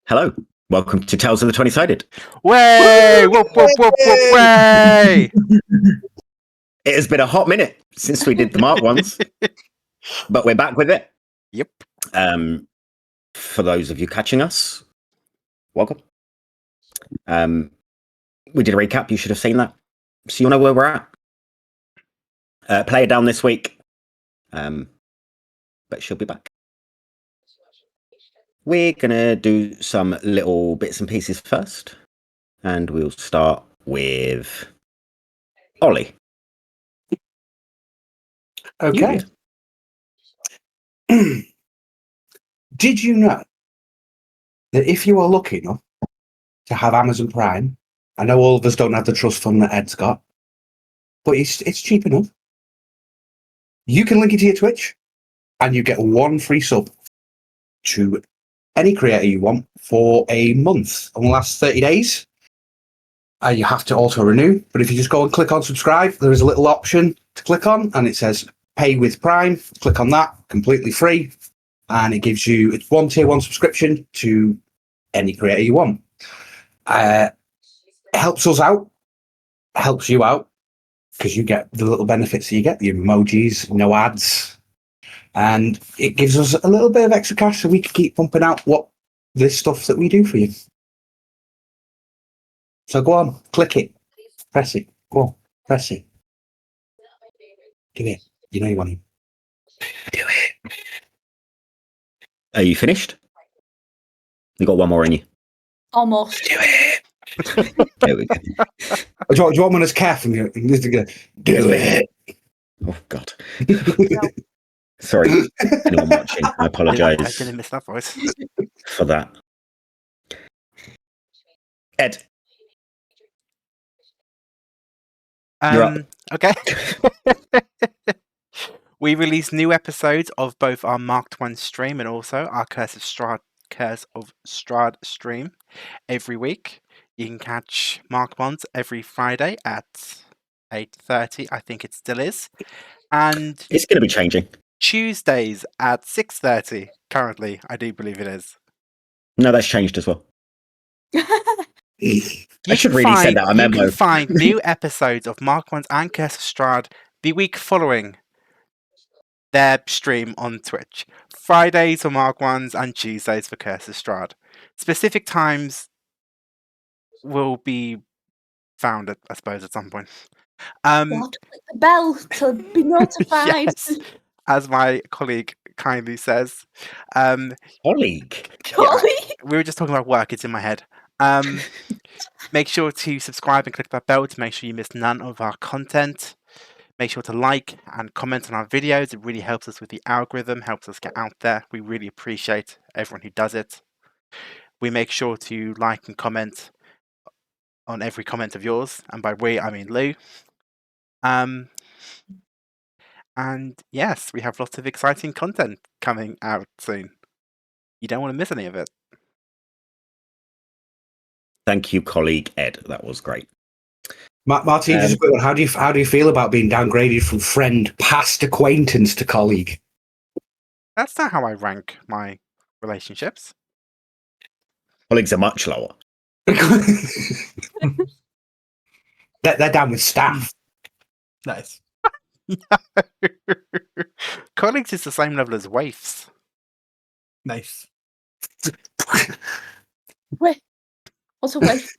Hello, welcome to Tales of the 20-Sided. Way! Whoop, whoop, whoop, whoop, way! It has been a hot minute since we did the Mark ones, but we're back with it. Yep. For those of you catching us, welcome. We did a recap. You should have seen that, so you'll know where we're at. Player down this week, but she'll be back. We're gonna do some little bits and pieces first, and we'll start with Ollie. Okay. Did you know that if you are lucky enough to have Amazon Prime, I know all of us don't have the trust fund that Ed's got, but it's cheap enough. You can link it to your Twitch, and you get one free sub to any creator you want for a month. It will last 30 days. You have to auto renew, but if you just go and click on subscribe, there is a little option to click on, and it says pay with Prime. Click on that, completely free, and it gives you it's one tier one subscription to any creator you want. It helps us out, helps you out, because you get the little benefits that you get, the emojis, no ads, and it gives us a little bit of extra cash so we can keep pumping out this stuff that we do for you. So go on, click it, press it, go on, press it. Do it. You know you want to. Do it. Are you finished? You got one more in you. Almost. Do it. There we go. Do you want one as care from you? Do it. Oh God. Sorry, anyone watching. I apologise. I didn't miss that voice. For that. Ed. You're up. Okay. We release new episodes of both our Marked One stream and also our Curse of Strahd stream every week. You can catch Marked Ones every Friday at 8:30. I think it still is, and It's going to be changing. Tuesdays at 6:30. Currently, I do believe it is. No, that's changed as well. I should really send out a memo. You can find new episodes of Marked Ones and Curse of Strahd the week following their stream on Twitch. Fridays for Marked Ones and Tuesdays for Curse of Strahd. Specific times will be found, I suppose, at some point. What? Click the bell to be notified. Yes, as my colleague kindly says. Colleague. We were just talking about work. It's in my head. Make sure to subscribe and click that bell to make sure you miss none of our content. Make sure to like and comment on our videos. It really helps us with the algorithm, helps us get out there. We really appreciate everyone who does it. We make sure to like and comment on every comment of yours. And by we, I mean Lou. And yes, we have lots of exciting content coming out soon. You don't want to miss any of it. Thank you, colleague Ed. That was great. Martin, just a quick one. How do you feel about being downgraded from friend, past acquaintance to colleague? That's not how I rank my relationships. Colleagues are much lower. They're down with staff. Nice. Colleagues is the same level as waifs. Nice. Wait. What's a waif?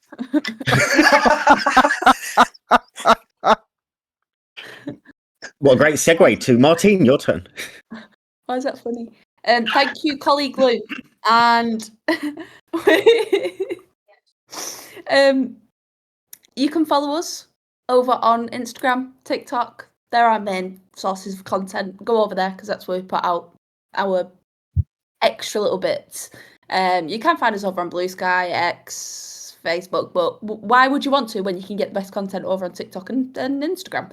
What a great segue to Martine, your turn. Why is that funny? Thank you, colleague Luke. And you can follow us over on Instagram, TikTok. They're our main sources of content. Go over there because that's where we put out our extra little bits. You can find us over on Blue Sky, X, Facebook, but why would you want to when you can get the best content over on TikTok and Instagram?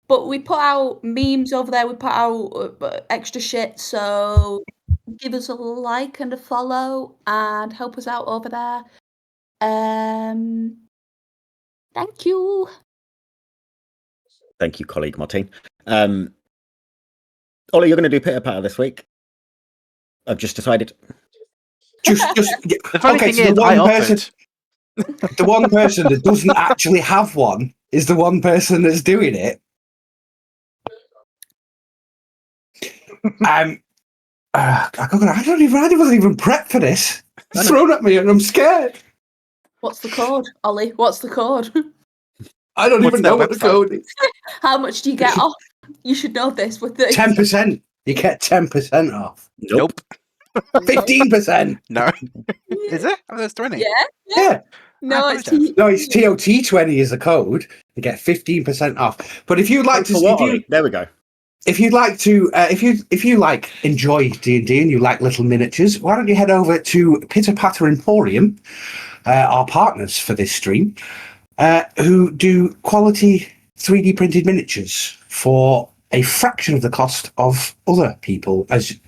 But we put out memes over there. We put out extra shit. So give us a like and a follow and help us out over there. Thank you. Thank you, colleague Martine. Ollie, you're going to do Pitter Patter this week. I've just decided. Just The funny okay. thing So is, the I one offered. person, the one person that doesn't actually have one is the one person that's doing it. I wasn't even prepped for this. It's thrown at me and I'm scared. What's the code, Ollie? What's the code? I don't What's even their know what the website? code is. How much do you get off? You should know this with 30. 10%. You get 10% off. Nope. 15%. No. Is it? Oh, there's 20. Yeah. Yeah. No, I it's apologise. No, it's TOT20 is the code. You get 15% off. But if you'd like to, For what, Ollie? There we go. if you'd like to, if you like enjoy D&D and you like little miniatures, why don't you head over to Pitter Patter Emporium, our partners for this stream, who do quality 3D printed miniatures for a fraction of the cost of other people, as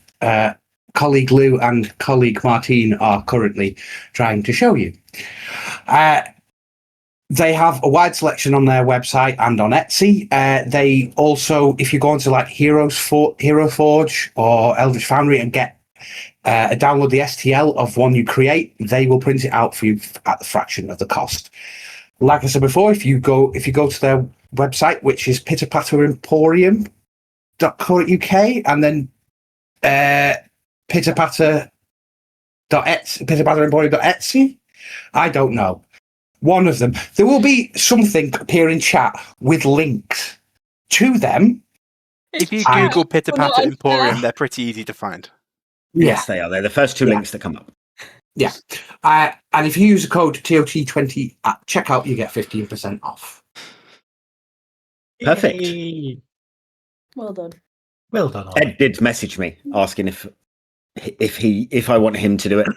colleague Lou and colleague Martine are currently trying to show you. They have a wide selection on their website and on Etsy. They also, if you go onto like Hero Forge or Eldritch Foundry and get download the STL of one you create, they will print it out for you at the fraction of the cost. Like I said before, if you go to their website, which is pitterpatteremporium.co.uk, and then pitterpatteremporium.etsy, I don't know. One of them. There will be something appear in chat with links to them. If you I- Google Pitter Well, Patter no, Emporium, they're pretty easy to find. Yes, they are. They're the first two Yeah. links that come up. Yeah. And if you use the code TOT20 at checkout, you get 15% off. Perfect. Yay. Well done. Well done, Ollie. Ed did message me asking if I want him to do it,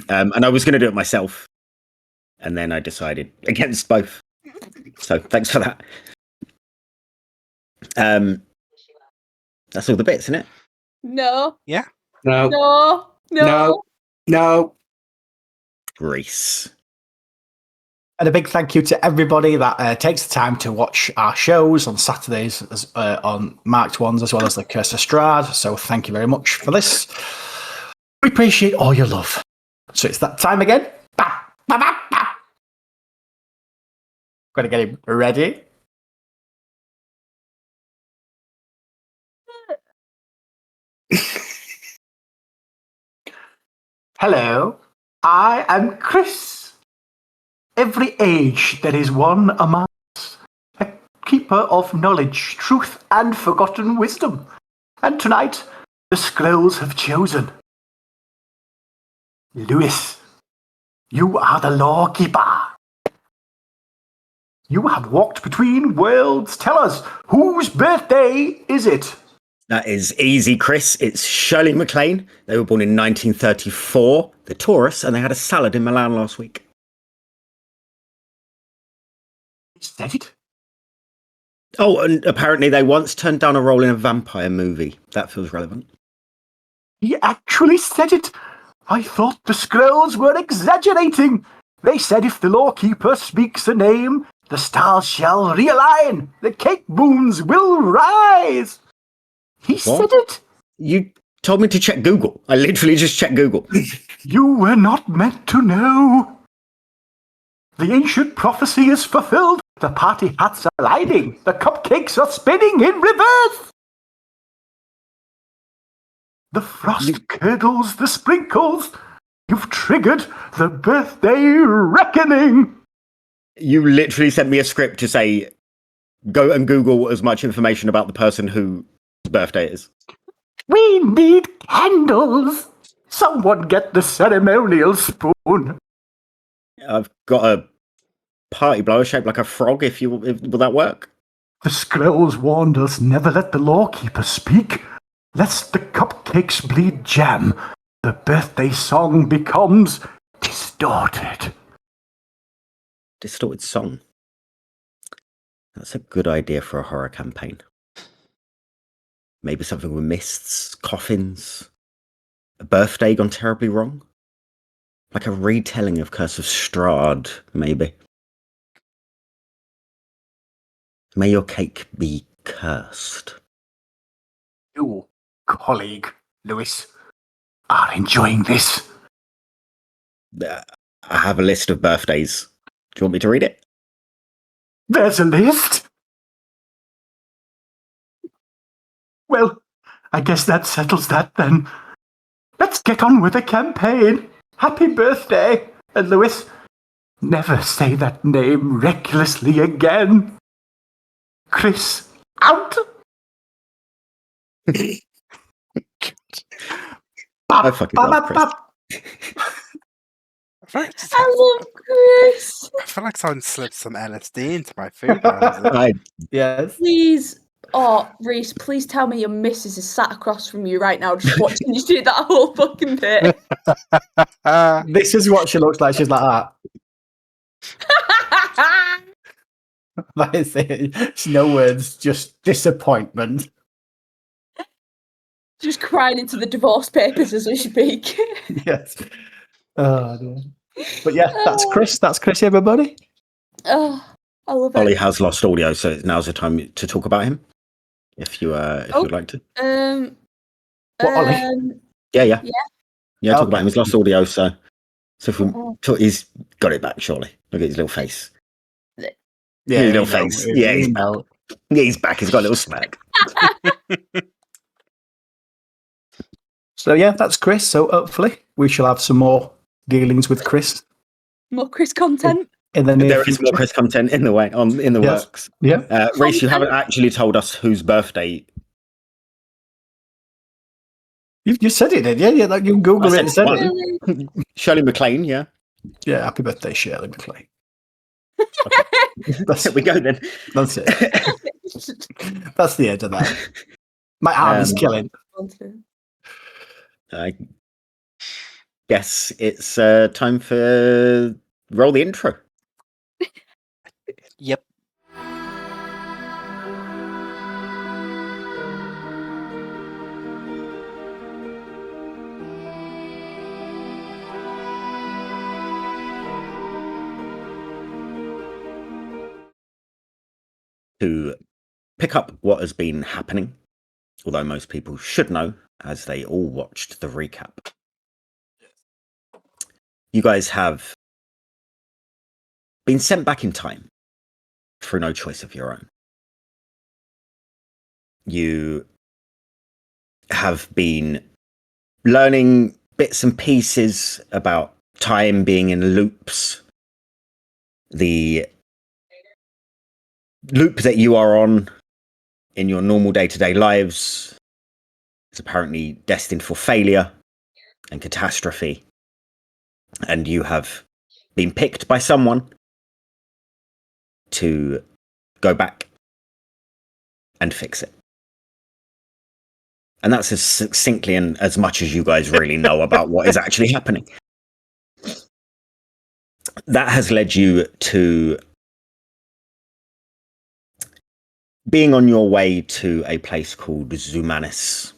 and I was going to do it myself, and then I decided against both. So thanks for that. That's all the bits, isn't it? No. No. No. No. No. Grease. And a big thank you to everybody that takes the time to watch our shows on Saturdays on marked ones, as well as the Curse of Strahd. So thank you very much for this. We appreciate all your love. So it's that time again. Bah, bah, bah, bah. Gotta get him ready. Hello, I am Chris. Every age there is one among us, a keeper of knowledge, truth, and forgotten wisdom. And tonight, the scrolls have chosen. Lewis, you are the lawkeeper. You have walked between worlds. Tell us, whose birthday is it? That is easy, Chris. It's Shirley MacLaine. They were born in 1934. They're Taurus, and they had a salad in Milan last week. Is that it? Oh, and apparently they once turned down a role in a vampire movie. That feels relevant. He actually said it. I thought the scrolls were exaggerating. They said if the lawkeeper speaks a name, the stars shall realign. The cake moons will rise. He said it. You told me to check Google. I literally just checked Google. You were not meant to know. The ancient prophecy is fulfilled. The party hats are lighting. The cupcakes are spinning in reverse. The frost curdles the sprinkles. You've triggered the birthday reckoning. You literally sent me a script to say, go and Google as much information about the person whose birthday it is. We need candles. Someone get the ceremonial spoon. I've got a party blower shaped like a frog. Will that work? The scrolls warned us never let the lawkeeper speak. Lest the cupcakes bleed jam. The birthday song becomes distorted. Distorted song. That's a good idea for a horror campaign. Maybe something with mists, coffins, a birthday gone terribly wrong. Like a retelling of Curse of Strahd, maybe. May your cake be cursed. You, colleague Lewis, are enjoying this. I have a list of birthdays. Do you want me to read it? There's a list? Well, I guess that settles that then. Let's get on with the campaign. Happy birthday. And Lewis, never say that name recklessly again. Chris, out. I fucking love Chris. I love Chris. I feel like someone slipped some LSD into my food. When I was there. Yes. Please, Reese, please tell me your missus is sat across from you right now, just watching you do that whole fucking bit. This is what she looks like. She's like that. That is it. It's no words, just disappointment. Just crying into the divorce papers as we speak. Yes. Oh, dear. But yeah, that's Chris. That's Chris, everybody. Oh, I love Ollie it. has lost audio, so now's the time to talk about him. If you would like to. What, Ollie? Yeah, talk Okay. about him. He's lost audio, so if we talk, he's got it back, surely. Look at his little face. Yeah, His little face. Yeah, he's back. He's got a little smirk. So yeah, that's Chris. So hopefully we shall have some more dealings with Chris More Chris content. in the near There future. is more Chris content in the Yes. works. Yeah. Reese, you haven't actually told us whose birthday. You said it, did you? Yeah, like you Google I it and said said it. one. Shirley MacLaine, yeah. Yeah, happy birthday, Shirley MacLaine. There we go then. That's it. That's the end of that. My arm is killing. I guess it's time for roll the intro. Yep. To pick up what has been happening, although most people should know as they all watched the recap. You guys have been sent back in time through no choice of your own. You have been learning bits and pieces about time being in loops. The loop that you are on in your normal day-to-day lives is apparently destined for failure and catastrophe. And you have been picked by someone to go back and fix it. And that's as succinctly and as much as you guys really know about what is actually happening. That has led you to being on your way to a place called Zumanis.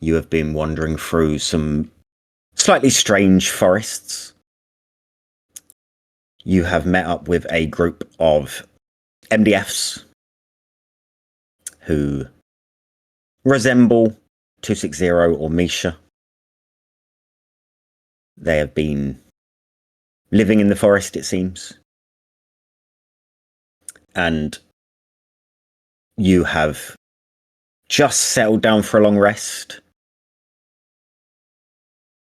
You have been wandering through some slightly strange forests. You have met up with a group of MDFs who resemble 260 or Misha. They have been living in the forest, it seems. And you have just settled down for a long rest,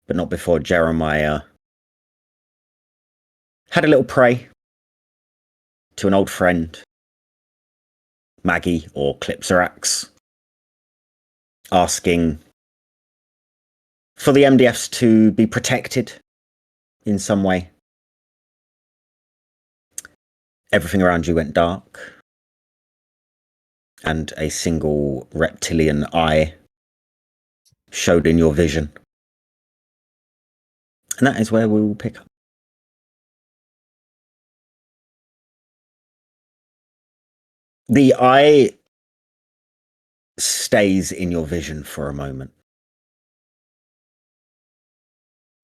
but not before Jeremiah had a little pray to an old friend, Maggie or Clipserax, asking for the MDFs to be protected in some way. Everything around you went dark, and a single reptilian eye showed in your vision. And that is where we will pick up. The eye stays in your vision for a moment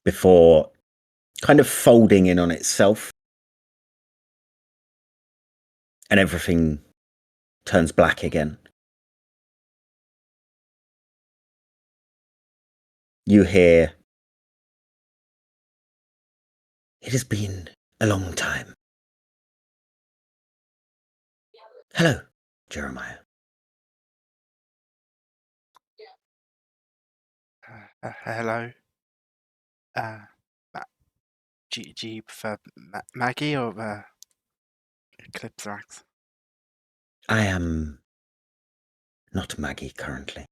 before kind of folding in on itself, and everything turns black again. You hear It has been a long time. Hello, Jeremiah. Hello. Ma- do you prefer Maggie or Clipsrax? I am not Maggie currently.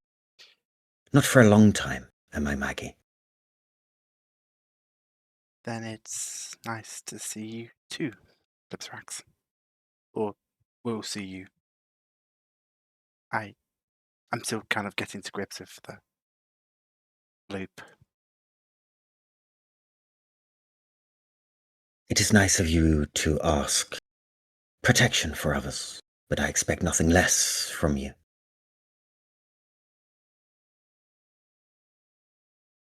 Not for a long time, am I, Maggie? Then it's nice to see you too, Clipsrax. Or we'll see you. I'm still kind of getting to grips with the loop. It is nice of you to ask protection for others, but I expect nothing less from you.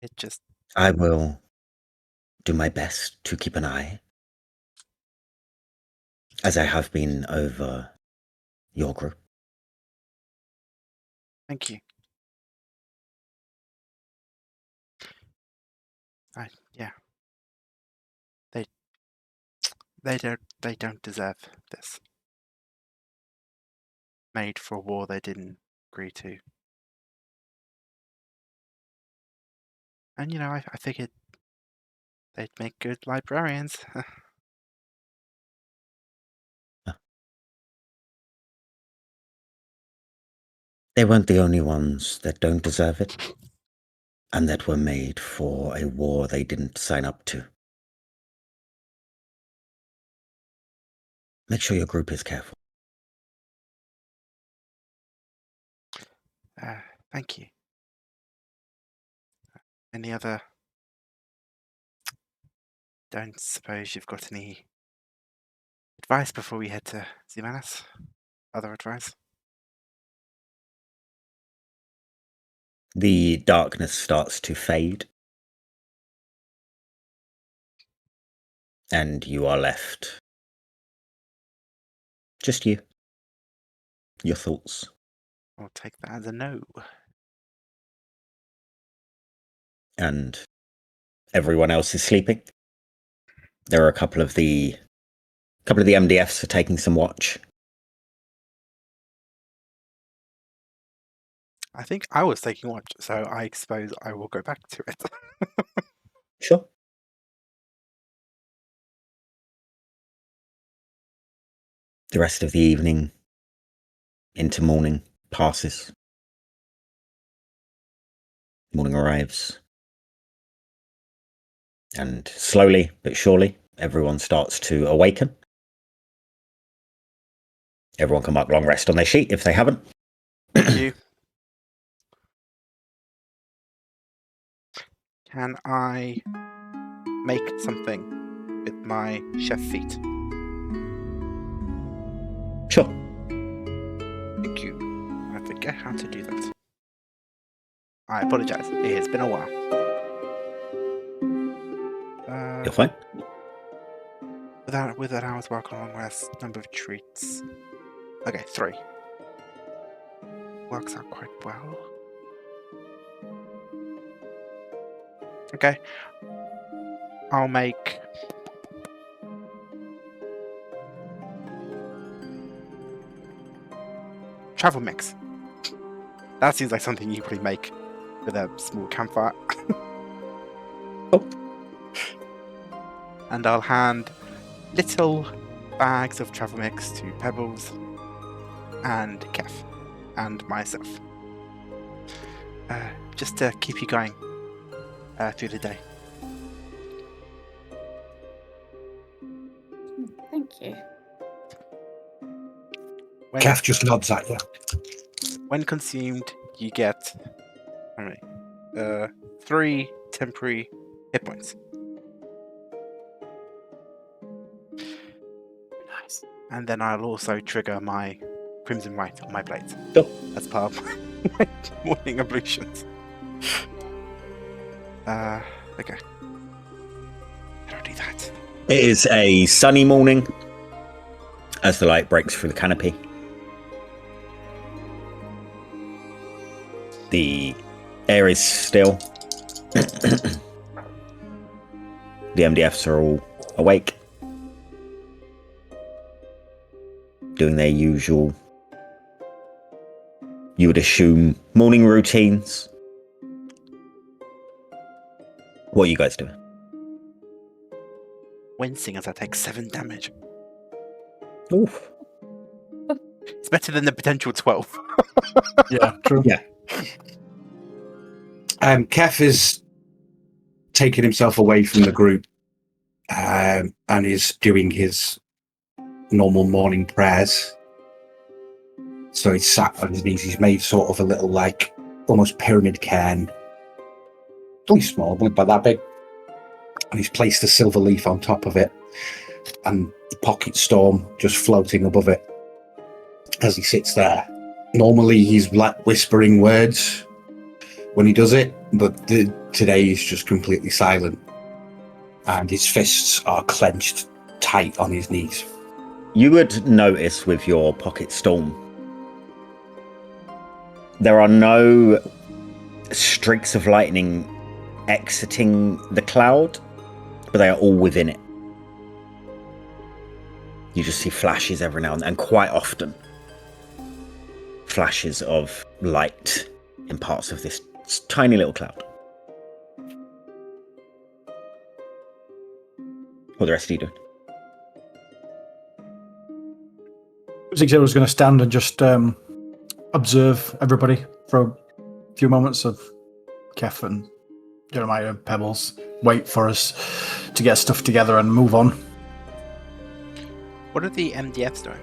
It just I will do my best to keep an eye, as I have been over your group. thank you. Yeah. They don't deserve this. Made for a war they didn't agree to. And I figured they'd make good librarians. They weren't the only ones that don't deserve it, and that were made for a war they didn't sign up to. Make sure your group is careful. Thank you. Any other? Don't suppose you've got any advice before we head to Zimanas? Other advice? The darkness starts to fade, and you are left. Just you. Your thoughts. I'll take that as a no. And everyone else is sleeping. There are a couple of the MDFs are taking some watch. I think I was taking watch, so I suppose I will go back to it. Sure. The rest of the evening into morning passes. Morning arrives. And slowly but surely, everyone starts to awaken. Everyone can mark long rest on their sheet if they haven't. Thank you. Can I make something with my chef feet? Sure. Thank you. I forget how to do that. I apologize. It has been a while. You're fine. With an hour's work on long rest, number of treats. Okay, 3. Works out quite well. Okay. I'll make travel mix. That seems like something you probably make with a small campfire. Oh. And I'll hand little bags of travel mix to Pebbles and Kef and myself. Just to keep you going through the day. Thank you. Kath just nods at you. When consumed, you get 3 temporary hit points. Nice. And then I'll also trigger my Crimson Rite on my blade. Sure. As part of my morning ablutions. Okay. How do I do that? It is a sunny morning as the light breaks through the canopy. The air is still. The MDFs are all awake, doing their usual, you would assume, morning routines. What are you guys doing? Wincing as I take 7 damage. Oof. It's better than the potential 12. Yeah, true. Yeah. Kef is taking himself away from the group and is doing his normal morning prayers. So he's sat on his knees. He's made sort of a little, like, almost pyramid cairn. Only small, but about that big. And he's placed a silver leaf on top of it and the pocket storm just floating above it as he sits there. Normally he's like whispering words when he does it, but today he's just completely silent. And his fists are clenched tight on his knees. You would notice with your pocket storm, there are no streaks of lightning exiting the cloud, but they are all within it. You just see flashes every now and quite often. Flashes of light in parts of this tiny little cloud. What are the rest of you doing? Zigzag was going to stand and just observe everybody for a few moments of Kef and Jeremiah and Pebbles. Wait for us to get stuff together and move on. What are the MDFs doing?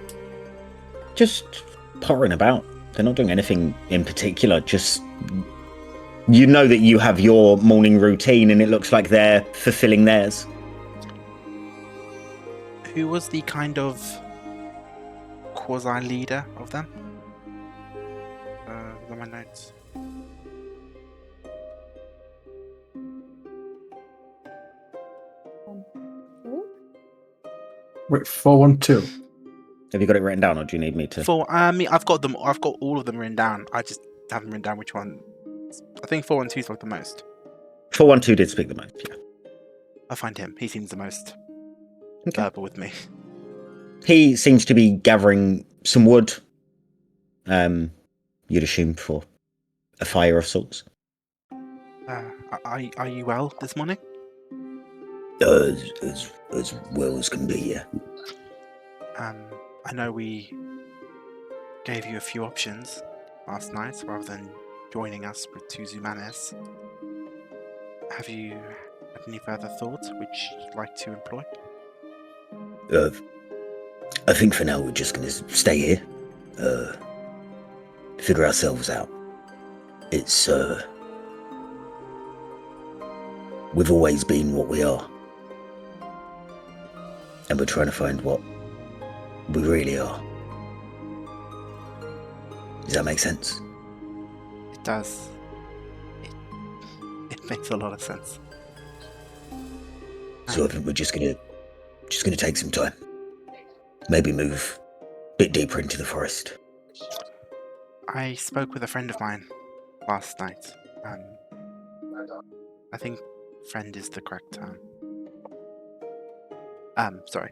Just pottering about. They're not doing anything in particular. Just, you know that you have your morning routine and it looks like they're fulfilling theirs. Who was the kind of quasi-leader of them? On my notes. Wait, 412. Have you got it written down, or do you need me to? I've got them. I've got all of them written down. I just haven't written down which one. I think 4 and 2 spoke the most. 412 did speak the most, yeah. I'll find him. He seems the most Okay. verbal with me. He seems to be gathering some wood. You'd assume for a fire of sorts. Are you well this morning? As well as can be, yeah. I know we gave you a few options last night rather than joining us with 2 Zumanes. Have you had any further thoughts which you'd like to employ? I think for now we're just going to stay here. Figure ourselves out. It's, we've always been what we are. And we're trying to find what we really are. Does that make sense? It does. It makes a lot of sense. So I think we're just gonna take some time. Maybe move a bit deeper into the forest. I spoke with a friend of mine last night. I think friend is the correct term. Sorry.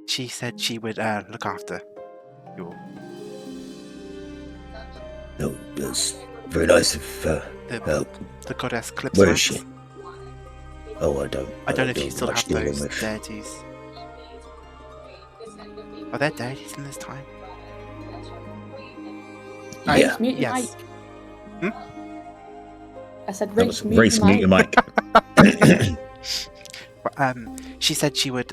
She said she would look after you. No, that's very nice of The goddess Clips. where is she? Oh, I don't know if you still much have dealing those with. deities. Are there deities in this time? Yeah, Mute your Yes. mic. I said, that was Reese, mute your mic. But, she said she would,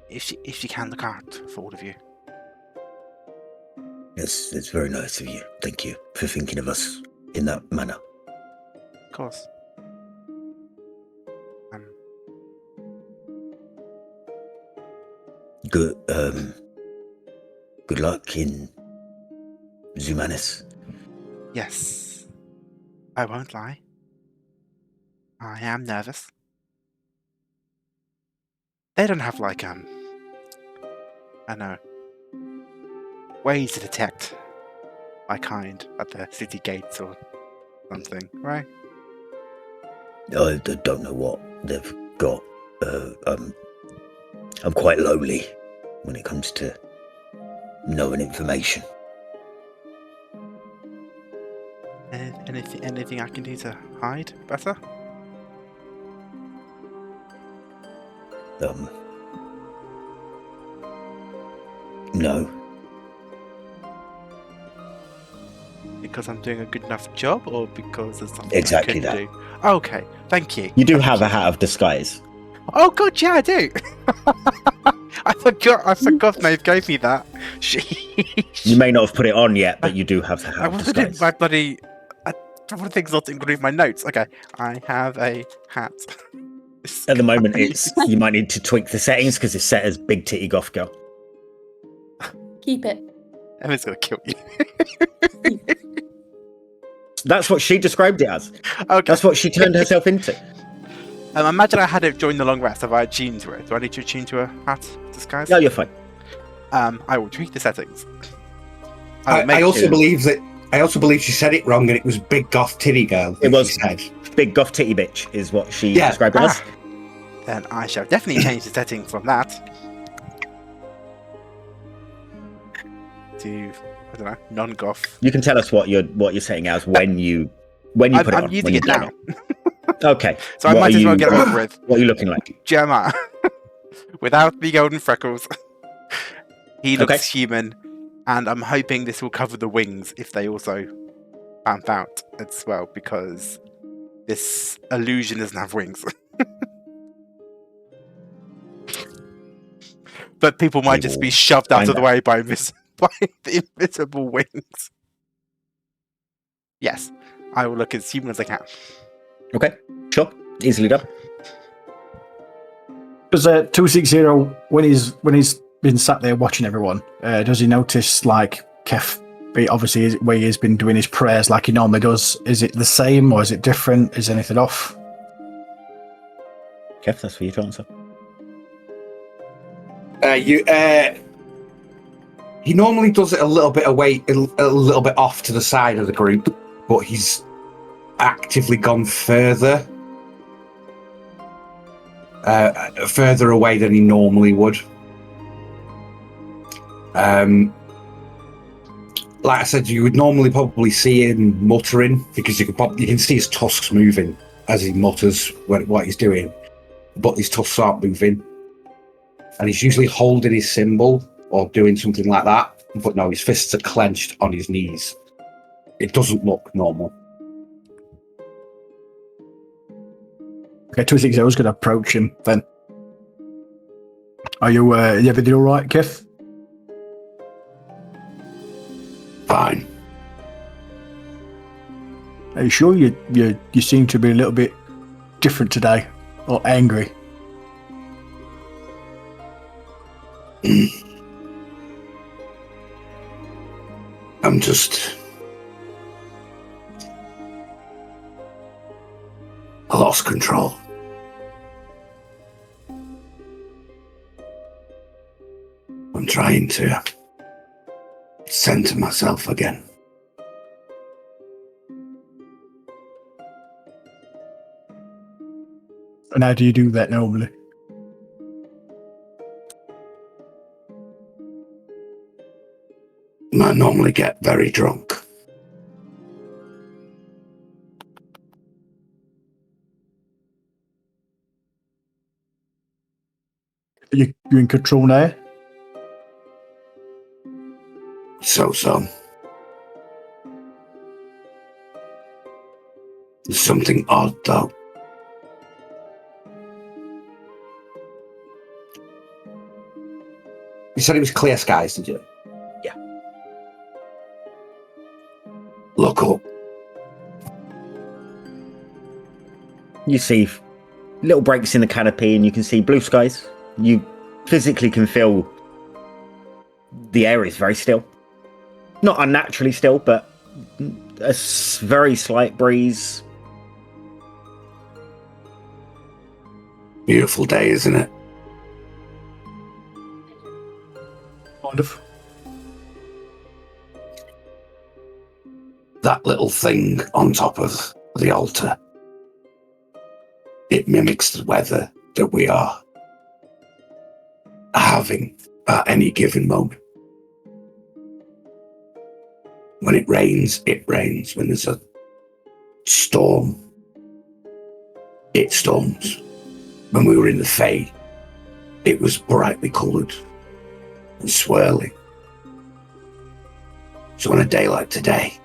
if she can, look out for all of you. Yes, it's very nice of you. Thank you for thinking of us in that manner. Of course. Good luck in Zumanis. Yes. I won't lie. I am nervous. They don't have like I don't know, ways to detect my kind at the city gates or something, right? I don't know what they've got. I'm quite lowly when it comes to knowing information. Anything I can do to hide better? No. Because I'm doing a good enough job, or because there's something Exactly I could that. do? Okay, thank you. You do Thank have a you. hat of disguise. Oh god, yeah, I do. I forgot Maeve gave me that. You may not have put it on yet, but you do have the hat I of wasn't in disguise. my bloody. One of the things not included in my notes. Okay, I have a hat. At the moment, you might need to tweak the settings because it's set as big titty goth girl. Keep it. Emma's gonna kill you. That's what she described it as. Okay. That's what she turned herself into. Imagine I had it during the long rest. Have I attuned to it? Do I need to attune to a hat disguise? No, you're fine. I will tweak the settings. I also believe she said it wrong, and it was big goth titty girl. It was. She said. Big goth titty bitch is what she Yeah. described it as. Then I shall definitely change the setting from that to, I don't know, non-goth. You can tell us what you're setting as when you put it on. I'm using when it you now. do it. Okay. So I What might are as well you- get it over with. What are you looking like? Jeremiah, without the golden freckles, he looks Okay. human, and I'm hoping this will cover the wings if they also bump out as well, because this illusion doesn't have wings. But people might just be shoved out find of the out. way by the invisible wings. Yes, I will look as human as I can. Okay. Sure. Easily done. Does 260 when he's been sat there watching everyone? Does he notice like Kef? Obviously, where he's been doing his prayers like he normally does. Is it the same or is it different? Is anything off? Kev, that's for you to answer. He normally does it a little bit away, a little bit off to the side of the group, but he's actively gone further away than he normally would. Like I said, you would normally probably see him muttering because you can see his tusks moving as he mutters what he's doing, but his tusks aren't moving, and he's usually holding his symbol or doing something like that. But no, his fists are clenched on his knees. It doesn't look normal. Okay, 260 is going to approach him then. Are you everything all right, Kef? Fine. Are you sure you seem to be a little bit different today, or angry? I'm just... I lost control. I'm trying to center myself again. And how do you do that normally? I normally get very drunk. You in control now? So. There's something odd, though. You said it was clear skies, did you? Yeah. Look up. You see little breaks in the canopy and you can see blue skies. You physically can feel the air is very still. Not unnaturally still, but a very slight breeze. Beautiful day, isn't it? Kind of. That little thing on top of the altar. It mimics the weather that we are having at any given moment. When it rains, it rains. When there's a storm, it storms. When we were in the Fae, it was brightly coloured and swirling. So on a day like today,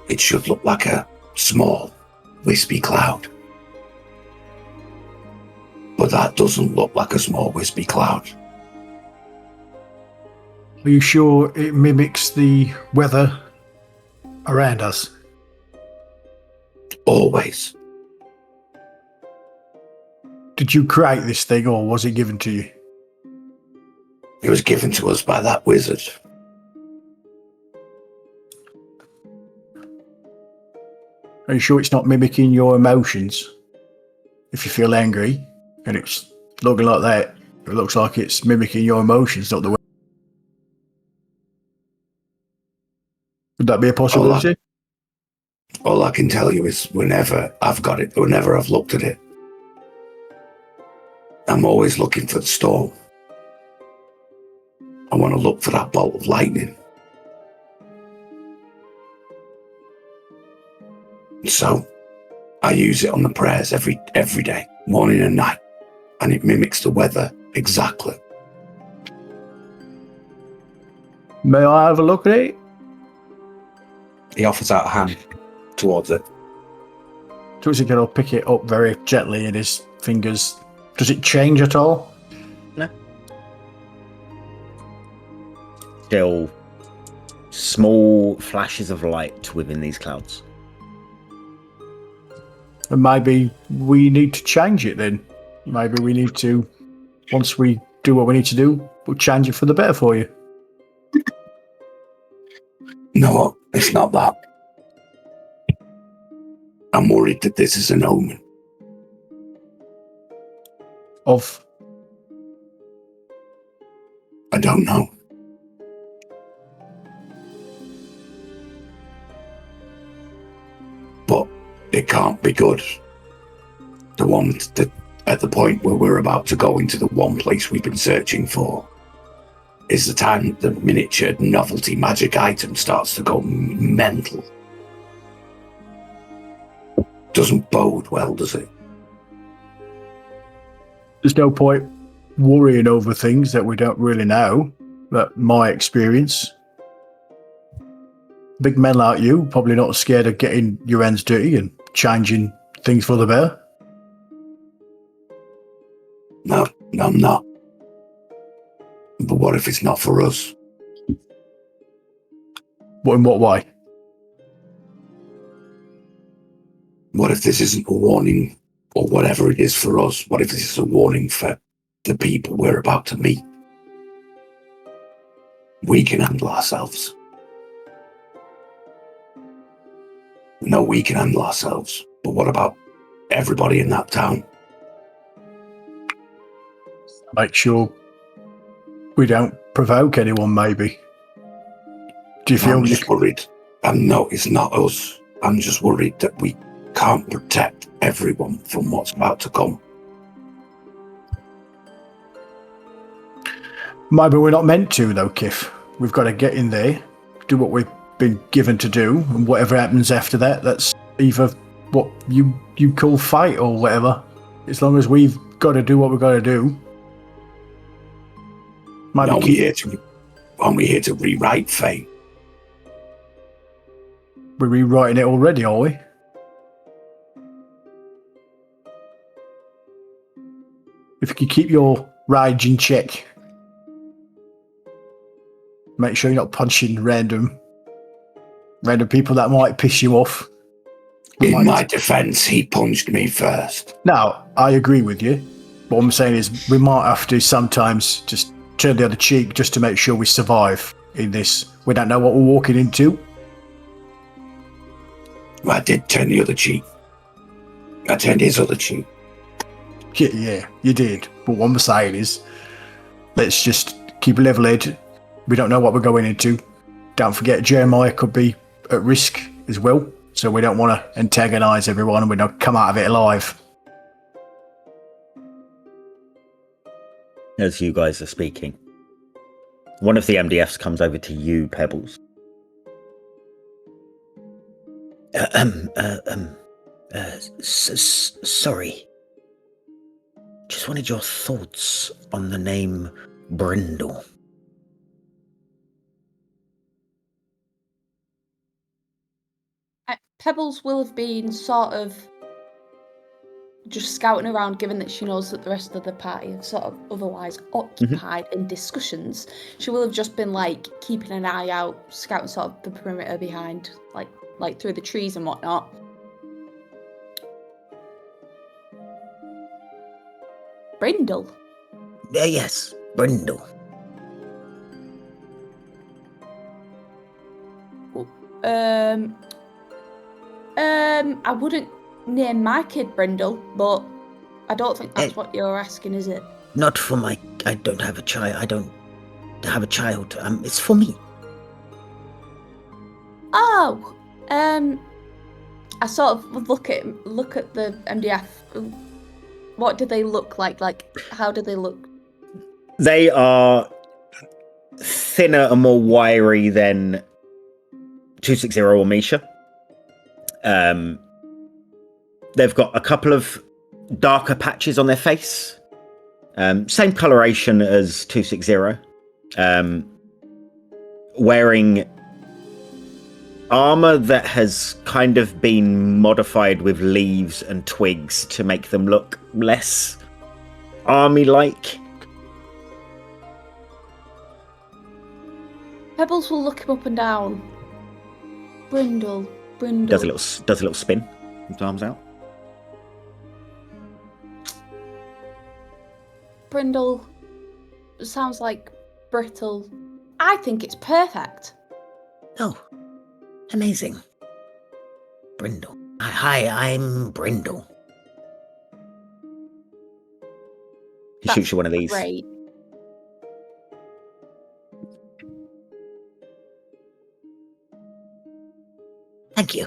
it should look like a small, wispy cloud. But that doesn't look like a small, wispy cloud. Are you sure it mimics the weather around us? Always. Did you create this thing, or was it given to you? It was given to us by that wizard. Are you sure it's not mimicking your emotions? If you feel angry and it's looking like that, it looks like it's mimicking your emotions, not the way. Would that be a possibility? All I can tell you is whenever I've got it, whenever I've looked at it, I'm always looking for the storm. I want to look for that bolt of lightning. So I use it on the prayers every day, morning and night, and it mimics the weather exactly. May I have a look at it? He offers out a hand towards it. Tuxie can pick it up very gently in his fingers. Does it change at all? No. Still small flashes of light within these clouds. And maybe we need to change it then. Maybe we need to, once we do what we need to do, we'll change it for the better for you. No, it's not that. I'm worried that this is an omen. Of? I don't know. But it can't be good. The one that at the point where we're about to go into the one place we've been searching for is the time the miniature novelty magic item starts to go mental. Doesn't bode well, does it? There's no point worrying over things that we don't really know. But my experience, big men like you probably not scared of getting your hands dirty and changing things for the better. No, I'm not. But what if it's not for us? What in what way? What if this isn't a warning or whatever it is for us? What if this is a warning for the people we're about to meet? We can handle ourselves. No, we can handle ourselves. But what about everybody in that town? Make sure we don't provoke anyone, maybe. Do you feel I'm just worried. No, it's not us. I'm just worried that we can't protect everyone from what's about to come. Maybe we're not meant to, though, Kif. We've got to get in there, do what we've been given to do, and whatever happens after that, that's either what you call fate or whatever. As long as we've got to do what we've got to do. Maybe Aren't we here to rewrite fate? We're rewriting it already, are we? If you could keep your rage in check. Make sure you're not punching random people that might piss you off. In my defense, he punched me first. No, I agree with you. What I'm saying is we might have to sometimes just turn the other cheek just to make sure we survive in this. We don't know what we're walking into. I did turn the other cheek. I turned his other cheek. Yeah, you did. But what I'm saying is, let's just keep level-headed. We don't know what we're going into. Don't forget, Jeremiah could be at risk as well. So we don't want to antagonise everyone and we don't come out of it alive. as you guys are speaking. One of the MDFs comes over to you, Pebbles. Sorry. Just wanted your thoughts on the name Brindle. Pebbles will have been sort of just scouting around, given that she knows that the rest of the party are sort of otherwise occupied in discussions. She will have just been like keeping an eye out, scouting sort of the perimeter behind, like through the trees and whatnot. Brindle. Yes, Brindle. I wouldn't name my kid Brindle, but I don't think that's what you're asking, is it? Not for my... I don't have a child. I don't have a child. It's for me. Oh! I sort of look at the MDF. What do they look like? Like, how do they look? They are thinner and more wiry than 260 or Misha. They've got a couple of darker patches on their face. Same coloration as 260. Wearing armor that has kind of been modified with leaves and twigs to make them look less army-like. Pebbles will look him up and down. Brindle. Does a little spin. His arms out. Brindle sounds like brittle. I think it's perfect. Oh, amazing. Brindle. Hi, I'm Brindle. He shoots you one of these. Great. Thank you.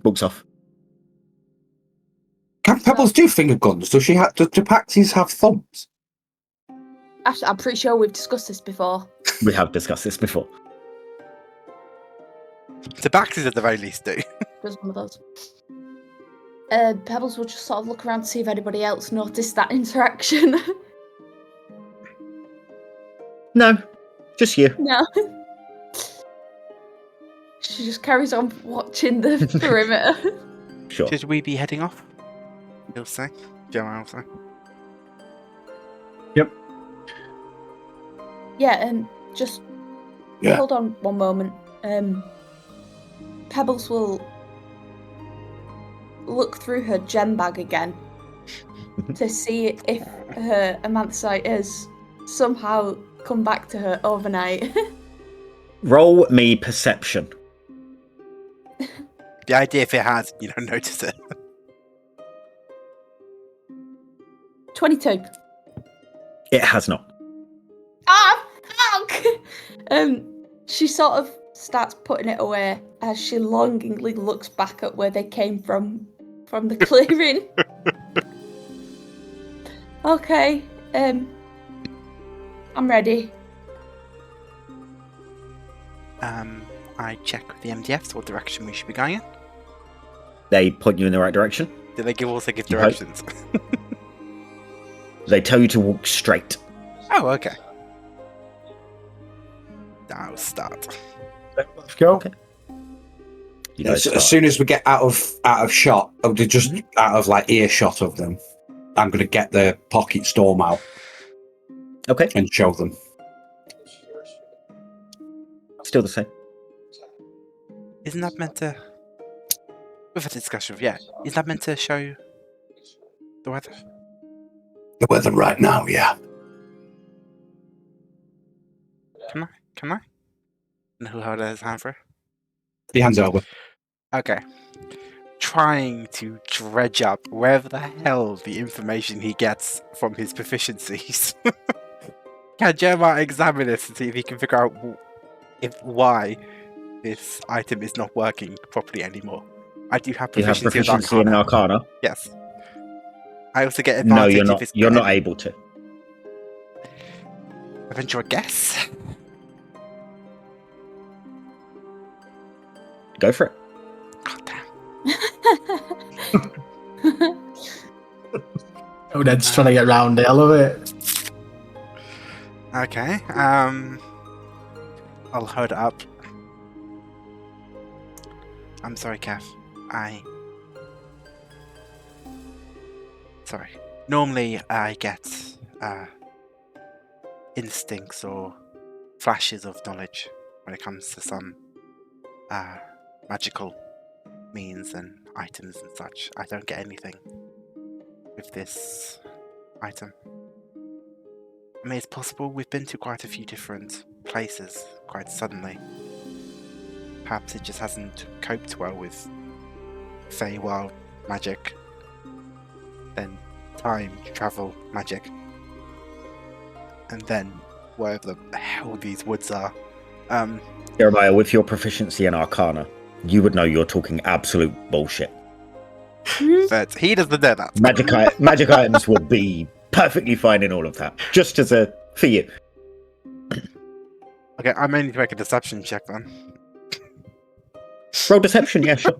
Walks off. Can Pebbles do finger guns? Does she have? Do Paxies have thumbs? Actually, I'm pretty sure we've discussed this before. We have discussed this before. Tabaxis at the very least do. There's one of those. Pebbles will just sort of look around to see if anybody else noticed that interaction. No, just you. No. She just carries on watching the perimeter. Sure. Should we be heading off? You'll say. Joanne will say. Yep. Yeah, just Yeah. hold on one moment. Pebbles will look through her gem bag again to see if her amanthite has somehow come back to her overnight. Roll me perception. The idea if it has, you don't notice it. 22. It has not. Ah, fuck! She sort of starts putting it away as she longingly looks back at where they came from the clearing. Okay, I'm ready. I check with the MDFs what direction we should be going in. They point you in the right direction. Do they also give You hope. directions? They tell you to walk straight. Oh, okay. I'll start. Let's go. Okay. You guys As start. soon as we get out of shot, just out of like earshot of them, I'm going to get the pocket storm out Okay. and show them. Still the same. Isn't that meant to... We've had a discussion of, isn't that meant to show the weather? The weather right now, yeah. Can I? And who held his hand for? He hands it over. Okay. Trying to dredge up wherever the hell the information he gets from his proficiencies. Can Jeremiah examine this and see if he can figure out why this item is not working properly anymore? I do have You have proficiency, proficiency with in Arcana. Arcana. Yes. I also get No, advantage you're if not. it's You're not able to. venture a guess. Go for it. God damn. Oh, Ned's trying to get round it. I love it. Okay. I'll hold it up. I'm sorry, Kath. Sorry. Normally, I get instincts or flashes of knowledge when it comes to some magical means and items and such. I don't get anything with this item. I mean, it's possible we've been to quite a few different places quite suddenly. Perhaps it just hasn't coped well with Feywild magic, then time travel magic, and then wherever the hell these woods are. Jeremiah, with your proficiency in Arcana, you would know you're talking absolute bullshit. But he doesn't know that. Magic items would be perfectly fine in all of that. Just as a for you. Okay, I may need to make a deception check then. Roll deception, yeah, sure.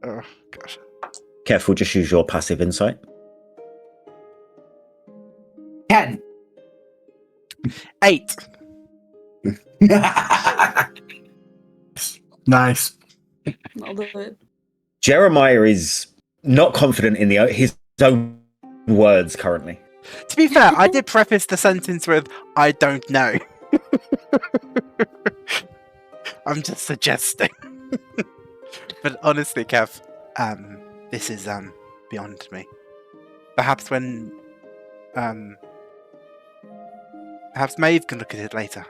Oh gosh. Careful, just use your passive insight. 10. 8. Nice. I'll do it. Jeremiah is not confident in his own words currently. To be fair, I did preface the sentence with "I don't know." I'm just suggesting. But honestly, Kev, this is beyond me. Perhaps when perhaps Maeve can look at it later.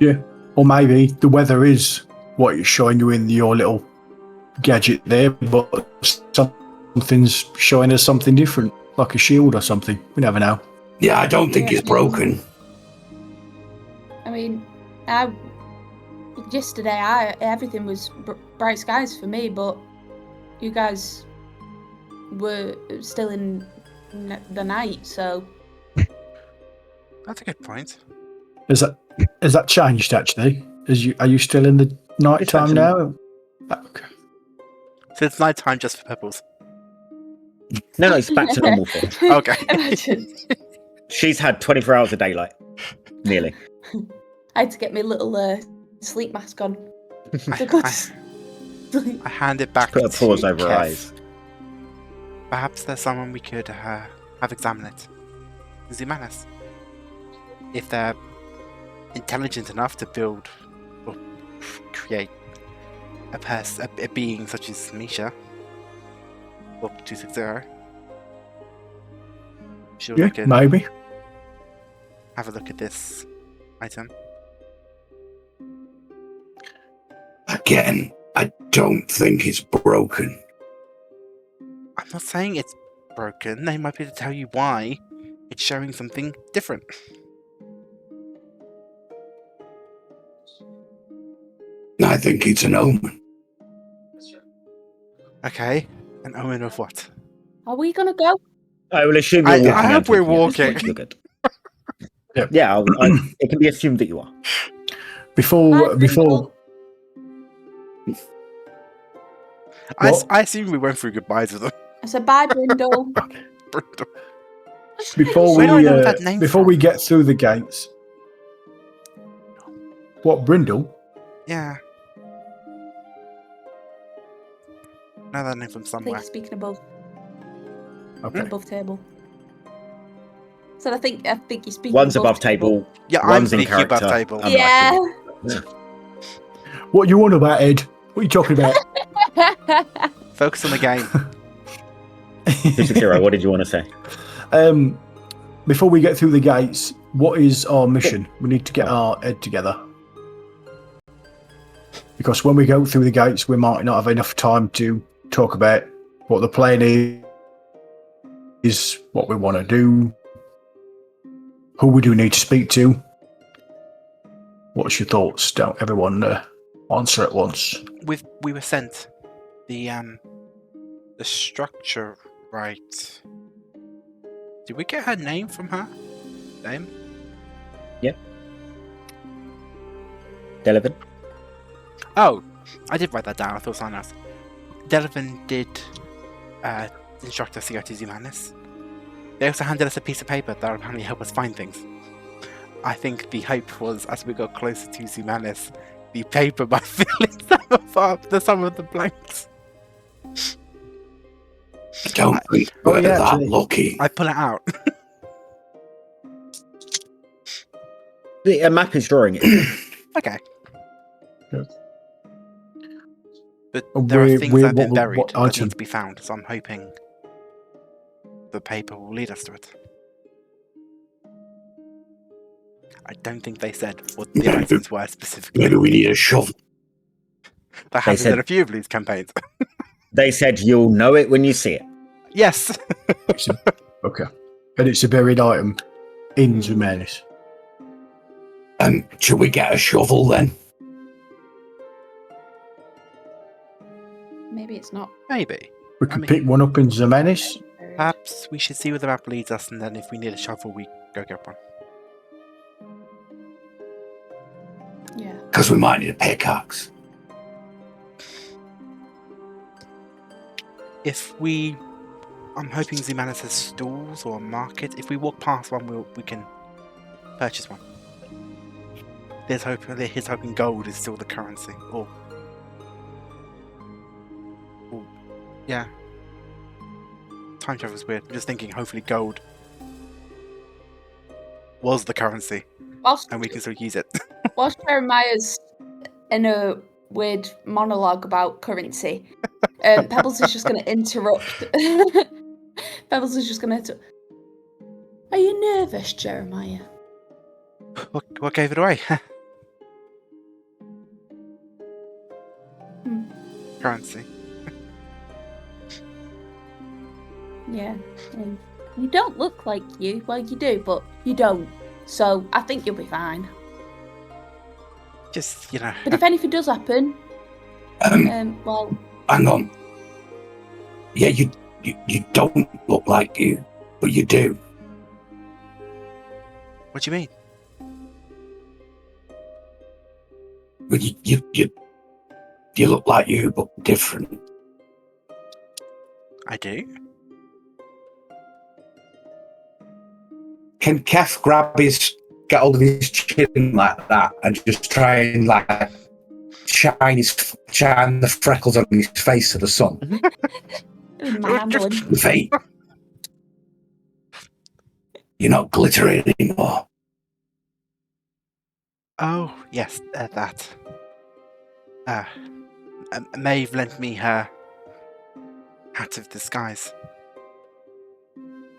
Yeah. Or maybe the weather is what it's showing you in your little gadget there, but something's showing us something different, like a shield or something. We never know. Yeah, I don't think it's broken. I mean, yesterday everything was bright skies for me, but you guys were still in the night, so That's a good point. Has that changed actually? Are you still in the night It's time actually- now? Okay. So it's night time just for pebbles. No, it's back to normal for her. Okay. Imagine. She's had 24 hours of daylight. Nearly. I had to get my little sleep mask on. I, To go to I, sleep. I hand it back Put a to pause over her Kev. eyes. Perhaps there's someone we could have examine it. Zimanis. If they're intelligent enough to build or create a being such as Misha or 260. Sure, Yeah, we could maybe. have a look at this item. Again, I don't think it's broken. I'm not saying it's broken. They might be able to tell you why it's showing something different. I think it's an omen. Okay, an omen of what? Are we gonna go? I will assume you're I walking. hope and we're talking at this point. walking. You're good. Yep. Yeah, it can be assumed that you are. Before Brindle. What? I assume we went through goodbyes with them. I said bye, Brindle. before Where do I know that we name before from? we get through the gates. What, Brindle? Yeah. Know that name from I think somewhere. he's speaking above Okay. above table. So I think you're speaking. One's above table. Yeah, I'm One's in speaking above character. table. I'm Yeah. What you want about, Ed? What are you talking about? Focus on the game. Zero, what did you want to say? Before we get through the gates, what is our mission? We need to get our head together. Because when we go through the gates, we might not have enough time to talk about what the plan is, what we want to do, who we do need to speak to. What's your thoughts? Don't everyone answer at once. We were sent the structure Right. Did we get her name from her? Name? Delavan? Oh, I did write that down. I thought someone else. Delavan did instruct us to go to Zumanis. They also handed us a piece of paper that would apparently help us find things. I think the hope was, as we got closer to Zumanis, the paper might fill in some of the blanks. I don't think we're yeah, that actually. lucky. I pull it out. A map is drawing it. Okay. Yeah. But there are things that have been buried what that need item? to be found, so I'm hoping the paper will lead us to it. I don't think they said what the items were specifically. Maybe we need a shovel. That happens said- in a few of these campaigns. They said you'll know it when you see it. Yes. Okay. And it's a buried item in Zumanis. Should we get a shovel then? Maybe it's not. Maybe. We I could mean- pick one up in Zumanis. Perhaps we should see where the map leads us, and then if we need a shovel, we go get one. Yeah. Because we might need a pickaxe. I'm hoping Zumanis has stalls or a market. If we walk past one, we can purchase one. He's hoping gold is still the currency. Or yeah. Time travel is weird. I'm just thinking, hopefully gold was the currency, Whilst, and we can still use it. whilst Jeremiah's in a weird monologue about currency, Pebbles is just going to interrupt. Pebbles is just going to. Are you nervous, Jeremiah? What gave it away? Currency. Yeah. You don't look like you. Well, you do, but you don't. So I think you'll be fine. Just, But if anything does happen, well, Hang on. Yeah, you don't look like you, but you do. what do you mean? But you look like you, but different. I do? Can Kef get hold of his chin like that and just try and like shine the freckles on his face to the sun? mandolin. Fate. You're not glittering anymore. Oh, yes, that. Maeve lent me her hat of disguise.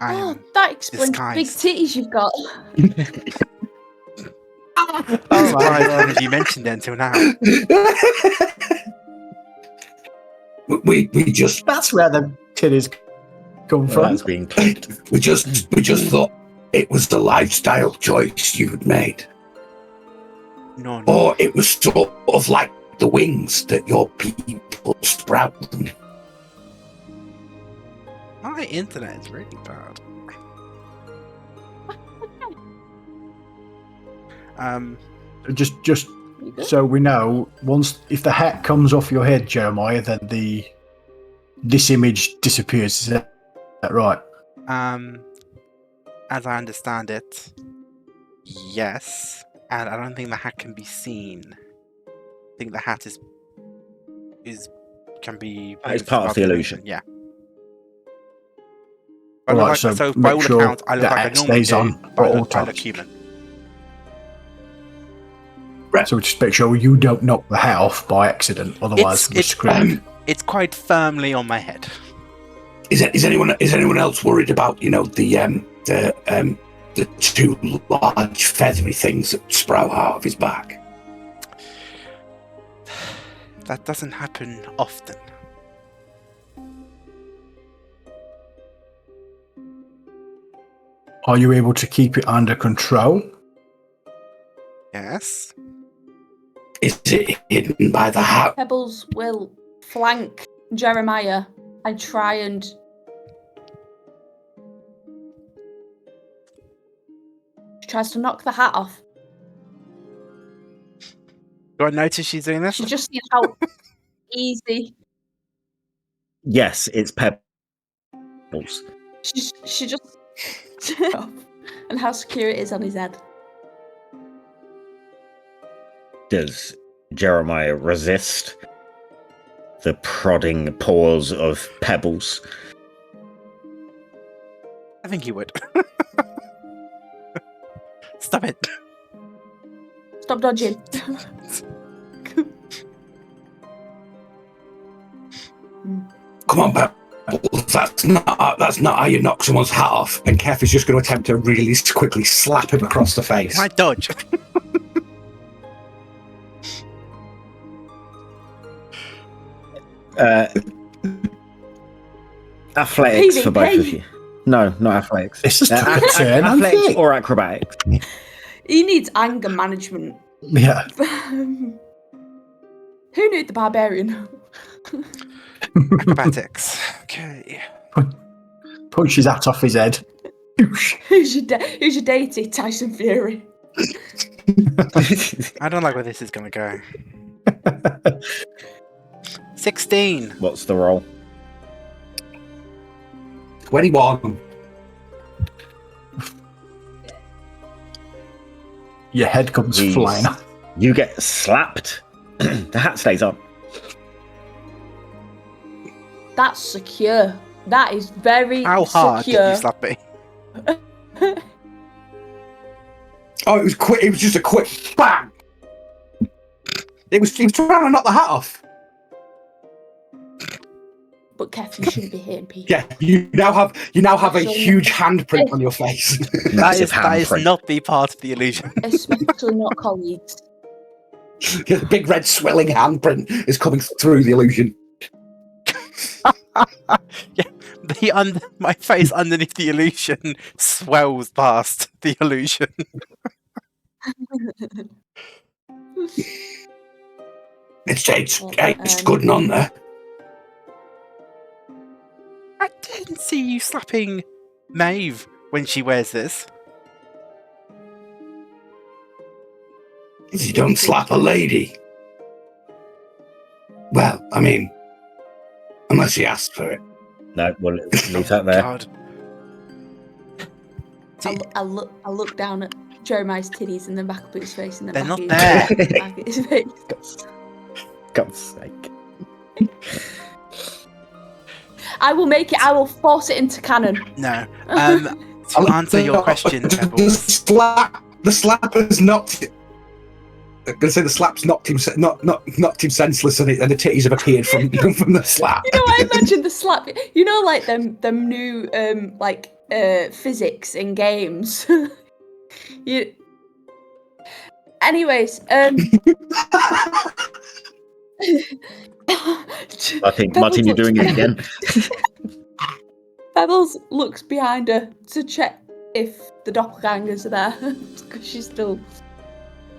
I Oh, am that explains the big disguised. titties you've got. I'm surprised none of you mentioned it until now. we just That's where the titties come from. That's being clipped. we just thought it was the lifestyle choice you'd made, No. or it was sort of like the wings that your people sprout them. My internet is really bad. Just You good? so we know, if the hat comes off your head, Jeremiah, then this image disappears. Is that right? As I understand it, yes, and I don't think the hat can be seen. I think the hat can be. It's part of the illusion. Yeah. All I right, look so by make all sure accounts, I look the like I hat normally stays do, on but at all I look times. human. So just make sure you don't knock the hat off by accident, otherwise we're screwed. It's quite firmly on my head. Is anyone else worried about the two large feathery things that sprout out of his back? That doesn't happen often. Are you able to keep it under control? Yes. Is it hidden by the hat? Pebbles will flank Jeremiah and try and tries to knock the hat off. Do I notice she's doing this? She's just seen how easy. Yes, it's pebbles. She just and how secure it is on his head. Does Jeremiah resist the prodding paws of pebbles? I think he would. Stop it. Stop dodging. Come on, Pebbles. That's not how you knock someone's hat off. And Kef is just going to attempt to really quickly slap him across the face. My dodge. Athletics for both of PvP. you. No, not athletics. It's just took a turn, hasn't athletics it? or acrobatics. He needs anger management. Yeah. Who knew the barbarian? Acrobatics. Okay. Punch his hat off his head. Who's your deity? Tyson Fury. I don't like where this is going to go. 16. What's the roll? 21. Your head comes Jeez. flying. You get slapped. The hat stays on. That's secure. That is very How hard secure. did you slap me? Oh, it was quick. It was just a quick bang. He was trying to knock the hat off. But Kef, you shouldn't be hitting people. Yeah, you now have a huge handprint on your face. That is handprint. not the part of the illusion. Especially not colleagues. Yeah, the big red swelling handprint is coming through the illusion. My face underneath the illusion swells past the illusion. It's good and on there. I didn't see you slapping Maeve when she wears this. You don't slap a lady. Well, I mean, unless she asks for it. No, we'll leave that there. God. I look down at Jeremiah's titties and then back up at his face and then They're back not at his, there. back at his face. God's sake. I will make it. I will force it into canon. No. To answer your question, Pebbles. The slap has knocked. I'm gonna say the slap's knocked him senseless, and the titties have appeared from the slap. You know, I imagine the slap. You know, like them new physics in games. Anyways, Martin, you're doing it again. Pebbles looks behind her to check if the doppelgangers are there because she's still.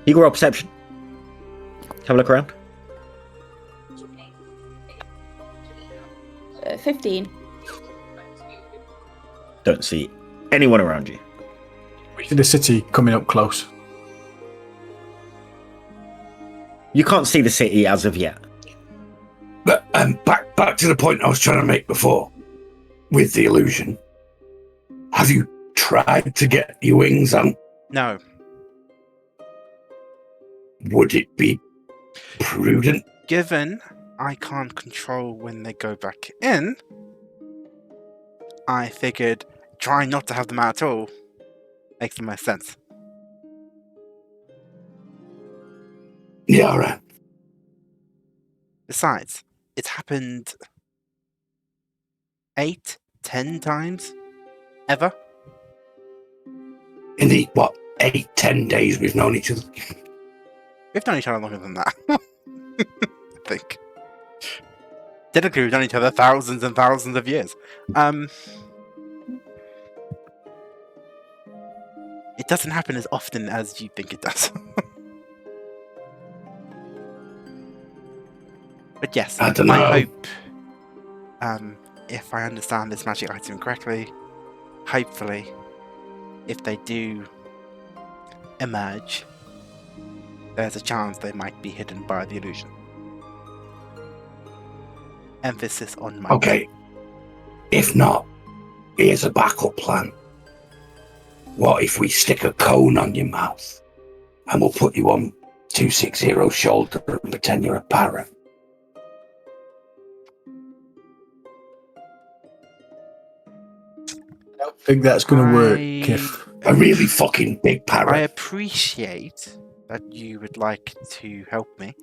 You can roll perception. Have a look around. 15. Don't see anyone around you. We see the city coming up close. You can't see the city as of yet. But back to the point I was trying to make before, with the illusion. Have you tried to get your wings on? No. Would it be prudent? Given I can't control when they go back in, I figured trying not to have them out at all makes the most sense. Yeah, all right. Besides, it's happened 8, 10 times ever. In the, 8-10 days we've known each other? We've known each other longer than that. I think. Technically, we've known each other thousands and thousands of years. It doesn't happen as often as you think it does. But yes, I don't know. I hope, if I understand this magic item correctly, hopefully, if they do emerge, there's a chance they might be hidden by the illusion. Emphasis on might. Okay. If not, here's a backup plan. What if we stick a cone on your mouth and we'll put you on 260's shoulder and pretend you're a parrot? I don't think that's going to work, Kif. A really fucking big I parrot. appreciate that you would like to help me.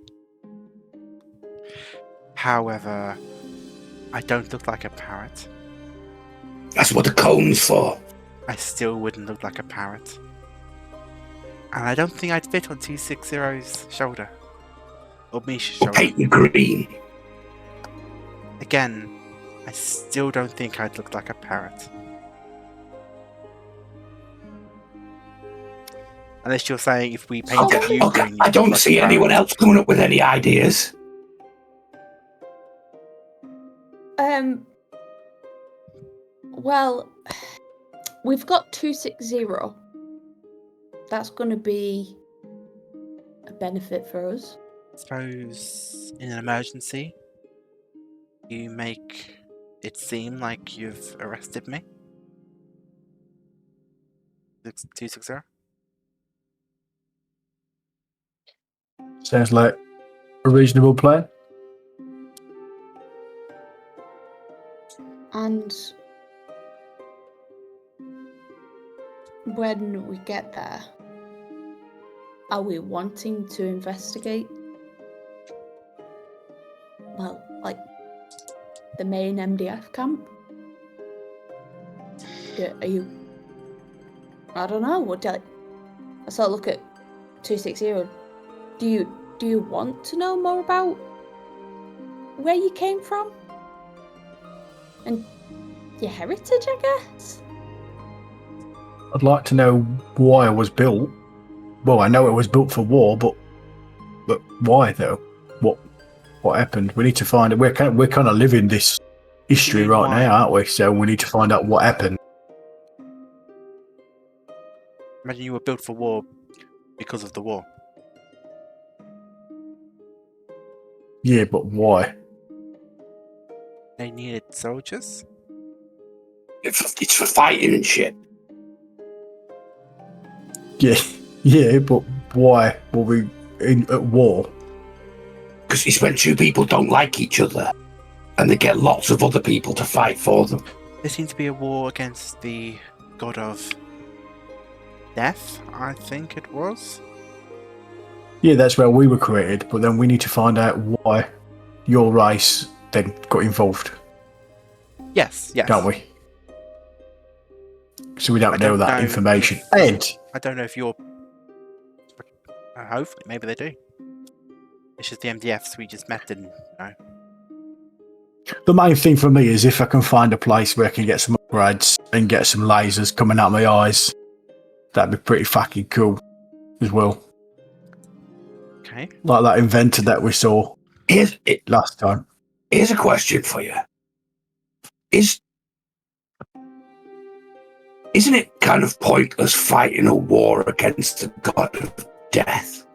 However, I don't look like a parrot. That's what the cone's for. I still wouldn't look like a parrot. And I don't think I'd fit on 260's shoulder. Or Misha's We'll shoulder. paint you green. Again, I still don't think I'd look like a parrot. Unless you're saying if we painted Okay, you okay. green, you'd I look don't like a see parrot. anyone else coming up with any ideas. Well, we've got 260. That's going to be a benefit for us. Suppose in an emergency, you make it seem like you've arrested me. 260? Sounds like a reasonable plan. And when we get there, are we wanting to investigate? Well, like the main MDF camp? Are you? I don't know. What do I sort of look at 260. Do you want to know more about where you came from and your heritage? I guess. I'd like to know why it was built. Well, I know it was built for war, but why though? What happened? We need to find it. We're kind of living this history mean right why? now, aren't we? So we need to find out what happened. Imagine you were built for war because of the war. Yeah, but why? They needed soldiers. It's for fighting and shit. Yeah, but why were we at war? Because it's when two people don't like each other and they get lots of other people to fight for them. There seemed to be a war against the god of death, I think it was. Yeah, that's where we were created, but then we need to find out why your race then got involved, Yes. don't we? So we don't I know don't that know information. if- And I don't know if you're. Hopefully, maybe they do. It's just the MDFs we just met didn't know. the main thing for me is if I can find a place where I can get some upgrades and get some lasers coming out my eyes, that'd be pretty fucking cool as well. Okay. Like that inventor that we saw Here's last time. a question for you. Isn't it kind of pointless fighting a war against the god of death?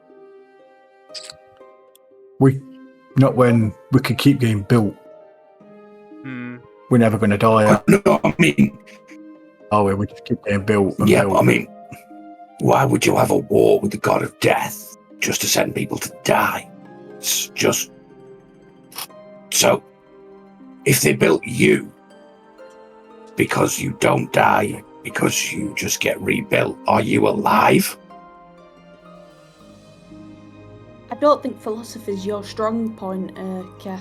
Not when we can keep getting built. Hmm. We're never going to die, No, I mean, are we? We just keep getting built. And yeah, built. but I mean, why would you have a war with the god of death just to send people to die? It's just... So, if they built you because you don't die, because you just get rebuilt, are you alive? I don't think philosophy's your strong point, Kev.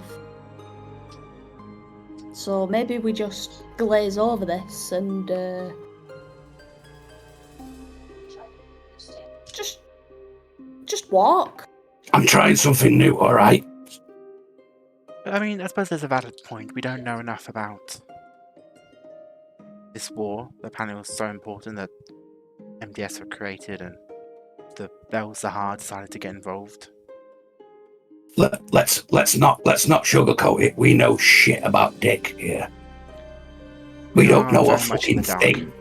So maybe we just glaze over this and just walk. I'm trying something new, alright? I mean, I suppose there's a valid point. We don't know enough about this war. The panel was so important that MDS were created and the Bel-Zahar decided to get involved. Let's not sugarcoat it. We know shit about Dick here. We don't know a very much in fucking the dark. thing.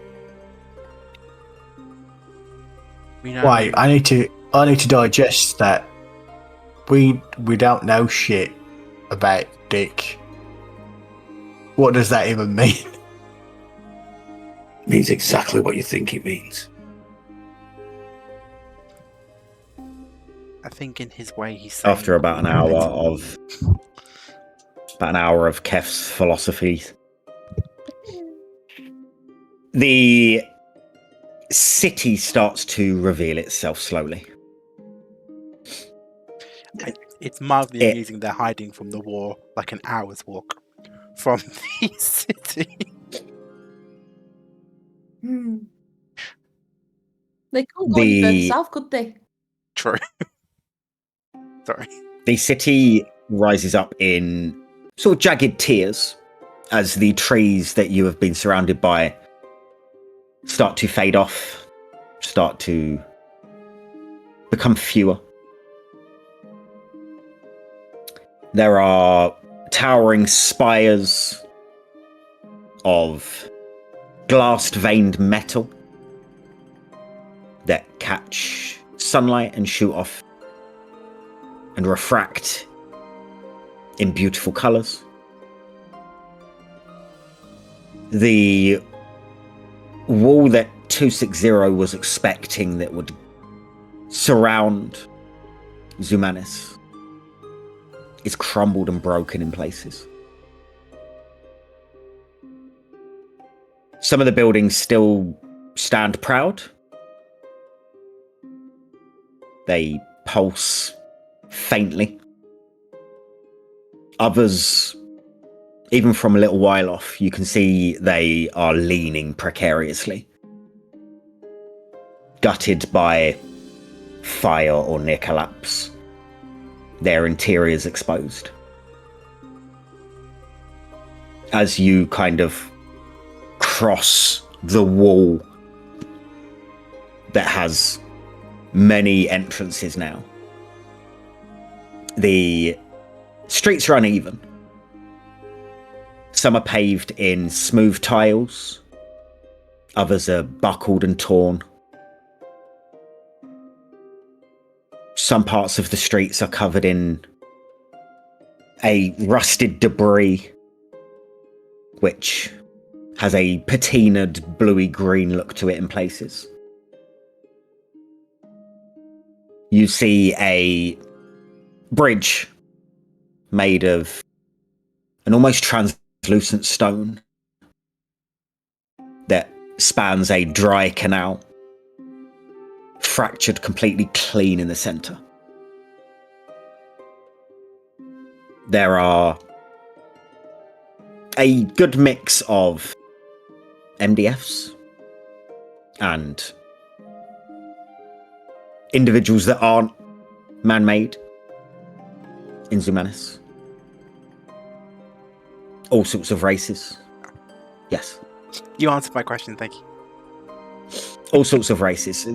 We know. Why? I need to digest that. We don't know shit about Dick. What does that even mean? Means exactly what you think it means. I think in his way he's saying After about an hour of Kef's philosophies, the city starts to reveal itself slowly. It's mildly It- amusing they're hiding from the war like an hour's walk from the city. They couldn't go any further south, could they? True. Sorry. The city rises up in sort of jagged tiers as the trees that you have been surrounded by start to fade off, start to become fewer. There are towering spires of glass-veined metal that catch sunlight and shoot off and refract in beautiful colours. The wall that 260 was expecting that would surround Zumanis is crumbled and broken in places. Some of the buildings still stand proud. They pulse faintly. Others, even from a little while off, you can see they are leaning precariously, gutted by fire or near collapse, their interiors exposed. As you kind of cross the wall that has many entrances now, the streets are uneven. Some are paved in smooth tiles, others are buckled and torn. Some parts of the streets are covered in a rusted debris, which has a patinaed bluey green look to it in places. You see a bridge made of an almost translucent stone that spans a dry canal, fractured completely clean in the center. There are a good mix of MDFs and individuals that aren't man-made in Zumanis. All sorts of races. Yes. You answered my question, thank you. All sorts of races.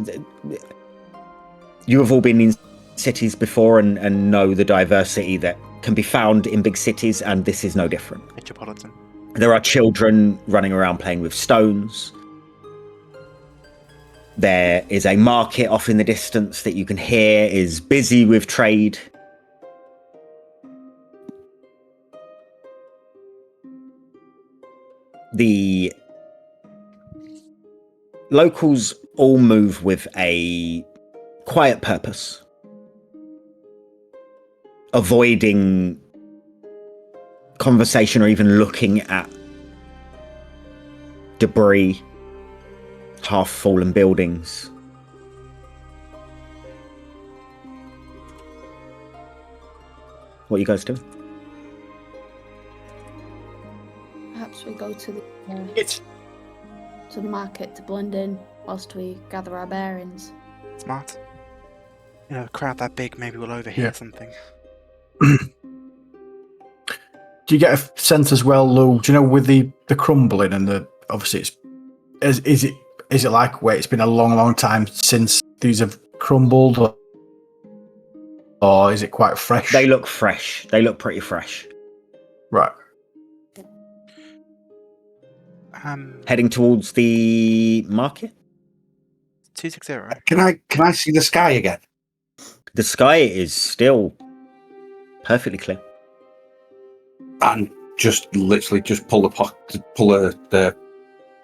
You have all been in cities before and know the diversity that can be found in big cities, and this is no different. Metropolitan. There are children running around playing with stones. There is a market off in the distance that you can hear is busy with trade. The locals all move with a quiet purpose, avoiding conversation or even looking at debris, half-fallen buildings. What are you guys doing? Perhaps we go to the It's to the market to blend in whilst we gather our bearings. Smart. You know, a crowd that big, maybe we'll overhear Yeah. something. Do you get a sense as well, Lou? Do you know with the crumbling and the obviously it's is it like where it's been a long time since these have crumbled, or is it quite fresh? They look fresh. They look pretty fresh. Right. Heading towards the market? 260. Can I see the sky again? The sky is still perfectly clear. And just literally just pull the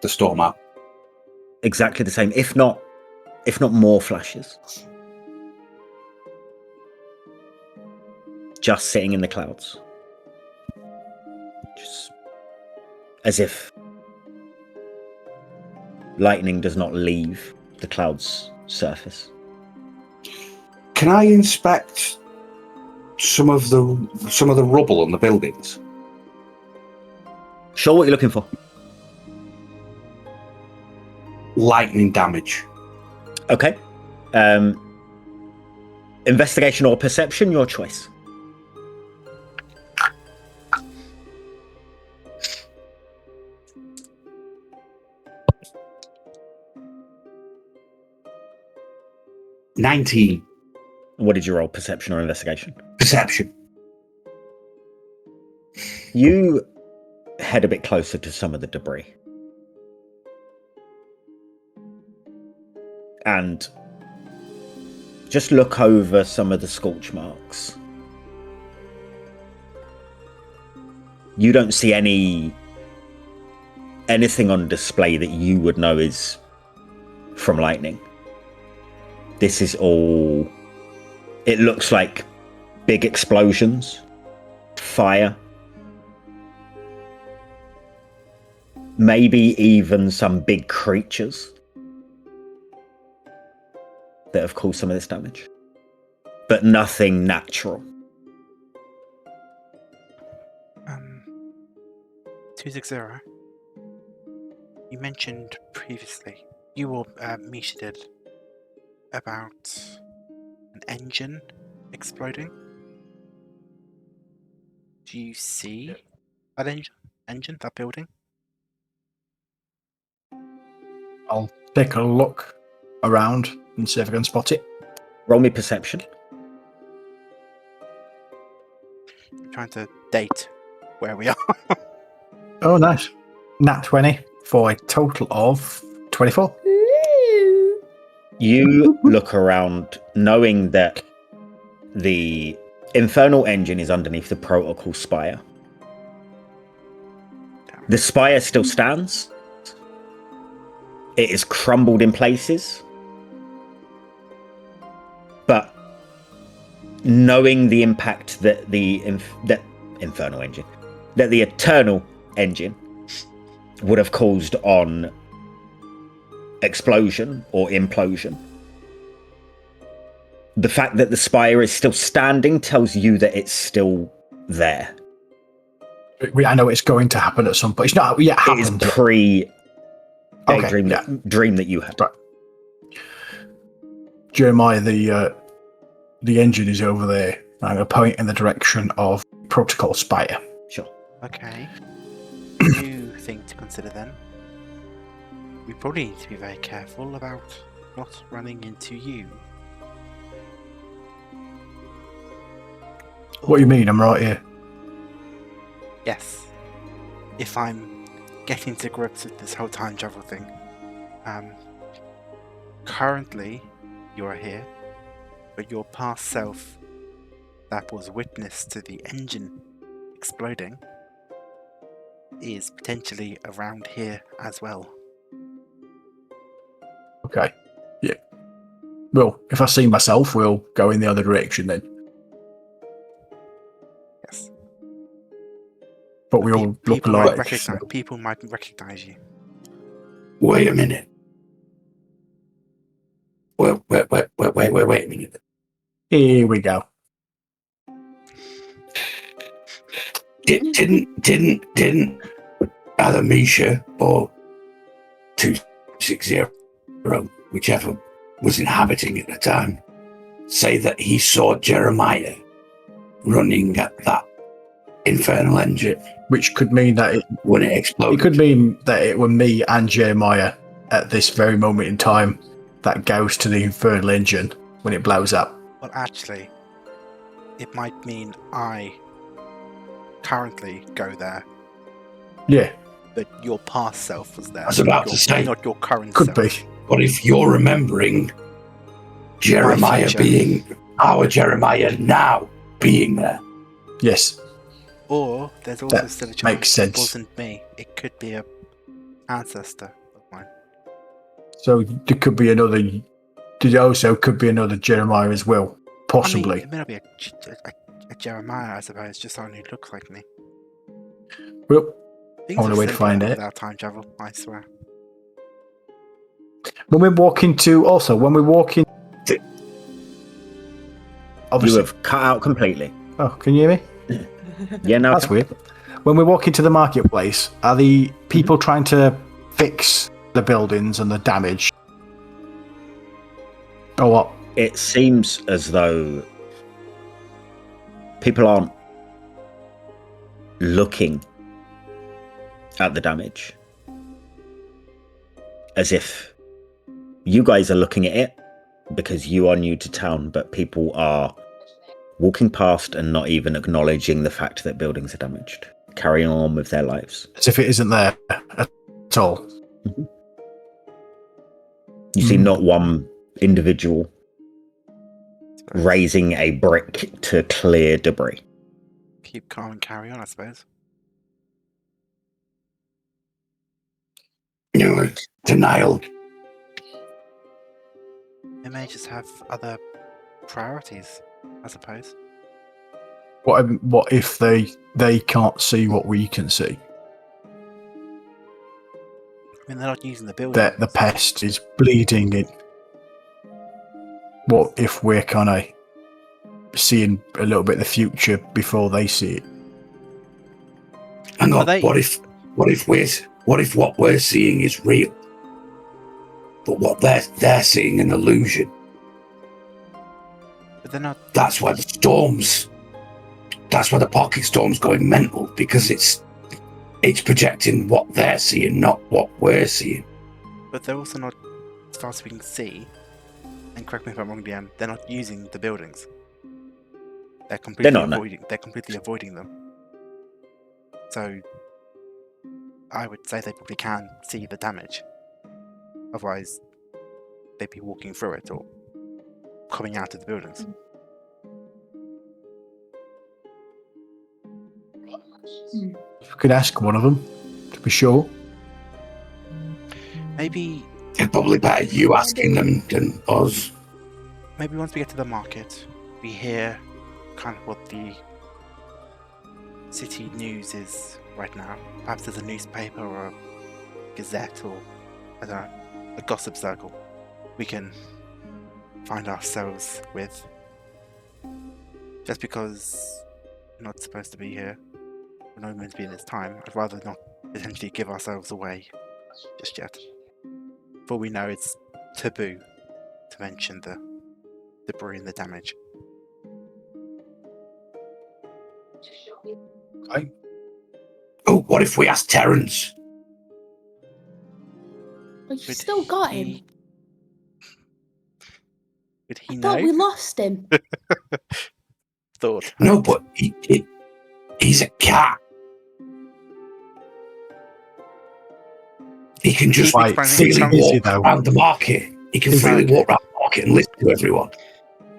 storm out. Exactly the same, if not more flashes. Just sitting in the clouds. Just as if lightning does not leave the cloud's surface. Can I inspect some of the rubble on the buildings? Sure, what you're looking for. Lightning damage. Okay. Investigation or perception, your choice. $19. What did you roll? Perception or investigation? Perception. You head a bit closer to some of the debris. And just look over some of the scorch marks. You don't see anything on display that you would know is from lightning. This is all... It looks like big explosions, fire, maybe even some big creatures that have caused some of this damage, but nothing natural. 260. You mentioned previously, you or Misha did, about an engine exploding. Do you see that engine, that building? I'll take a look around and see if I can spot it. Roll me perception. I'm trying to date where we are. Oh, nice. Nat 20 for a total of 24. Ooh. You look around knowing that the infernal engine is underneath the protocol spire. The spire still stands. It is crumbled in places. But knowing the impact that the infernal engine, that the eternal engine would have caused on explosion or implosion, the fact that the spire is still standing tells you that it's still there. I know it's going to happen at some point. It's not yet It is happened. pre-daydream dream that you had. Right. Jeremiah, the engine is over there. I'm going to point in the direction of Protocol Spire. Sure. Okay. Two things to consider then. We probably need to be very careful about not running into you. What do you mean? I'm right here. Yes. If I'm getting to grips with this whole time travel thing. Currently, you are here, but your past self that was witness to the engine exploding is potentially around here as well. Okay. Yeah. Well, if I see myself, we'll go in the other direction then. Yes. But we all look people might alike. recognize, so- people might recognize you. Wait a minute. Wait a minute. Here we go. Didn't either Misha or 260, whichever was inhabiting at the time, say that he saw Jeremiah running at that infernal engine Which could mean that when it exploded? it could mean that it were me and Jeremiah at this very moment in time that goes to the infernal engine when it blows up. Well, actually, it might mean I currently go there, Yeah, but your past self was there. I was about not to say. not your current could self. be. But if you're remembering Jeremiah future. being our Jeremiah now being there. Yes. Or there's also That still a chance makes it sense. wasn't me. It could be a ancestor of mine. So there could be another. There also could be another Jeremiah as well, possibly. I mean, it may not be a Jeremiah, I suppose, just someone who looks like me. Well, Things I want are to wait to simpler find it. without time travel, I swear. When we walk into, You obviously. have cut out completely. Oh, can you hear me? Yeah, no. That's weird. When we walk into the marketplace, are the people trying to fix the buildings and the damage? Or what? It seems as though people aren't looking at the damage. As if you guys are looking at it because you are new to town, but people are walking past and not even acknowledging the fact that buildings are damaged, carrying on with their lives. As if it isn't there at all. You see not one individual raising a brick to clear debris. Keep calm and carry on, I suppose. Denial. They may just have other priorities, I suppose. What if they can't see what we can see? I mean, they're not using the building. That the pest is bleeding in. What if we're kind of seeing a little bit of the future before they see it? Hang on. they- What if what we're seeing is real, but what they're seeing an illusion? But they're not. That's why the storms. That's why the pocket storm's going mental, because it's projecting what they're seeing, not what we're seeing. But they're also not, as far as we can see, and correct me if I'm wrong, DM, they're not using the buildings. They're completely not, no. avoiding them. So I would say they probably can see the damage. Otherwise, they'd be walking through it or coming out of the buildings. You could ask one of them to be sure. Maybe It's probably better you asking them than us. maybe once we get to the market, we hear kind of what the city news is right now. Perhaps there's a newspaper or a gazette or, I don't know, a gossip circle we can find ourselves with. Just because we're not supposed to be here, we're not meant to be in this time, I'd rather not potentially give ourselves away just yet. For we know it's taboo to mention the debris and the damage. Okay. Oh, what if we ask Terence? But you Would still got him. he- Would he I know? thought we lost him. Thought. No, but he's a cat. He can just Right, freely is he walk though? around the market. He can Is he? freely walk around the market and listen to everyone.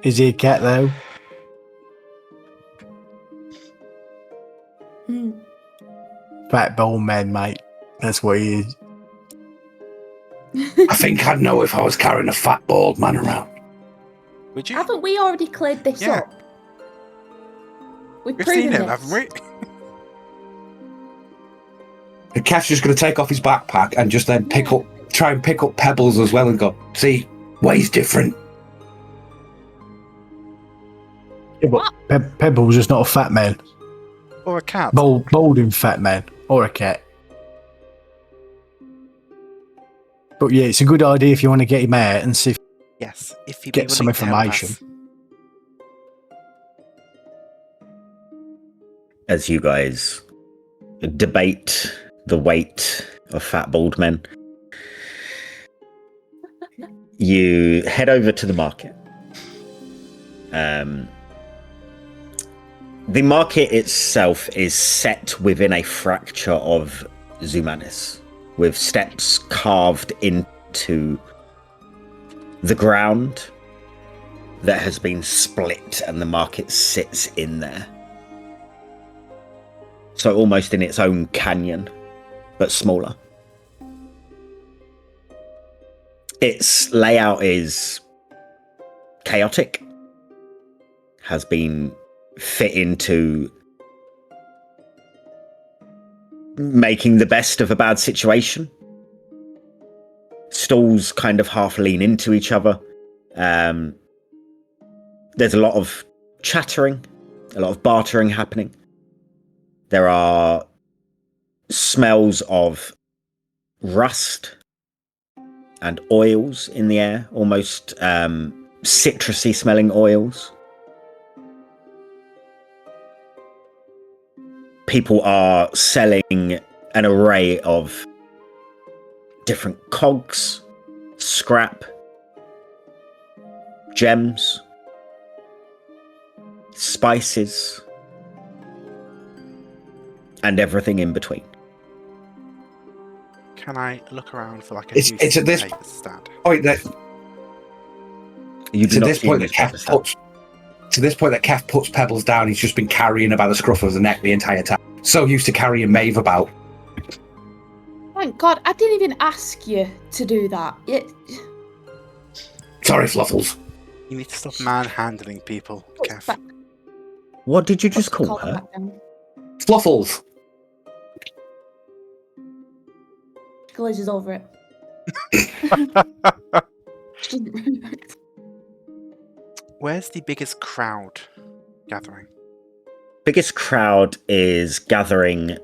Is he a cat though? Hmm. Fat bone man, mate. That's what he is. I think I'd know if I was carrying a fat bald man around. Would you? Haven't we already cleared this Yeah. up? We've We've proven seen him, this. haven't we? The cat's just going to take off his backpack and just then try and pick up pebbles as well and go, see, way's different. Yeah, but Pebble's just not a fat man. Or a cat? Balding fat man. Or a cat. But yeah, it's a good idea if you want to get him out and see if Yes, if he'd Get be some willing to help information. us. As you guys debate the weight of fat bald men, you head over to the market. The market itself is set within a fracture of Zumanis, with steps carved into the ground that has been split and the market sits in there. So almost in its own canyon, but smaller. Its layout is chaotic, has been fit into making the best of a bad situation. Stalls kind of half lean into each other. There's a lot of chattering, a lot of bartering happening. There are smells of rust and oils in the air, almost citrusy smelling oils. People are selling an array of different cogs, scrap, gems, spices, and everything in between. Can I look around for like a It's at this newspaper stand? point that You do to not this see point any that Kev newspaper puts to this point that Kev puts Pebbles down. He's just been carrying her by the scruff of the neck the entire time. So used to carrying Maeve about. Thank God, I didn't even ask you to do that. Sorry, Fluffles. You need to stop manhandling people, Kev. What did you just call her? Fluffles. Glazes over it. Where's the biggest crowd gathering? Biggest crowd is gathering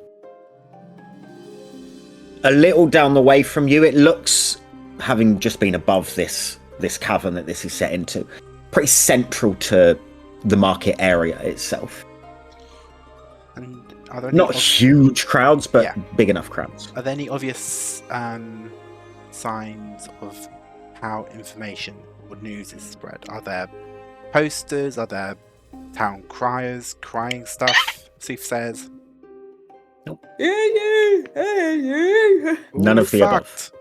a little down the way from you. It looks, having just been above this cavern that this is set into, pretty central to the market area itself. And are there any Not huge crowds, but Yeah. big enough crowds. Are there any obvious signs of how information or news is spread? Are there posters? Are there town criers crying stuff? Soothsayers? None of the above. Fact.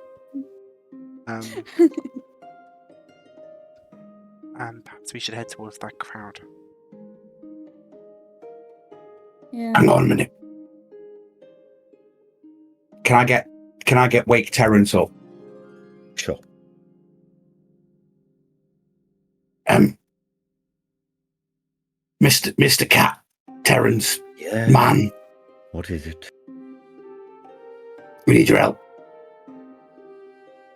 And perhaps we should head towards that crowd. Yeah. Hang on a minute. Can I get Wake Terrence up? Sure. Mr. Cat, Terrence, Yeah. man, What is it? we need your help.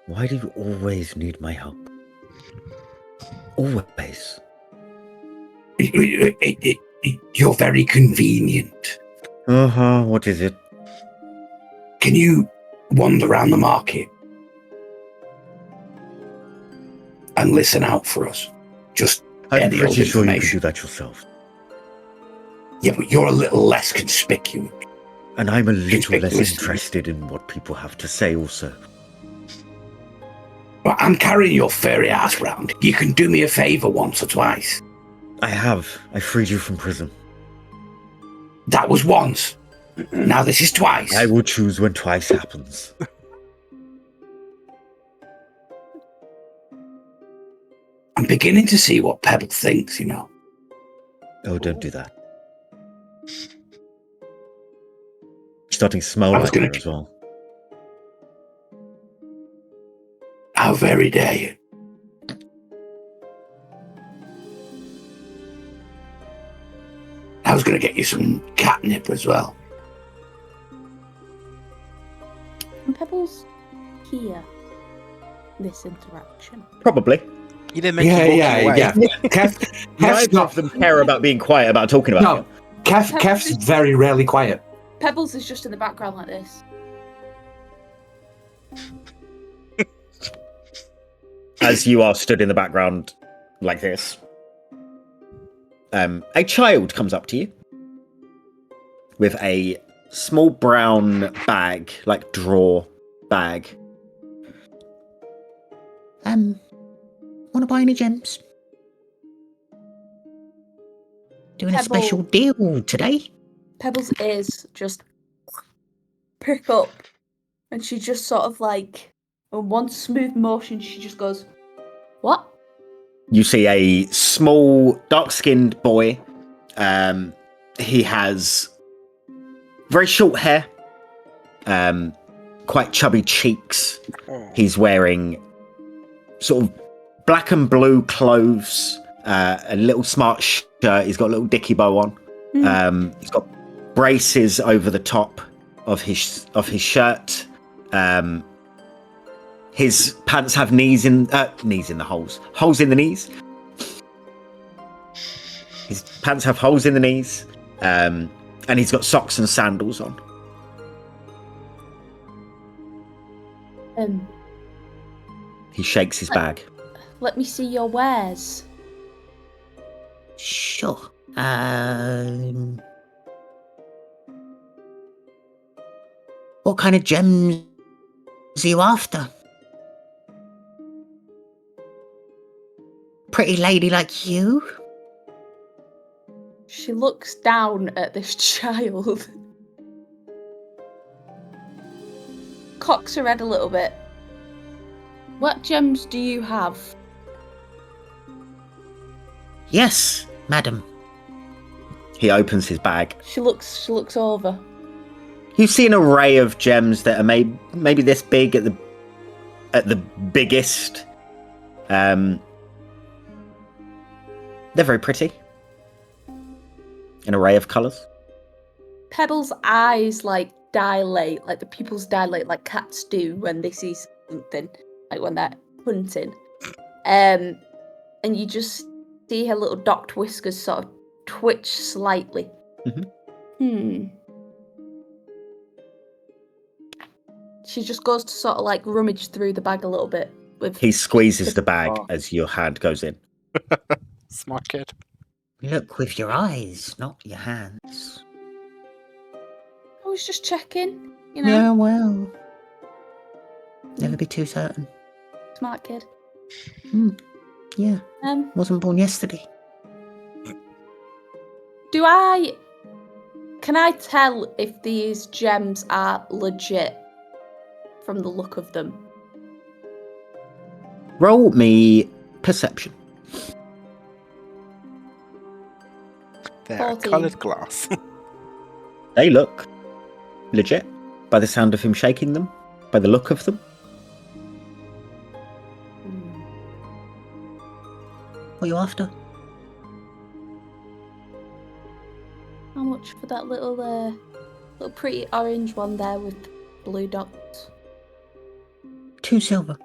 Why do you always need my help? Always. You're very convenient. Uh-huh. What is it? Can you wander around the market and listen out for us? Just I'm any old pretty sure you can information. do that yourself. Yeah, but you're a little less conspicuous. And I'm a little less Conspicuous. interested in what people have to say also. But I'm carrying your furry ass round. You can do me a favour once or twice. I have. I freed you from prison. That was once. Now this is twice. I will choose when twice happens. I'm beginning to see what Pebble thinks, you know. Oh, don't do that. Starting to smell I was like gonna- her as well. How very dare you? I was going to get you some catnip as well. Can Pebbles hear this interaction? Probably. You didn't mention walking away. Kev's Neither not. of them care about being quiet about talking about No, it. Kev's very rarely quiet. Pebbles is just in the background like this. As you are stood in the background like this, a child comes up to you with a small brown bag, like drawer bag. Want to buy any gems? Doing a Pebble. special deal today. Pebbles' ears just prick up, and she just sort of like, in one smooth motion, she just goes, What? You see a small, dark-skinned boy. He has very short hair, quite chubby cheeks. He's wearing sort of black and blue clothes, a little smart shirt. He's got a little dicky bow on. He's got braces over the top of his shirt. His pants have knees in the holes in the knees. His pants have holes in the knees, and he's got socks and sandals on. He shakes his bag. Let me see your wares. Sure. What kind of gems are you after? Pretty lady like you? She looks down at this child. Cocks her head a little bit. What gems do you have? Yes, madam. He opens his bag. She looks over. You see an array of gems that are maybe this big at the biggest. They're very pretty. An array of colours. Pebbles' eyes dilate, like the pupils dilate, like cats do when they see something, like when they're hunting. And you just see her little docked whiskers sort of twitch slightly. She just goes to sort of rummage through the bag a little bit. He squeezes the bag as your hand goes in. Smart kid. Look with your eyes, not your hands. I was just checking, you know. Yeah, well. Never be too certain. Smart kid. Yeah. Wasn't born yesterday. Can I tell if these gems are legit from the look of them? Roll me perception. They're 14. coloured glass. They look legit by the sound of him shaking them, by the look of them. What are you after? How much for that little pretty orange one there with blue dots? 2 silver.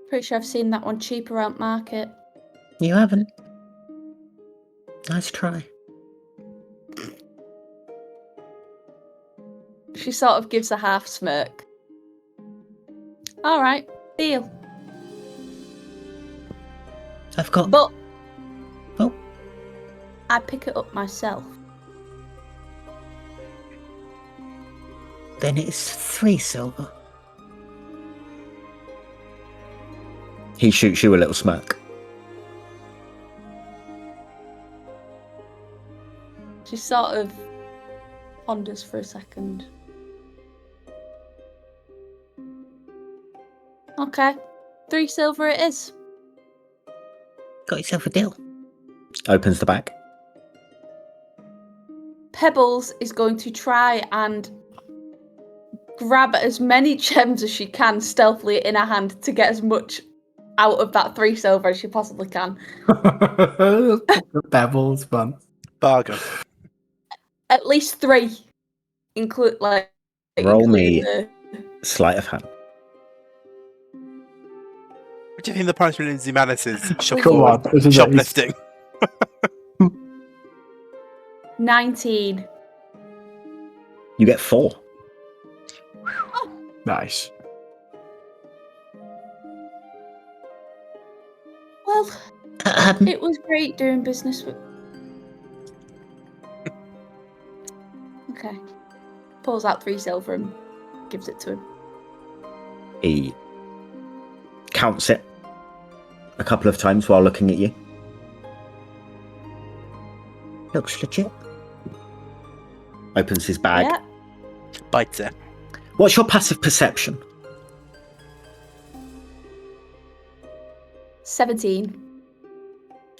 Pretty sure I've seen that one cheaper out market. You haven't? Nice try. She sort of gives a half smirk. All right, deal. I've got... But Oh. I pick it up myself. Then it's 3 silver. He shoots you a little smirk. She sort of ponders for a second. Okay, 3 silver it is. Got yourself a deal. Opens the bag. Pebbles is going to try and grab as many gems as she can stealthily in her hand to get as much out of that 3 silver as she possibly can. Pebbles, man. Bargain. At least 3. Roll me the- sleight of hand. What do you think the punishment in Zumanis is? Come on. This is Shoplifting. 19. You get 4. Nice. Well, it was great doing business with... Okay. Pulls out 3 silver and gives it to him. He counts it a couple of times while looking at you. Looks legit. Opens his bag. Yeah. Bites it. What's your passive perception? 17.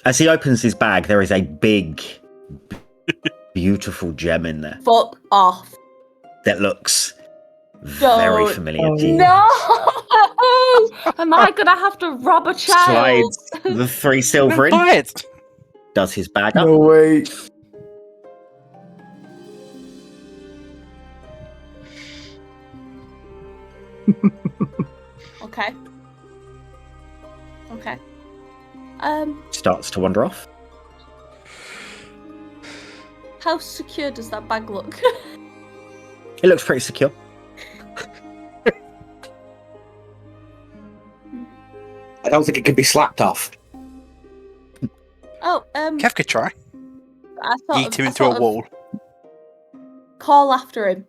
As he opens his bag, there is a big, beautiful gem in there Fuck off. that looks very Don't. familiar to you. No! Am I going to have to rob a child? Slides the 3 silver Then in, buy it. does his bag up. No way. Okay. Okay. Starts to wander off. How secure does that bag look? It looks pretty secure. I don't think it can be slapped off. Oh, Kev could try. I Yeet him into a wall. Call after him.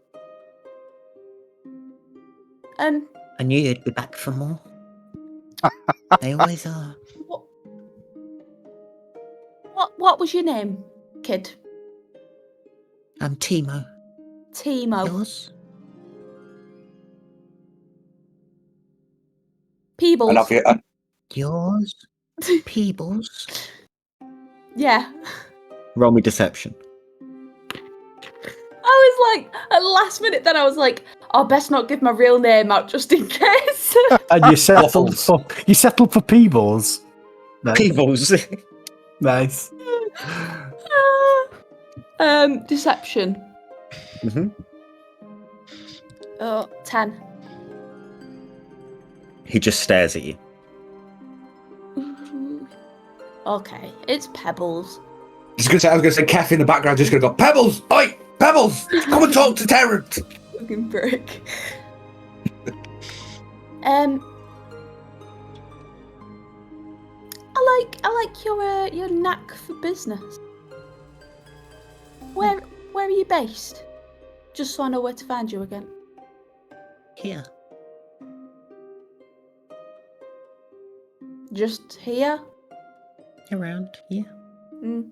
I knew you'd be back for more. They always are. What was your name, kid? I'm Timo. Timo. Yours? And Peebles. Yours? Peebles? Yeah. Roll me deception. I was like, at the last minute, then I was like, oh, best not give my real name out just in case. And you settled for Peebles. Nice. Peebles. Nice. Deception. Mm-hmm. 10. He just stares at you. Okay, it's Pebbles. I was going to say, Kef in the background just going to go, Pebbles! Oi! Pebbles! Come and talk to Terrence! Fucking brick. I like your knack for business. Where are you based? Just so I know where to find you again. Here. Just here? Around here. Mm.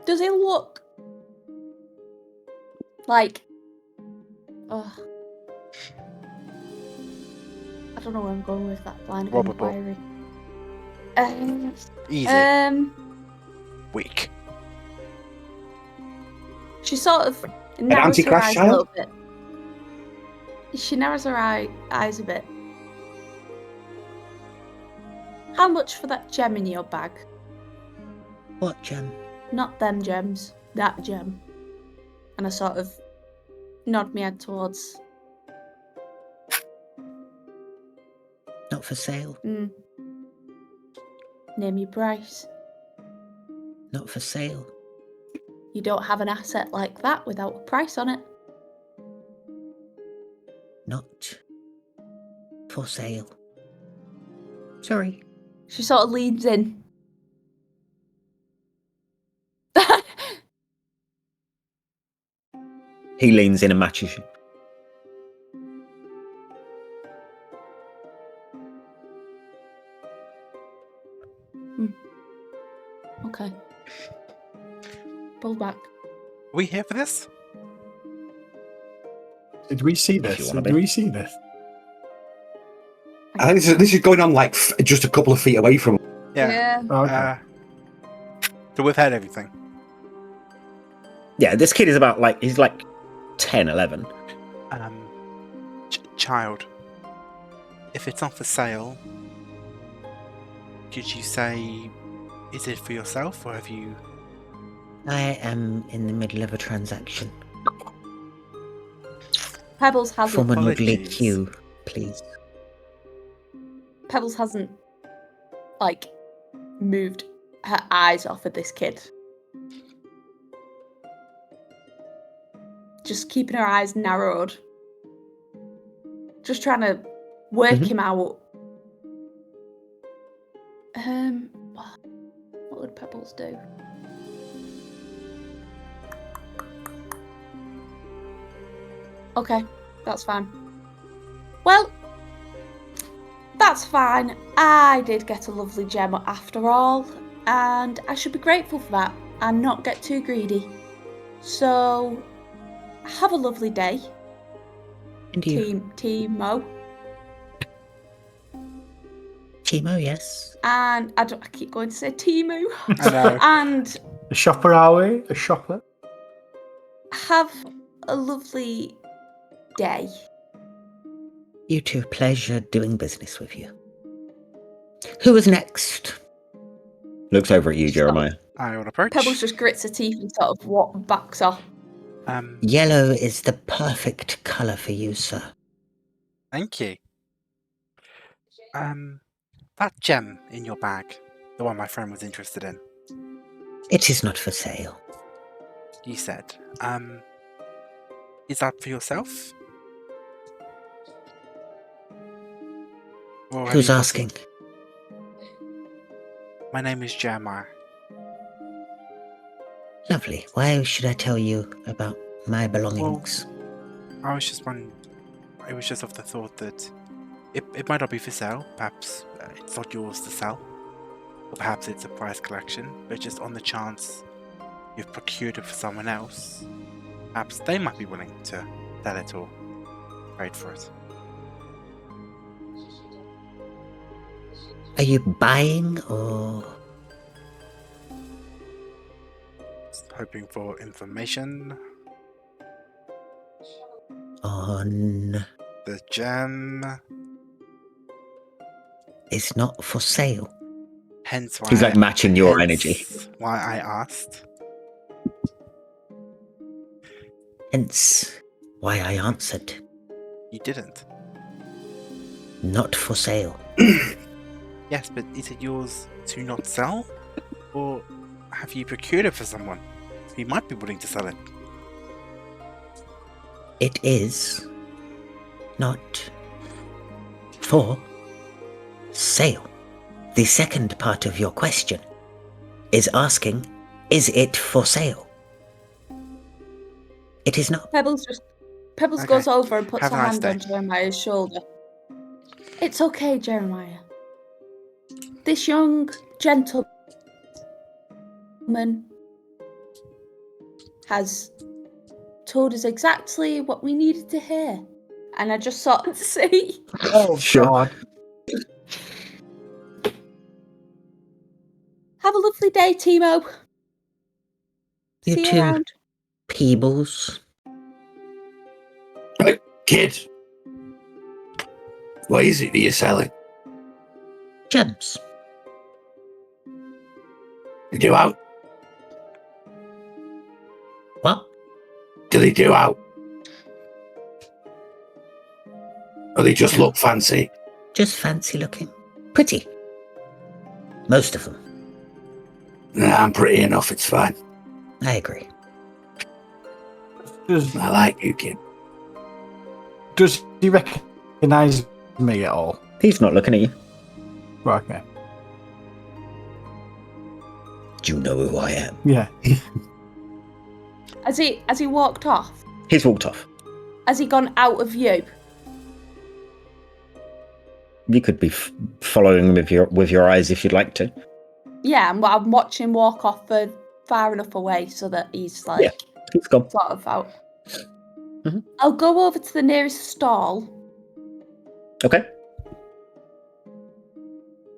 Does he look like... I don't know where I'm going with that line of Robbable. inquiry. Easy. Weak. She sort of narrows her anti-crash eyes a child? little bit. She narrows her eyes a bit. How much for that gem in your bag? What gem? Not them gems. That gem. And I sort of nod my head towards... Not for sale. Name your price. Not for sale. You don't have an asset like that without a price on it. Not for sale. Sorry. She sort of leans in. He leans in and matches you. Okay. Pull back. Are we here for this? Did we see you this? wanna Did be. we see this? I think this is going on like just a couple of feet away from him. Yeah. Oh, okay. So we've heard everything. Yeah, this kid is about he's like 10, 11. Child, if it's not for sale, did you say, is it for yourself or have you... I am in the middle of a transaction. Pebbles hasn't. From a noodly Apologies. queue, please. Pebbles hasn't, moved her eyes off of this kid. Just keeping her eyes narrowed. Just trying to work him out. What would Pebbles do? Okay, that's fine. Well, that's fine. I did get a lovely gem after all, and I should be grateful for that and not get too greedy. So, have a lovely day, And you. Timo. Timo, yes. And I keep going to say Timu. I know. And A shopper, are we? A shopper? have a lovely day. You too. Pleasure doing business with you. Who is next? Looks over at you, Jeremiah. I will approach. Pebbles just grits her teeth and sort of backs off. Yellow is the perfect colour for you, sir. Thank you. That gem in your bag, the one my friend was interested in, It is not for sale. you said. Is that for yourself? Or have Who's you got asking? it? My name is Jeremiah. Lovely. Why should I tell you about my belongings? I was just wondering. It was just of the thought that it might not be for sale. Perhaps it's not yours to sell. Or perhaps it's a prize collection. But just on the chance you've procured it for someone else, perhaps they might be willing to sell it or trade for it. Are you buying or... Just hoping for information. on... The gem. is not for sale? Hence why He's like matching your hence energy. Why I asked. Hence why I answered. You didn't. Not for sale. Yes, but is it yours to not sell? Or have you procured it for someone who might be willing to sell it? It is not for sale. The second part of your question is asking, is it for sale? It is not. Pebbles Okay. goes over and puts Have a her nice hand day. on Jeremiah's shoulder. It's okay, Jeremiah. This young gentleman has told us exactly what we needed to hear. And I just sort of see. Oh, Sure. God. Have a lovely day, Timo. You See too. you around. Peebles. Hey, kid. What is it that you're selling? Gems. They do out? What? Do they do out? Or they just look fancy? Just fancy looking. Pretty. Most of them. Nah, I'm pretty enough, it's fine. I agree. I like you, kid. Does he recognise me at all? He's not looking at you. Right, okay. Do you know who I am? Yeah. Has he walked off? He's walked off. Has he gone out of view? You could be following him with your eyes if you'd like to. Yeah, I'm watching him walk off far enough away so that he's like Yeah. He's gone. sort of out. Mhm. I'll go over to the nearest stall. Okay.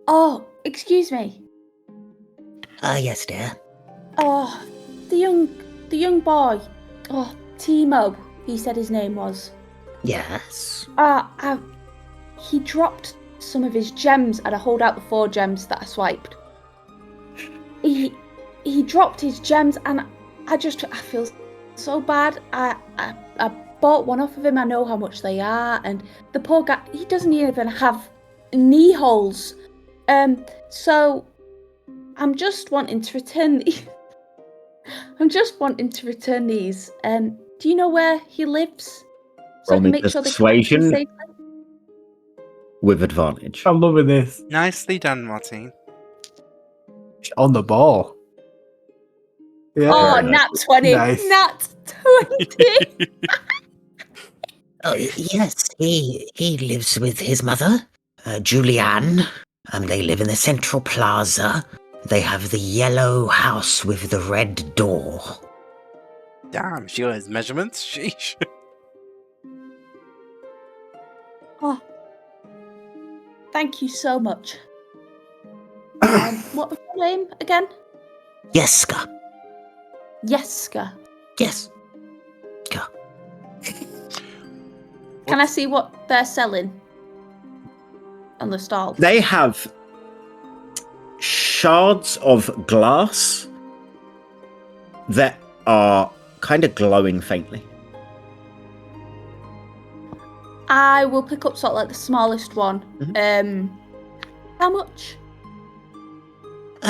Oh, excuse me. Yes, dear. Oh, the young boy. Oh, Timo. He said his name was. Yes. He dropped some of his gems, and I hold out the 4 gems that I swiped. He dropped his gems, and I feel so bad. I bought one off of him. I know how much they are, and the poor guy, he doesn't even have knee holes. So I'm just wanting to return these. Do you know where he lives? So Roll I me can make sure they collect him persuasion. safely. With advantage. I'm loving this. Nicely done, Martine. On the ball. Yeah. Oh, Very nice. nat 20. Nice. Nat 20. Oh, yes, he lives with his mother, Julianne. They live in the central plaza. They have the yellow house with the red door. Damn, she got his measurements. Sheesh. Oh, thank you so much. What was your name again? Yeska. Yeska. Yes. Go. Can I see what they're selling on the stall? They have shards of glass that are kind of glowing faintly. I will pick up sort of like the smallest one. How much?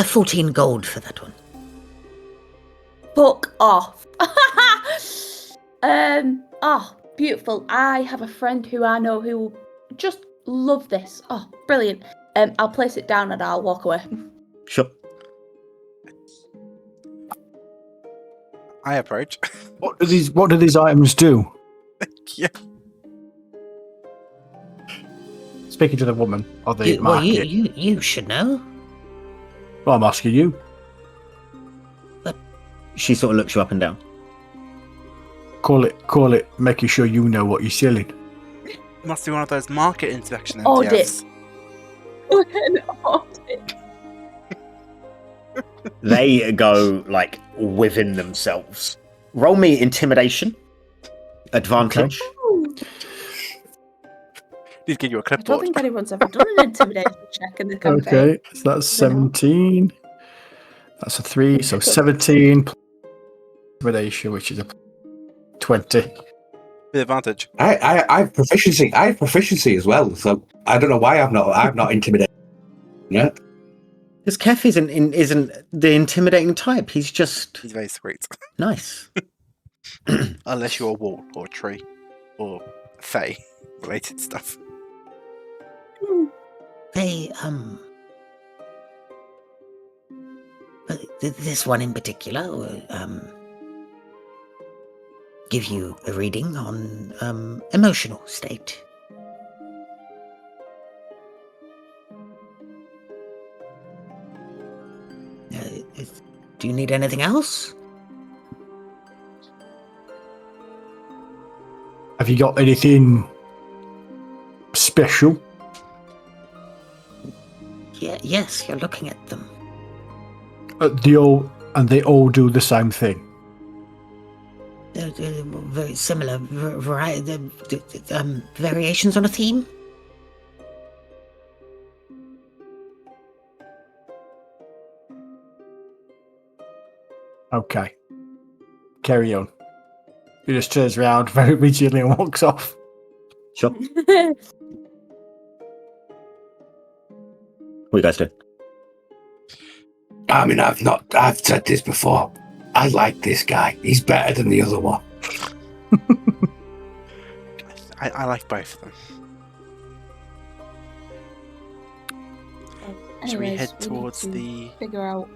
14 gold for that one. Fuck off. Oh, beautiful. I have a friend who I know who will just love this. Oh, brilliant. I'll place it down and I'll walk away. Sure. I approach. What do these items do? Yeah. Speaking to the woman of the market. You should know. Well, I'm asking you. She sort of looks you up and down. Call it. Making sure you know what you're selling. Must be one of those market inspection Audit. MTFs. They go like within themselves. Roll me intimidation. Advantage. Need to give you a I don't clipboard. think anyone's ever done an intimidation check in the campaign. Okay, so that's 17. That's a 3, so 17 intimidation, which is a 20. With advantage. I have proficiency. I have proficiency as well. So I don't know why I'm not intimidated. Yeah. Because Kef isn't the intimidating type. He's just He's very sweet. nice. Unless you're a wall or a tree or fae related stuff. They, this one in particular, give you a reading on, emotional state. Do you need anything else? Have you got anything special? Yeah, yes, you're looking at them. They all do the same thing. They're very similar, variations on a theme. Okay. Carry on. He just turns around very rigidly and walks off. Sure. What you guys do? I mean, I've said this before. I like this guy. He's better than the other one. I like both of them. Should we head towards the... Figure out.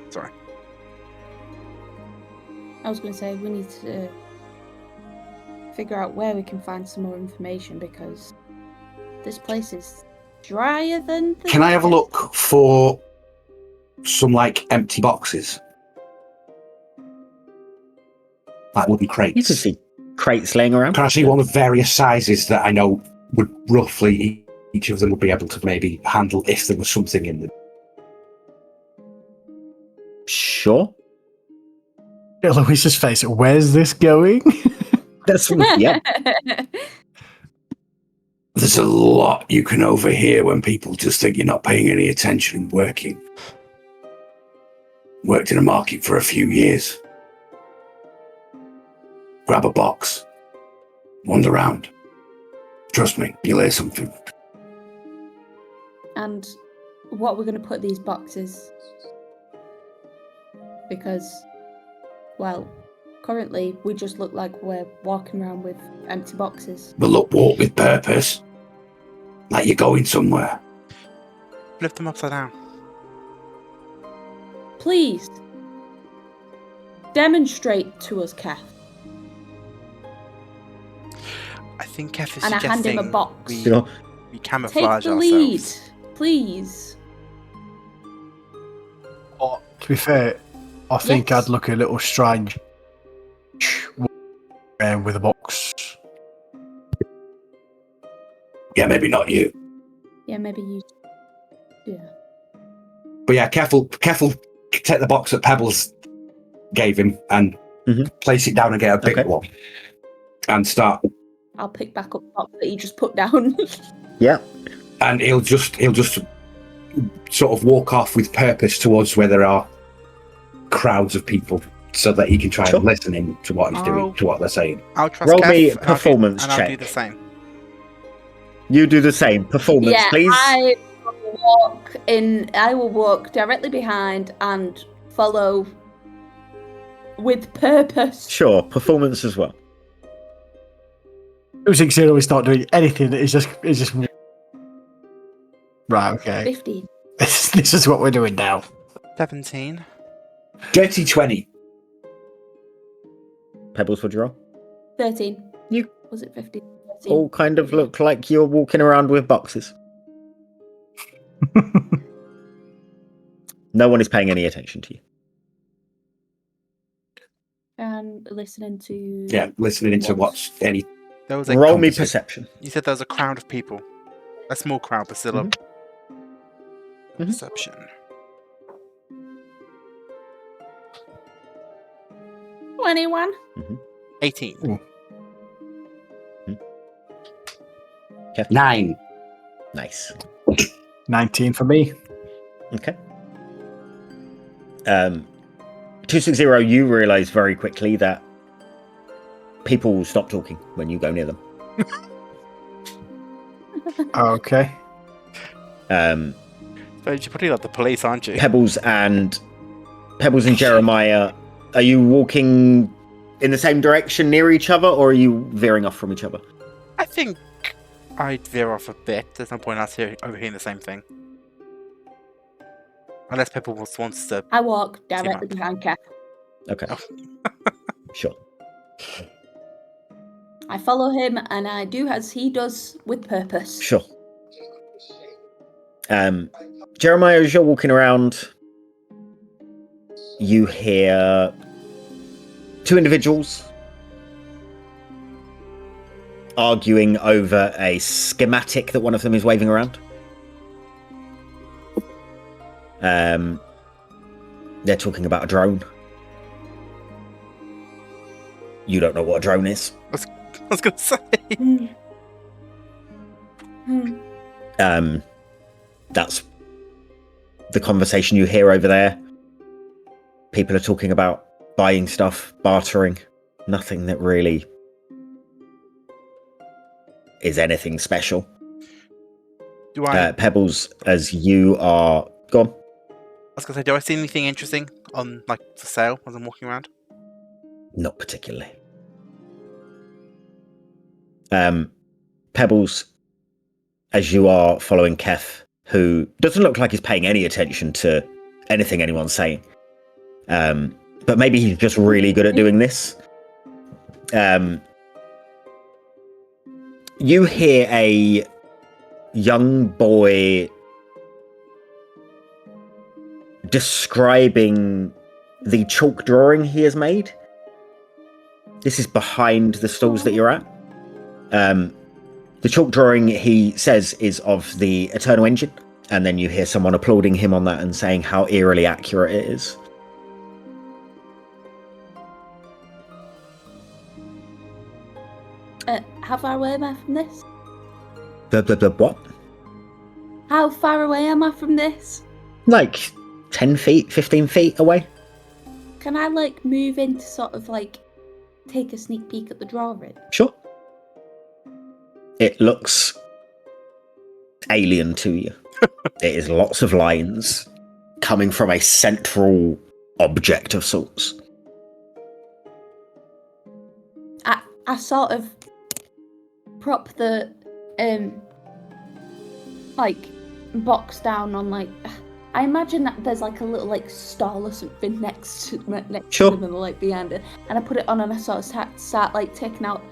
Sorry. I was going to say we need to figure out where we can find some more information because this place is drier than. Can I have a look for some like empty boxes? Like wooden crates. You can see crates laying around. Can I see one of various sizes that I know would roughly each of them would be able to maybe handle if there was something in them? Sure. Eloise's face. Where's this going? That's yeah. There's a lot you can overhear when people just think you're not paying any attention and working. Worked in a market for a few years. Grab a box. Wander around. Trust me, you'll hear something. And what we're going to put these boxes? Because, well, currently we just look like we're walking around with empty boxes. But look, walk with purpose. Like you're going somewhere. Flip them upside down. Please, demonstrate to us, Kath. I think Kef is And I hand him a suggesting box. Sure. we Take camouflage the lead, ourselves. please. To be fair, I think Yes. I'd look a little strange with a box. Yeah, maybe not you. Yeah, maybe you. Yeah. But yeah, careful. Take the box that Pebbles gave him and place it down and get a big one, and start. I'll pick back up the box that he just put down. Yeah. And he'll just sort of walk off with purpose towards where there are crowds of people, so that he can try and listen in to what he's doing, to what they're saying. I'll trust Roll Kev, me and performance I'll check. do the same. You do the same. Performance, yeah, please. I will walk directly behind and follow with purpose. Sure, performance as well. 260 is not doing anything. It's just right. Okay, 15. this is what we're doing now. 17. Dirty 20. Pebbles, what'd you roll? 13. You Was it 15? 13. all kind of look like you're walking around with boxes. No one is paying any attention to you. And listening to... Yeah, listening into what's any. There was a Roll me conversation. perception. You said there was a crowd of people. A small crowd, but still a perception. 21. 18. 9. Nice. 19 for me. Okay. 260, you realise very quickly that people will stop talking when you go near them. Okay. So you're putting like the police, aren't you? Pebbles and Jeremiah, are you walking in the same direction near each other, or are you veering off from each other? I think I'd veer off a bit. There's no point us overhearing the same thing. Unless people wants to... I walk directly behind Kev. Okay. Oh. Sure. I follow him and I do as he does with purpose. Sure. Jeremiah, as you're walking around, you hear two individuals arguing over a schematic that one of them is waving around. They're talking about a drone. You don't know what a drone is. I was going to say. That's the conversation you hear over there. People are talking about buying stuff, bartering. Nothing that really is anything special. Do I... Pebbles, as you are... Go on. I was going to say, do I see anything interesting on, like, for sale as I'm walking around? Not particularly. Pebbles, as you are following Kef, who doesn't look like he's paying any attention to anything anyone's saying, but maybe he's just really good at doing this. You hear a young boy describing the chalk drawing he has made. This is behind the stalls that you're at. The chalk drawing, he says, is of the Eternal Engine, and then you hear someone applauding him on that and saying how eerily accurate it is. How far away am I from this? The what? How far away am I from this? Like 10 feet, 15 feet away? Can I, like, move in to sort of, like, take a sneak peek at the drawing? Sure. It looks alien to you. It is lots of lines coming from a central object of sorts. I sort of prop the like box down on, like, I imagine that there's like a little like stall or something next to them and like behind it, and I put it on and I sort of start like taking out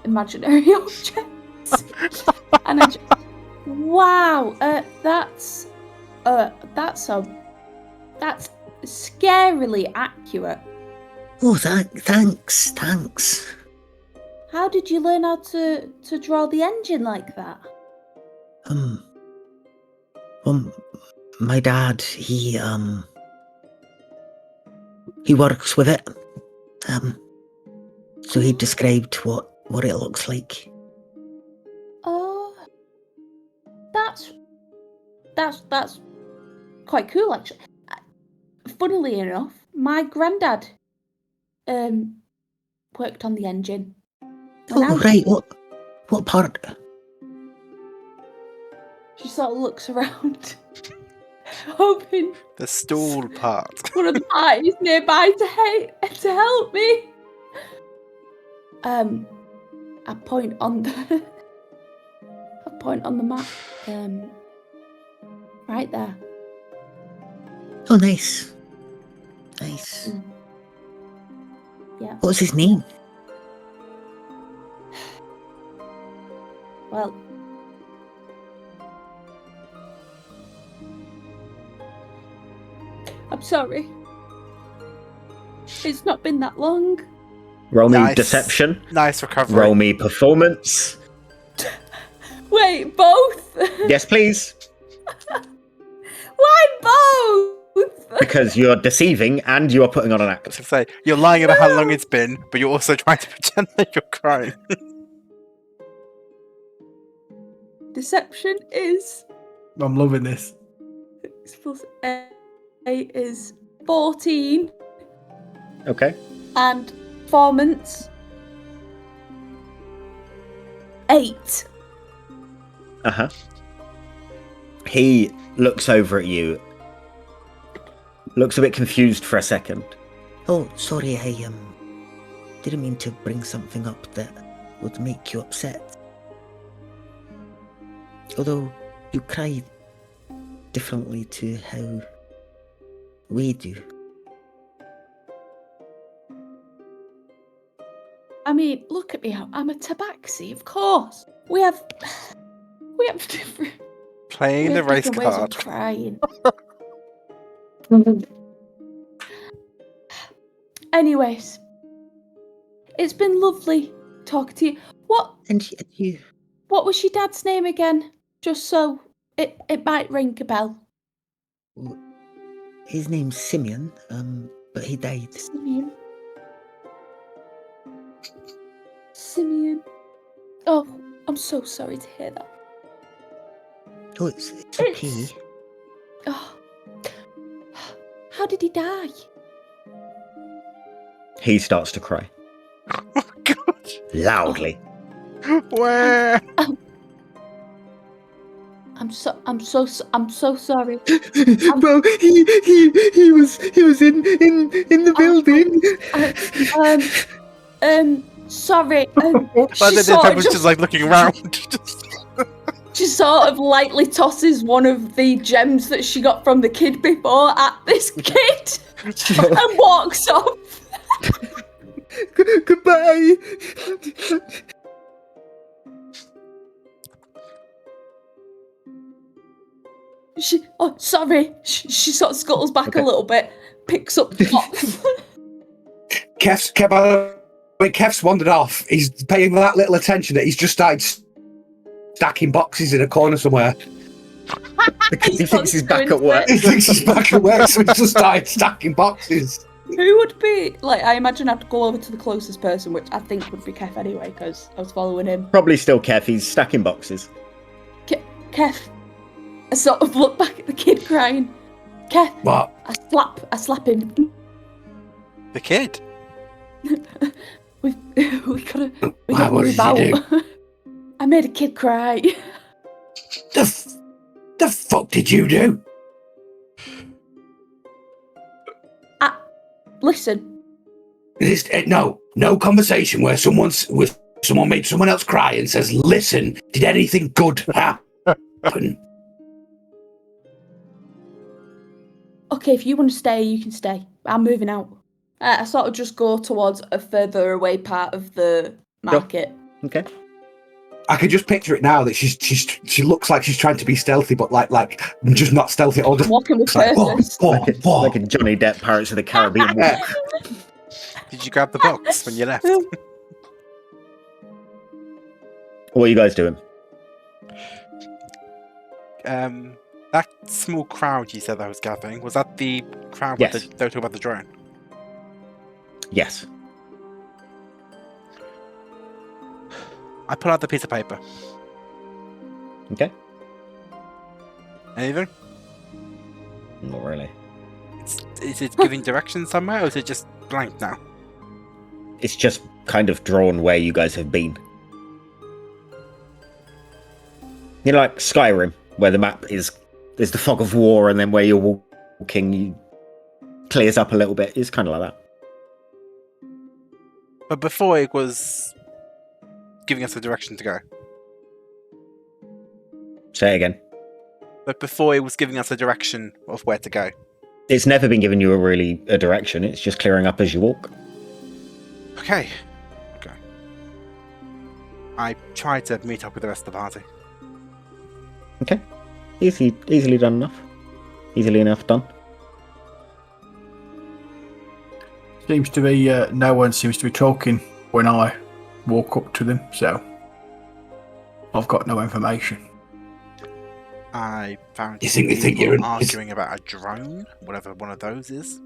imaginary objects and I just, wow, that's scarily accurate. Oh, thanks. How did you learn how to draw the engine like that? Well, My dad, he works with it. So he described what it looks like. Oh, that's quite cool, actually. Funnily enough, my granddad worked on the engine. when I Oh, was- right. What part? She sort of looks around, hoping The stool part. one of the parties nearby to help me. I point on the map. Right there. Oh, nice. Nice. Mm. Yeah. What's his name? Well, I'm sorry. It's not been that long. Roll me Nice. deception. Nice recovery. Roll me performance. Wait, both? Yes, please. Why both? Because you're deceiving and you are putting on an I act. was gonna say, you're lying about how long it's been, but you're also trying to pretend that you're crying. Deception is I'm loving this. 6 plus 8 is 14, Okay. and performance 8. Uh-huh. He looks over at you, looks a bit confused for a second. Oh, sorry, I didn't mean to bring something up that would make you upset. Although you cry differently to how we do. I mean, look at me. I'm a tabaxi, of course. We have different, Playing we the have race different ways of card. crying. Anyways, it's been lovely talking to you. And you, What was your dad's name again? Just so it might ring a bell. his name's Simeon, but he died. Simeon. Oh, I'm so sorry to hear that. Oh, it's okay. Oh. How did he die? He starts to cry. Oh, God. Loudly. Where? I'm so sorry. Well, he was in the building. Sorry. But She then sort of was just like looking around. She sort of lightly tosses one of the gems that she got from the kid before at this kid and walks off. Goodbye. Sorry. She sort of scuttles back a little bit, picks up the box. Kev's wandered off. He's paying that little attention that he's just started stacking boxes in a corner somewhere. Because he thinks he's back at work. He thinks he's back at work, so he's just started stacking boxes. Who would be, I imagine I'd go over to the closest person, which I think would be Kef anyway, because I was following him. Probably still Kev, he's stacking boxes. Kef. I sort of look back at the kid crying. Kef. What? I slap him. The kid? we gotta What move did out. you do? I made a kid cry. The fuck did you do? Listen. No conversation where someone made someone else cry and says, "Listen, did anything good happen?" Okay, if you want to stay, you can stay. I'm moving out. I sort of just go towards a further away part of the market. Okay. I can just picture it now that she looks like she's trying to be stealthy, but like just not stealthy. Or just Walking with like, purpose. Like a Johnny Depp Pirates of the Caribbean walk. Did you grab the box when you left? What are you guys doing? That small crowd you said that was gathering, was that the crowd Yes. with they were talking about the drone? Yes. I pull out the piece of paper. Okay. Anything? Not really. Is it giving directions somewhere, or is it just blank now? It's just kind of drawn where you guys have been. You know, like Skyrim, where the map is there's the fog of war, and then where you're walking, you clears up a little bit. It's kind of like that. But before it was giving us a direction to go. Say it again. But before it was giving us a direction of where to go. It's never been giving you a direction. It's just clearing up as you walk. Okay. I tried to meet up with the rest of the party. Okay. Easily done enough. Easily enough done. Seems to be no one seems to be talking when I walk up to them, so I've got no information. I found You think they think people you're in- arguing about a drone, whatever one of those is.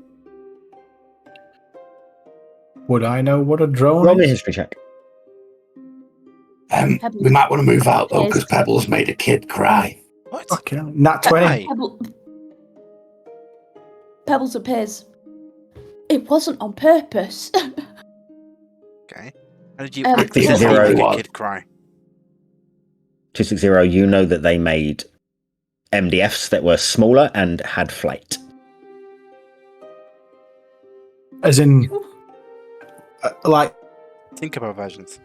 Would I know what a drone Roll me a is? history check. We might want to move out though, Yes. because Pebbles made a kid cry. What? Fucking hell. Nat 20. Why? Pebbles appears. It wasn't on purpose. Okay. How did you This accidentally is zero. make a kid cry? 260, you know that they made MDFs that were smaller and had flight. As in, like Tinkerbell versions.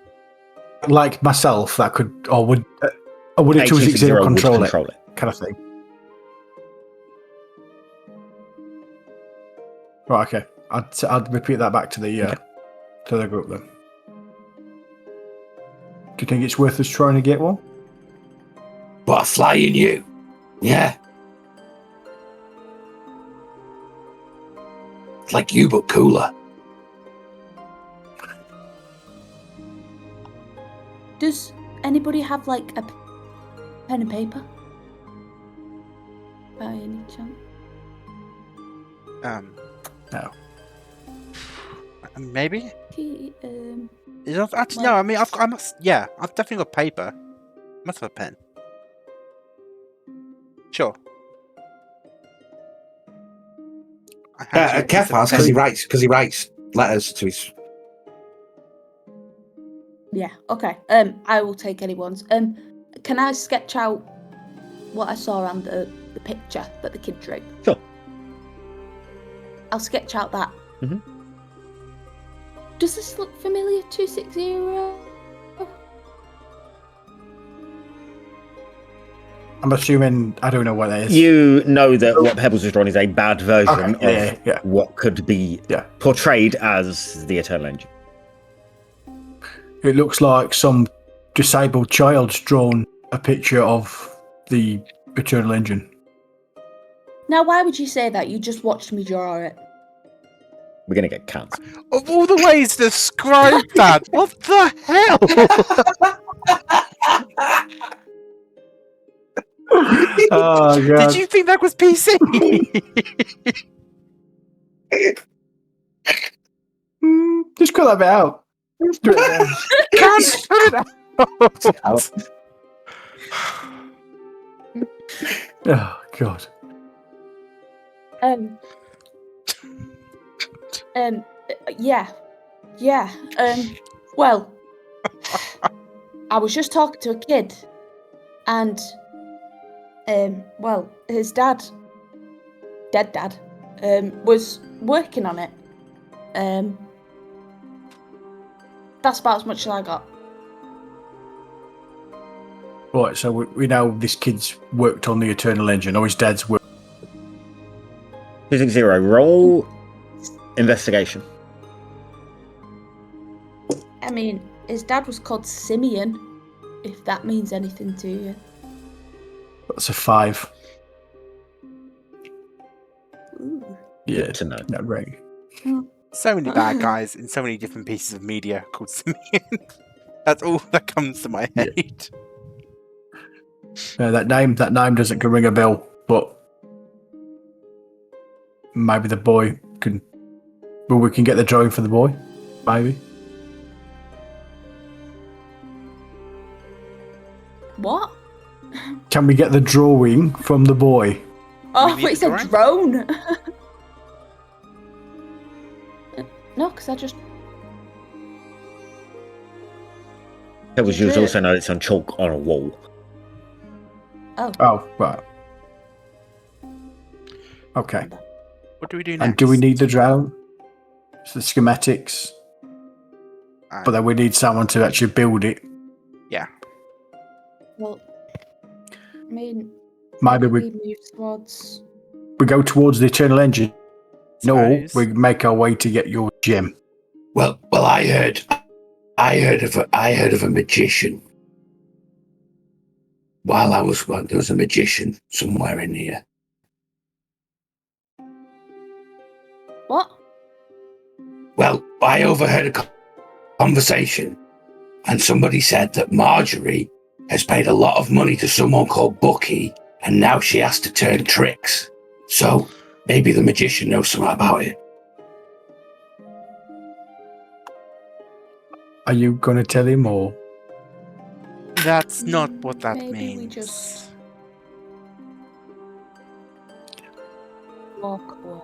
myself, that could, or would a 260 would control it, control it. kind of thing. Right, okay. I'd repeat that back to the group then. Do you think it's worth us trying to get one? What a flying you. Yeah. It's like you, but cooler. Does anybody have like a pen and paper? By any chance? No. Maybe? Okay, Actually, Well- no. I mean, I've definitely got paper. Must have a pen. Sure. I hand you a piece Kev of has, pen. because he writes letters to his... yeah, okay. I will take anyone's. Can I sketch out what I saw on the picture that the kid drew? Sure. I'll sketch out that. Mhm. Does this look familiar, 260? I'm assuming, I don't know what it is. You know that what Pebbles has drawn is a bad version Okay, of yeah. what could be Yeah. portrayed as the Eternal Engine. It looks like some disabled child's drawn a picture of the Eternal Engine. Now, why would you say that? You just watched me draw it. We're going to get cancelled. Of all the ways to describe that, what the hell? Oh, God. Did you think that was PC? Just cut that bit out. Just do it Can't put it out. Oh, God. Yeah. Well, I was just talking to a kid, and well, his dad, dead dad, was working on it. That's about as much as I got. Right, so we know this kid's worked on the Eternal Engine, or his dad's worked. 260, roll investigation. I mean, his dad was called Simeon, if that means anything to you. That's a 5. Ooh. Yeah, Good to know. not great. So many bad guys in so many different pieces of media called Simeon. That's all that comes to my head. That name doesn't ring a bell but maybe the boy can. Well, we can get the drawing for the boy, maybe. What? Can we get the drawing from the boy? Oh, need wait, it's the a drone. No, because I just. That was used also noticed on chalk on a wall. Oh, right. Okay. What do we do next? And do we need the drone? It's the schematics. But then we need someone to actually build it. Yeah. Well, I mean, Maybe we move towards. we go towards the Eternal Engine. No, Suppose. we make our way to get your gem. Well, I heard of a magician. While I was there was a magician somewhere in here. What? Well, I overheard a conversation, and somebody said that Marjorie has paid a lot of money to someone called Bucky, and now she has to turn tricks. So maybe the magician knows something about it. Are you going to tell him or? That's not what that Maybe means. we just walk away.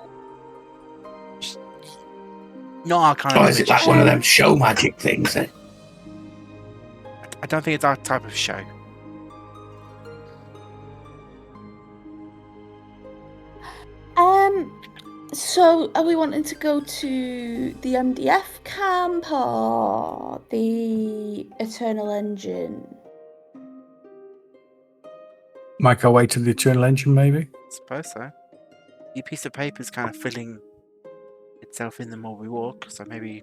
Not our kind Or of is it like one of them show magic things? Eh? I don't think it's our type of show. So are we wanting to go to the MDF camp or the Eternal Engine? Make our way to the Eternal Engine, maybe? I suppose so. Your piece of paper is kind of filling itself in the more we walk, so maybe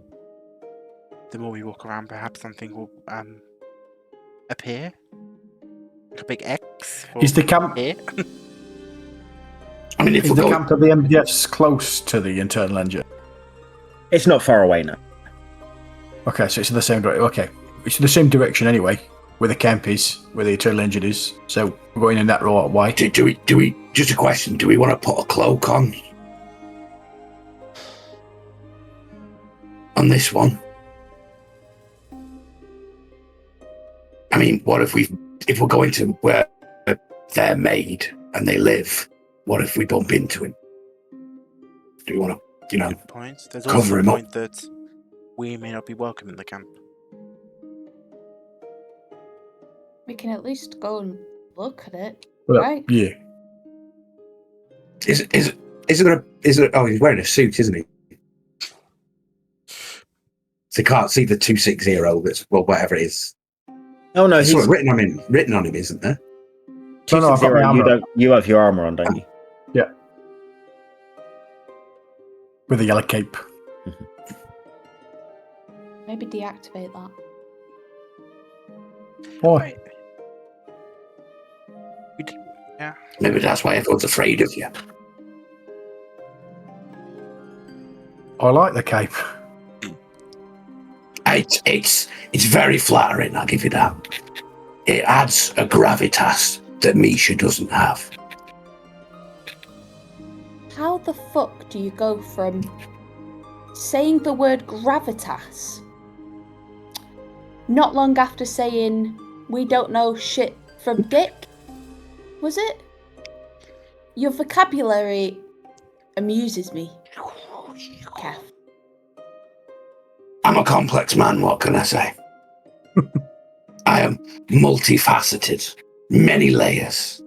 the more we walk around, perhaps something will appear. Like a big X. Is the camp? Here. I mean, if Is we're the going, camp of the MDFs close to the Eternal Engine? It's not far away now. Okay, so it's in the same direction. Okay, it's in the same direction anyway, where the camp is, where the Eternal Engine is. So we're going in that right way. do we? Just a question. Do we want to put a cloak on this one? I mean, what if we're going to where they're made and they live? What if we bump into him? Do we want to, Good point. There's cover also a him up? point that we may not be welcome in the camp. We can at least go and look at it, Well, right? Yeah. Is it? Oh, he's wearing a suit, isn't he? So you can't see the 260. That's whatever it is. Oh no, It's he's sort of written on him, isn't there? No, I've got my 260. armor. You have your armor on, don't you? Yeah. With a yellow cape. Maybe deactivate that. Why? Yeah. Maybe that's why everyone's afraid of you. I like the cape. It's very flattering. I'll give you that. It adds a gravitas that Misha doesn't have. How the fuck do you go from saying the word gravitas not long after saying we don't know shit from dick? Was it? Your vocabulary amuses me, Kath. I'm a complex man, what can I say? I am multifaceted, many layers,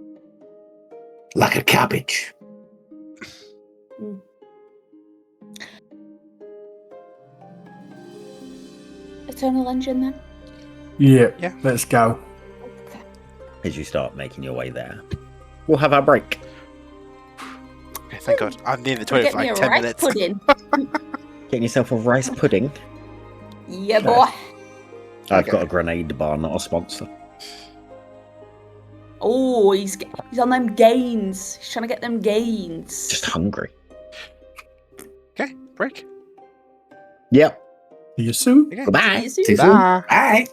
like a cabbage. Eternal Engine, then? Yeah. Let's go. Okay. As you start making your way there, we'll have our break. Okay, thank God. I'm near the toilet Get for me like a 10 rice minutes. pudding. Getting yourself a rice pudding. Yeah, boy. I've Okay. got a grenade bar, not a sponsor. Oh, he's on them gains. He's trying to get them gains. Just hungry. Okay, break. Yep. See you soon. Okay. Goodbye. See you soon. See you soon. Bye. Bye.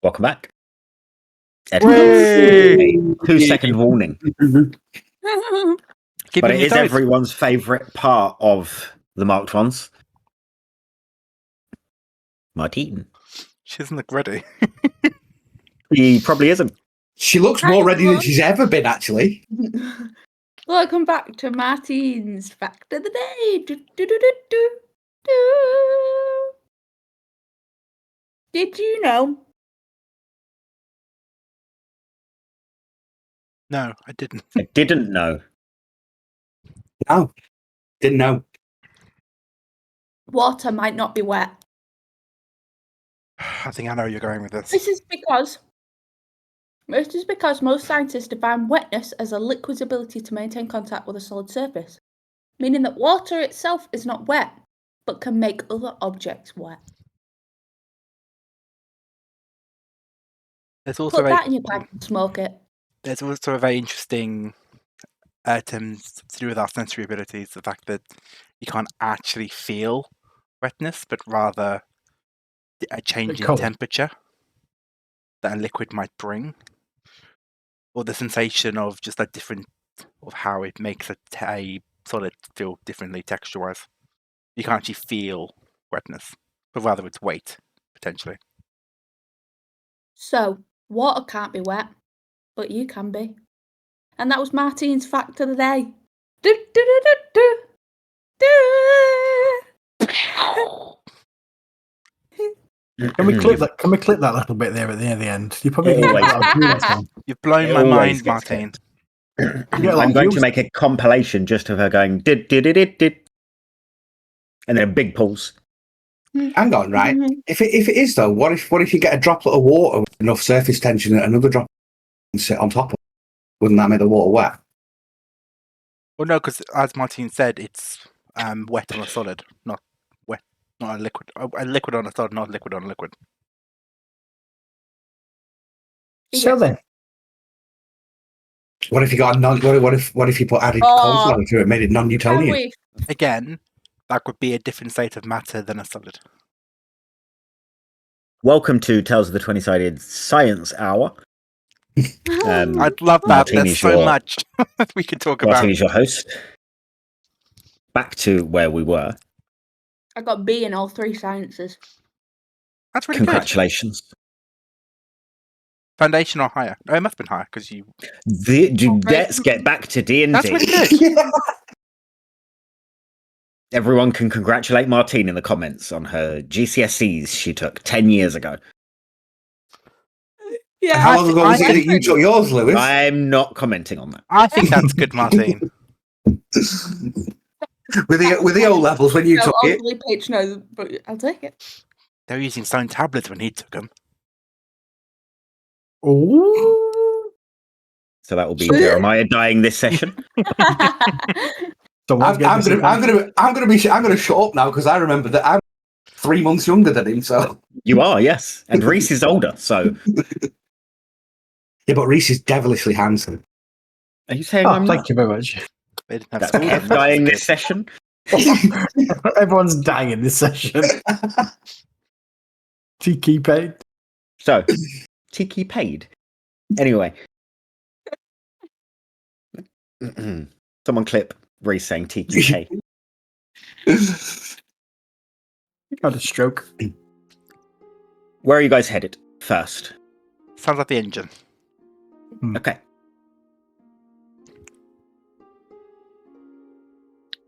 Welcome back. Way! 2-second warning. Keep But it it is everyone's favourite part of the marked ones. Martine. She doesn't look ready. He probably isn't. She looks more ready than she's ever been, actually. Welcome back to Martine's Fact of the Day. Do, do, do, do, do, do. Did you know? No, I didn't. I didn't know. No, didn't know. Water might not be wet. I think I know where you're going with this. This is because most scientists define wetness as a liquid's ability to maintain contact with a solid surface, meaning that water itself is not wet, but can make other objects wet. There's also Put that in your pipe and smoke it. There's also a very interesting terms to do with our sensory abilities. The fact that you can't actually feel wetness, but rather a change in Cold. temperature that a liquid might bring, or the sensation of just a different of how it makes a solid feel differently texture-wise. You can't actually feel wetness, but rather its weight potentially. So, water can't be wet, but you can be. And that was Martine's Fact of the Day. Do, do, do, do, do. Do. Can we clip that? Can we clip that little bit there at the end? You probably It get always- a lot of viewers on. You've blown It my always mind, gets Martine. You get a lot I'm of going to views. make a compilation just of her going did, and then a big pause. Hang on, right? If it is though, what if you get a droplet of water with enough surface tension that another droplet can sit on top of it? Wouldn't that make the water wet? Well, no, because as Martine said, it's wet on a solid, not wet, not a liquid. A liquid on a solid, not a liquid on a liquid. So then, What if you got what if you put added cauliflower to it, made it Can non-Newtonian? we? Again, that would be a different state of matter than a solid. Welcome to Tales of the 20-Sided Science Hour. I'd love that. Martine There's is so your- much we could talk Martine about. is your host. Back to where we were. I got B in all three sciences. That's really good. Congratulations. Foundation or higher? Oh, it must have been higher because you. Let's get back to D&D. That's really good. Everyone can congratulate Martine in the comments on her GCSEs she took 10 years ago. And how long ago was it that you took yours, Lewis? I'm not commenting on that. I think that's good, Martine. with the O levels when you No, took it. ultimately Paige knows, but I'll take it. They were using stone tablets when he took them. ooh, So that will be Jeremiah dying this session. someone's I'm getting gonna shut up now because I remember that I'm 3 months younger than him. So You are, yes. And Reese is older. So yeah, but Reese is devilishly handsome. are you saying Oh, I'm thank not? you very much. They didn't have That's school Kev then. dying That's this session. Everyone's dying in this session. Tiki paid. So, Tiki paid. Anyway. Someone clip Reese saying Tiki paid. Got a stroke. Where are you guys headed first? good. Sounds like the engine. Okay.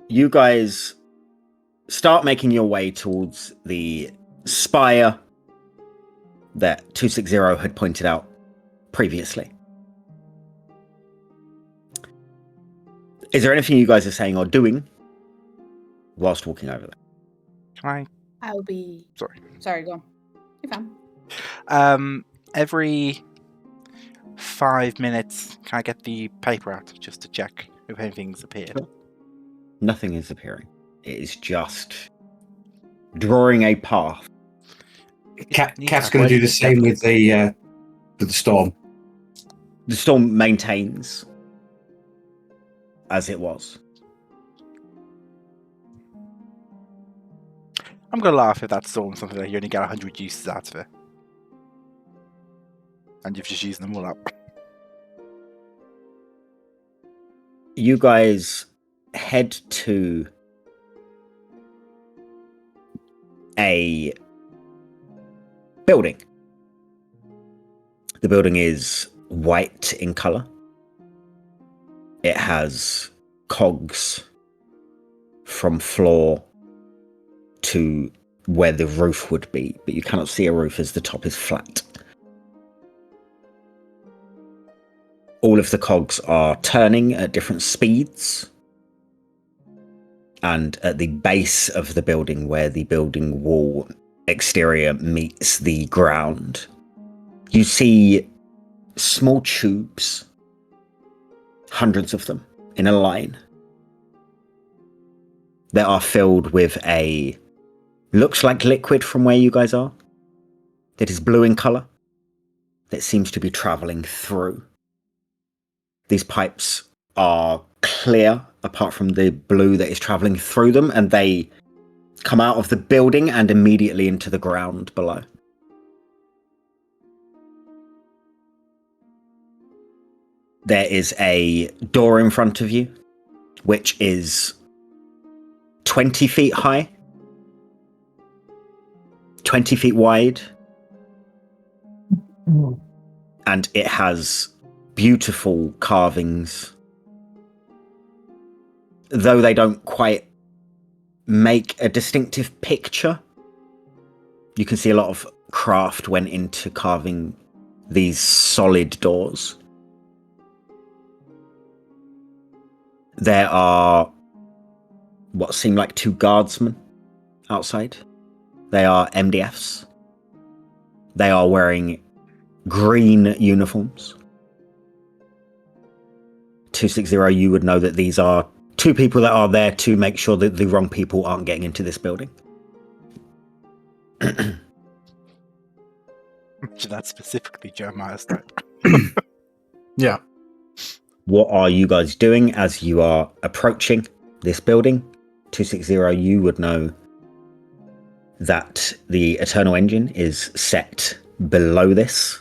You guys start making your way towards the spire that 260 had pointed out previously. Is there anything you guys are saying or doing whilst walking over there? Can I'll be. Sorry, go on. You're fine. every 5 minutes, can I get the paper out just to check if anything's appeared? Sure. Nothing is appearing. It is just drawing a path. Cat's going to do the same with the storm. The storm maintains as it was. I'm gonna laugh if that storm something that you only get 100 uses out of it. And you've just used them all up. You guys head to a building. The building is white in colour. It has cogs from floor to where the roof would be, but you cannot see a roof as the top is flat. All of the cogs are turning at different speeds. And at the base of the building, where the building wall exterior meets the ground, you see small tubes, hundreds of them, in a line, that are filled with looks like liquid from where you guys are, that is blue in colour, that seems to be travelling through. These pipes are clear, apart from the blue that is travelling through them, and they come out of the building and immediately into the ground below. There is a door in front of you, which is 20 feet high, 20 feet wide, and it has beautiful carvings. Though they don't quite make a distinctive picture, you can see a lot of craft went into carving these solid doors. There are what seem like two guardsmen outside. They are MDFs. They are wearing green uniforms. 260, you would know that these are two people that are there to make sure that the wrong people aren't getting into this building. That's specifically Jeremiah's type. Yeah. What are you guys doing as you are approaching this building? 260, you would know that the Eternal Engine is set below this,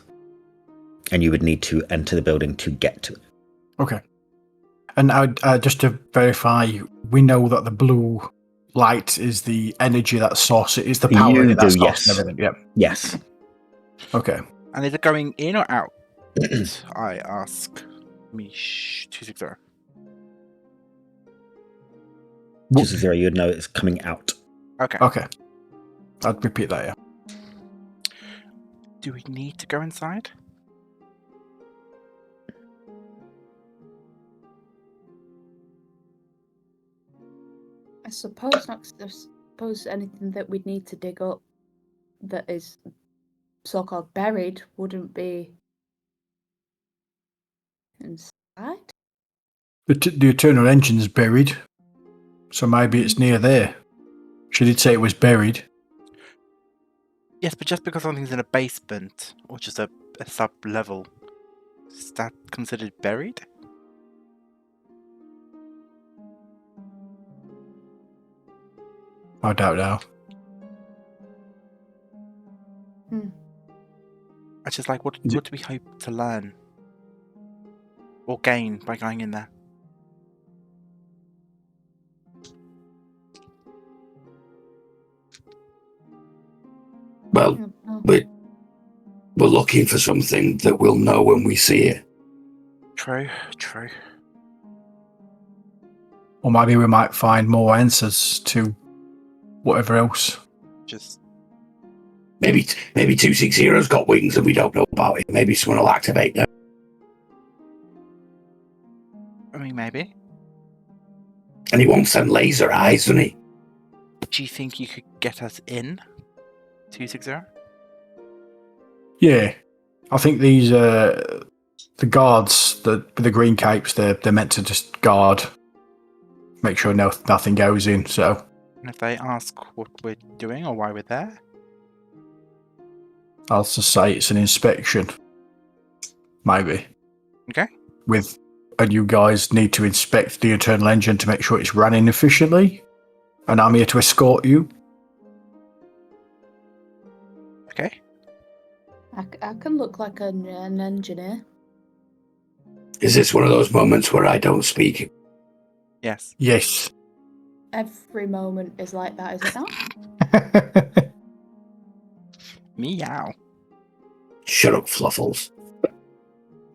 and you would need to enter the building to get to it. Okay. And just to verify, we know that the blue light is the energy that source. It is the power You in it that do, source yes. and everything. Yep. Yes. Okay. And is it going in or out? I ask Mish 260. 260, you would know it's coming out. Okay. Okay. I'd repeat that, yeah. Do we need to go inside? I suppose not. 'Cause I suppose anything that we'd need to dig up that is so-called buried wouldn't be inside. The Eternal Engine's buried, so maybe it's near there. She did say it was buried. Yes, but just because something's in a basement or just a sub-level, is that considered buried? I don't know. I just like, what do we hope to learn or gain by going in there? Well, we're looking for something that we'll know when we see it. True, true. Or maybe we might find more answers to whatever else. Just Maybe 260's got wings and we don't know about it. Maybe someone will activate them. I mean, maybe. And he won't send laser eyes, doesn't he? Do you think you could get us in 260? Yeah. I think these the guards, the green capes, they're meant to just guard, make sure nothing goes in. So, And if they ask what we're doing or why we're there, I'll just say it's an inspection. Maybe. okay. And you guys need to inspect the Eternal Engine to make sure it's running efficiently. And I'm here to escort you. Okay. I can look like an engineer. Is this one of those moments where I don't speak? Yes. Yes. Every moment is like that, is it not? Meow. Shut up, Fluffles.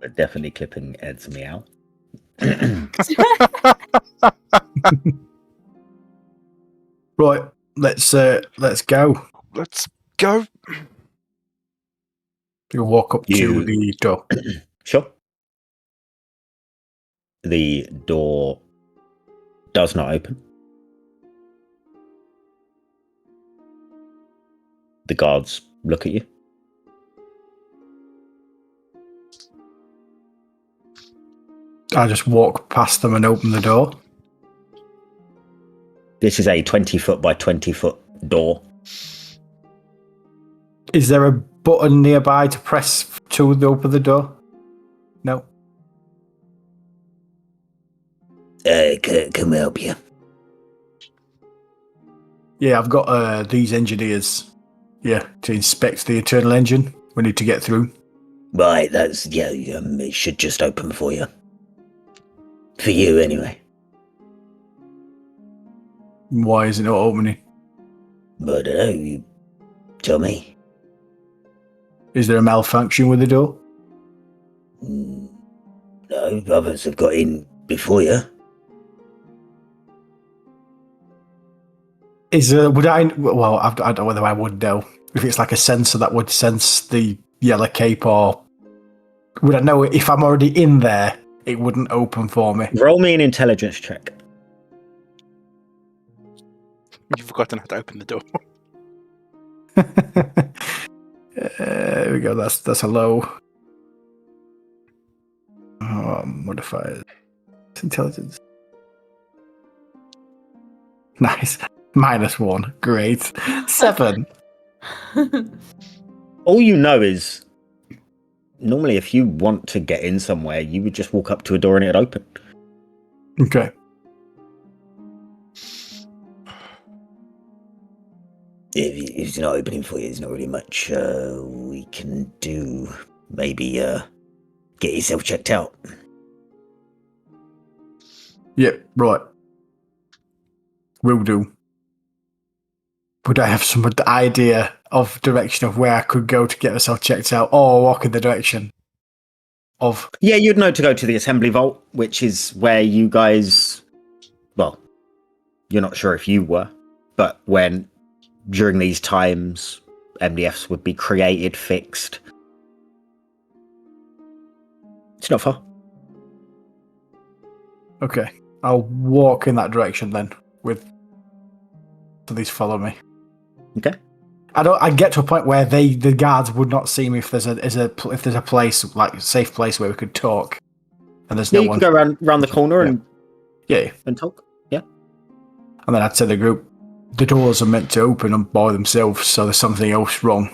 We're definitely clipping Ed's meow. Right, let's go. Let's go. You'll walk up to You- the door. Sure. The door does not open. The guards look at you. I just walk past them and open the door. This is a 20-foot by 20-foot door. Is there a button nearby to press to open the door? No. Can we help you? Yeah, I've got these engineers. Yeah, to inspect the internal engine. We need to get through. Right, that's it should just open for you. For you, anyway. Why is it not opening? But I don't know, you tell me. Is there a malfunction with the door? No, others have got in before you. Is there? Would I? Well, I don't know whether I would know if it's like a sensor that would sense the yellow cape, or would I know if I'm already in there? It wouldn't open for me. Roll me an intelligence check. You've forgotten how to open the door. There we go. That's a low. Modifier. Intelligence. Nice. -1. Great. 7. All you know is, normally if you want to get in somewhere, you would just walk up to a door and it'd open. Okay. If it's not opening for you, there's not really much we can do. Maybe get yourself checked out. Yep. Right. Will do. Would I have some idea of direction of where I could go to get myself checked out, or walk in the direction of? Yeah, you'd know to go to the assembly vault, which is where you guys, well, you're not sure if you were, but when during these times MDFs would be created, fixed. It's not far. Okay, I'll walk in that direction then. With please follow me. Okay. I get to a point where the guards would not see me if there's a place, like a safe place where we could talk, and there's Yeah, no you one. can go around the corner and Yeah, talk. Yeah. and then I'd say the group, the doors are meant to open by themselves, so there's something else wrong.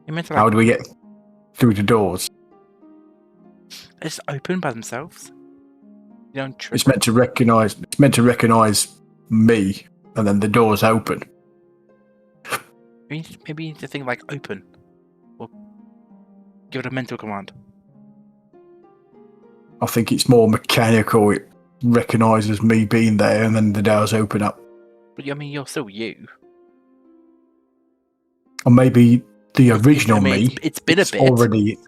You meant to How do we get through the doors? just open by themselves? You don't trip. It's meant to recognise. It's meant to recognise me, and then the doors open. Maybe you need to think like open. Or give it a mental command. I think it's more mechanical. It recognises me being there, and then the doors open up. But I mean, you're still you. Or maybe the original me. It's been a bit. Already.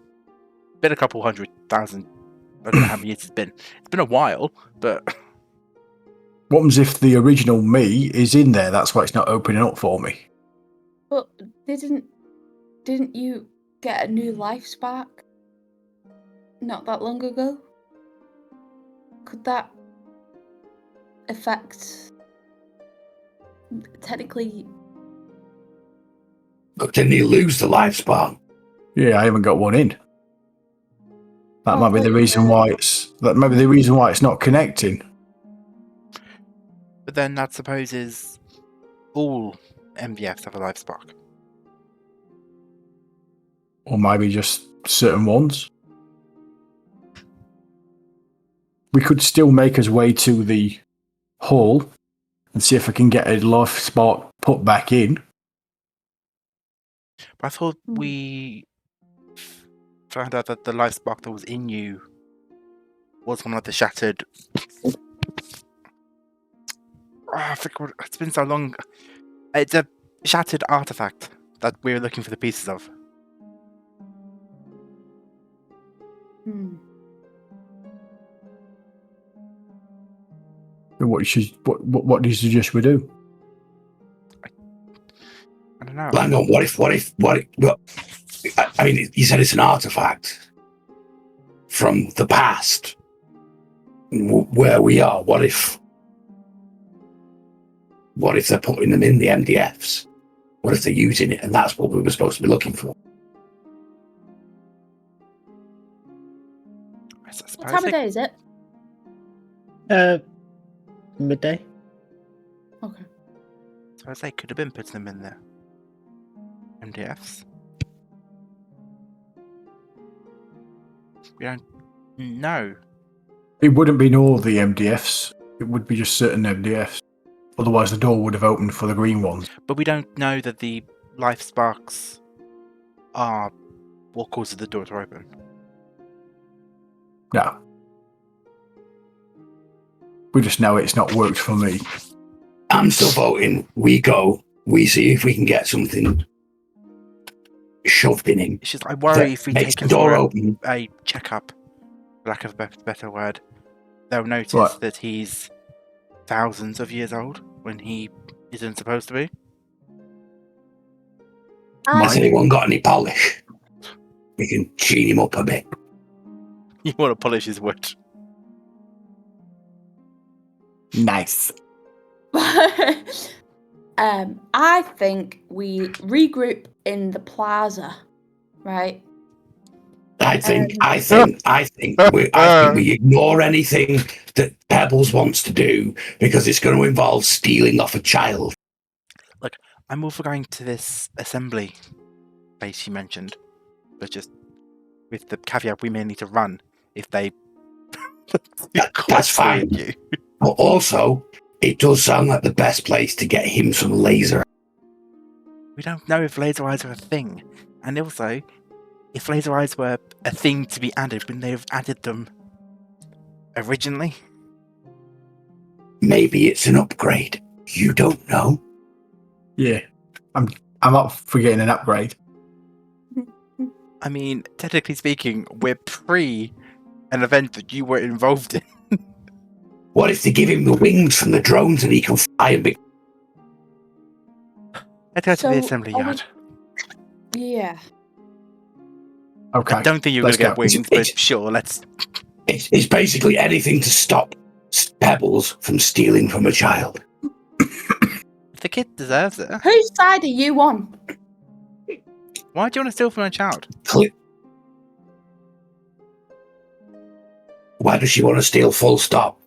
Been a couple 100,000. I don't know how many years it's been. It's been a while, but What happens if the original me is in there? That's why it's not opening up for me. But didn't you get a new life spark not that long ago? Could that affect technically? But didn't he lose the life spark? Yeah, I haven't got one in. That Oh, might be the but reason why it's. That might be the reason why it's not connecting. but then that supposes all MVFs have a life spark. Or maybe just certain ones. We could still make us way to the hall and see if I can get a life spark put back in. But I thought we found out that the life spark that was in you was one of the shattered. I forgot. It's been so long. It's a shattered artifact that we were looking for the pieces of. Hmm. What do you suggest we do? I don't know. Hang on, what if, well, I mean, you said it's an artifact from the past, where we are. What if they're putting them in the MDFs? What if they're using it and that's what we were supposed to be looking for? I suppose What time of it- day is it? Midday. Okay. suppose they could have been putting them in there. MDFs. We don't know. It wouldn't be all the MDFs. It would be just certain MDFs. Otherwise, the door would have opened for the green ones. But we don't know that the life sparks are what causes the door to open. No. We just know it's not worked for me. I'm still voting. We go. We see if we can get something shoved in him. It's just I worry if we Makes take the him door for open. a checkup, for lack of a better word, they'll notice Right. that he's thousands of years old when he isn't supposed to be. Has anyone got any polish? We can clean him up a bit. You want to polish his wood. Nice. I think we regroup in the plaza, right? I think we ignore anything that Pebbles wants to do because it's going to involve stealing off a child. Look, I'm all for going to this assembly base you mentioned, but just with the caveat we may need to run if they That's fine. you. But also, it does sound like the best place to get him some laser. We don't know if laser eyes are a thing, and also if laser eyes were a thing to be added, wouldn't they have added them originally? Maybe it's an upgrade. You don't know. Yeah. I'm up for getting an upgrade. I mean, technically speaking, we're pre an event that you were involved in. What if they give him the wings from the drones and he can fly and be... Let's go to the So, assembly are we- yard. Yeah. Okay. I don't think you're going let's to get go. wings, but sure, let's. It's basically anything to stop Pebbles from stealing from a child. The kid deserves it. Whose side are you on? Why do you want to steal from a child? Why does she want to steal full stop?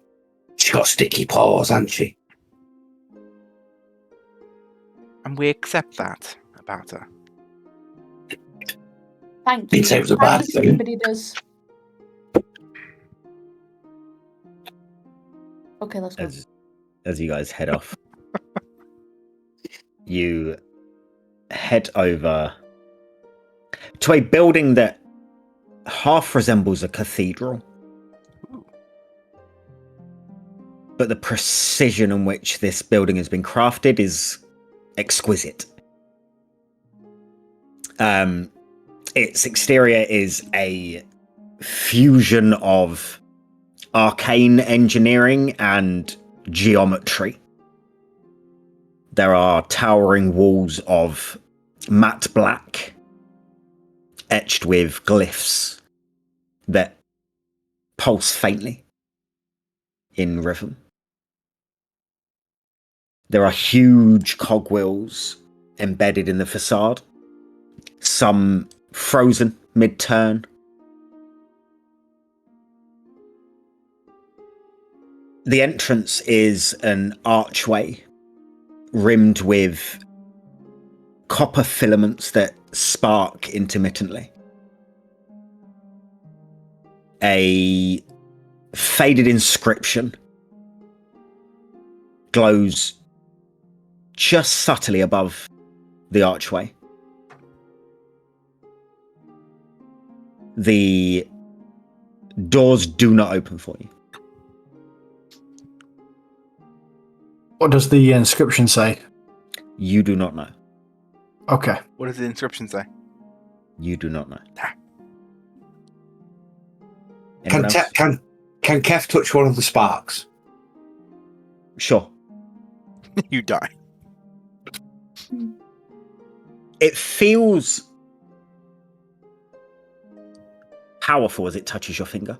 She's got sticky paws, hasn't she? And we accept that about her. Thank Didn't you. say it was a bad thing. Everybody does. Okay, let's go. As you guys head off, you head over to a building that half resembles a cathedral. But the precision in which this building has been crafted is exquisite. Its exterior is a fusion of arcane engineering and geometry. There are towering walls of matte black, etched with glyphs that pulse faintly in rhythm. There are huge cogwheels embedded in the facade, some frozen mid-turn. The entrance is an archway rimmed with copper filaments that spark intermittently. A faded inscription glows just subtly above the archway. The doors do not open for you. What does the inscription say? You do not know. Okay. What does the inscription say? You do not know. Can, Anyone else? can Kev touch one of the sparks? Sure. You die. It feels powerful as it touches your finger,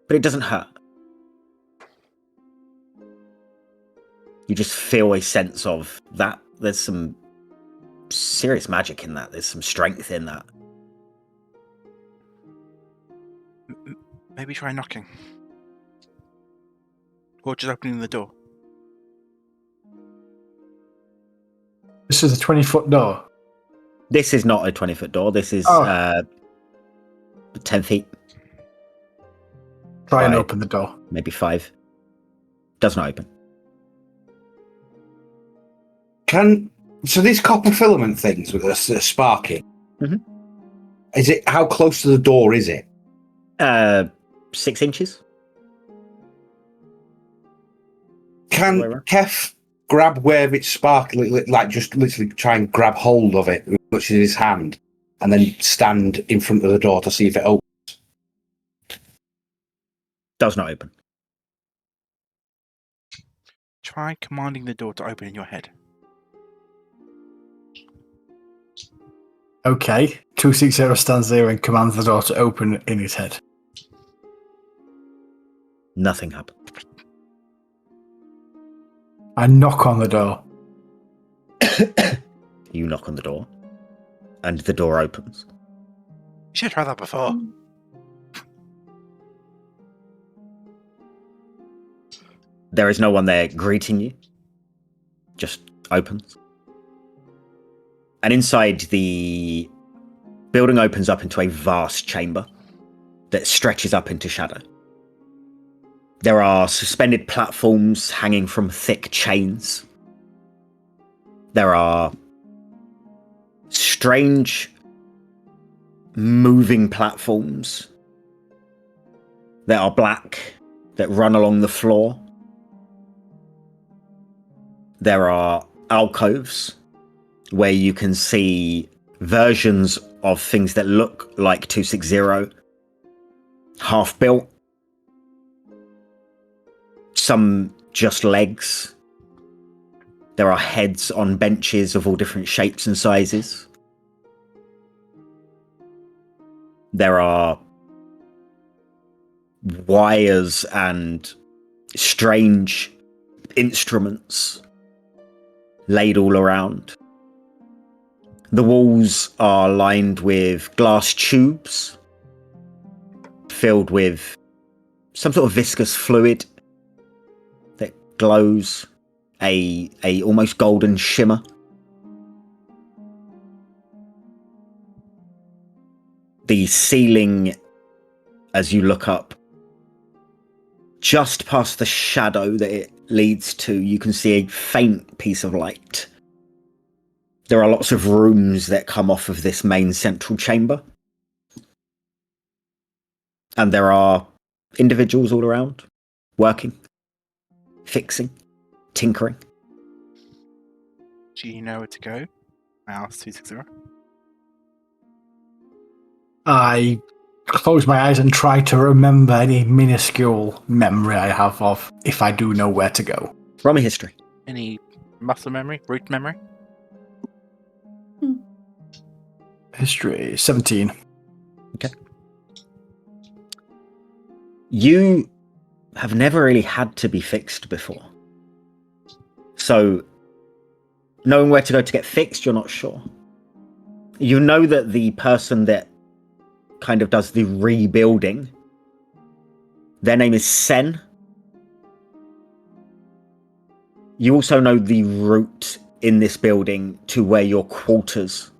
but it doesn't hurt. You just feel a sense of that. There's some serious magic in that. There's some strength in that. Maybe try knocking. Or just opening the door. This is a 20-foot door. This is not a 20-foot door. This is 10 feet, Try and Right. open the door. maybe 5. Does not open. So these copper filament things with a sparking, Mhm. is it, how close to the door is it? 6 inches. Can Way around. Kev grab where it's sparkling, like just literally try and grab hold of it, which is his hand, and then stand in front of the door to see if it opens? Does not open. Try commanding the door to open in your head. Okay. 260 stands there and commands the door to open in his head. Nothing happened. I knock on the door. You knock on the door, and the door opens. You should have tried that before. There is no one there greeting you. Just opens. And inside, the building opens up into a vast chamber that stretches up into shadow. There are suspended platforms hanging from thick chains. There are strange moving platforms that are black that run along the floor. There are alcoves where you can see versions of things that look like 260, half built. Some just legs. There are heads on benches of all different shapes and sizes. There are wires and strange instruments laid all around. The walls are lined with glass tubes filled with some sort of viscous fluid that glows a almost golden shimmer. The ceiling, as you look up, just past the shadow that it leads to, you can see a faint piece of light. There are lots of rooms that come off of this main central chamber. And there are individuals all around, working, fixing, tinkering. Do you know where to go? I asked 260. I close my eyes and try to remember any minuscule memory I have of if I do know where to go. Roll me history. Any muscle memory? Root memory? History 17. You have never really had to be fixed before. So, knowing where to go to get fixed, you're not sure. You know that the person that kind of does the rebuilding, their name is Sen. You also know the route in this building to where your quarters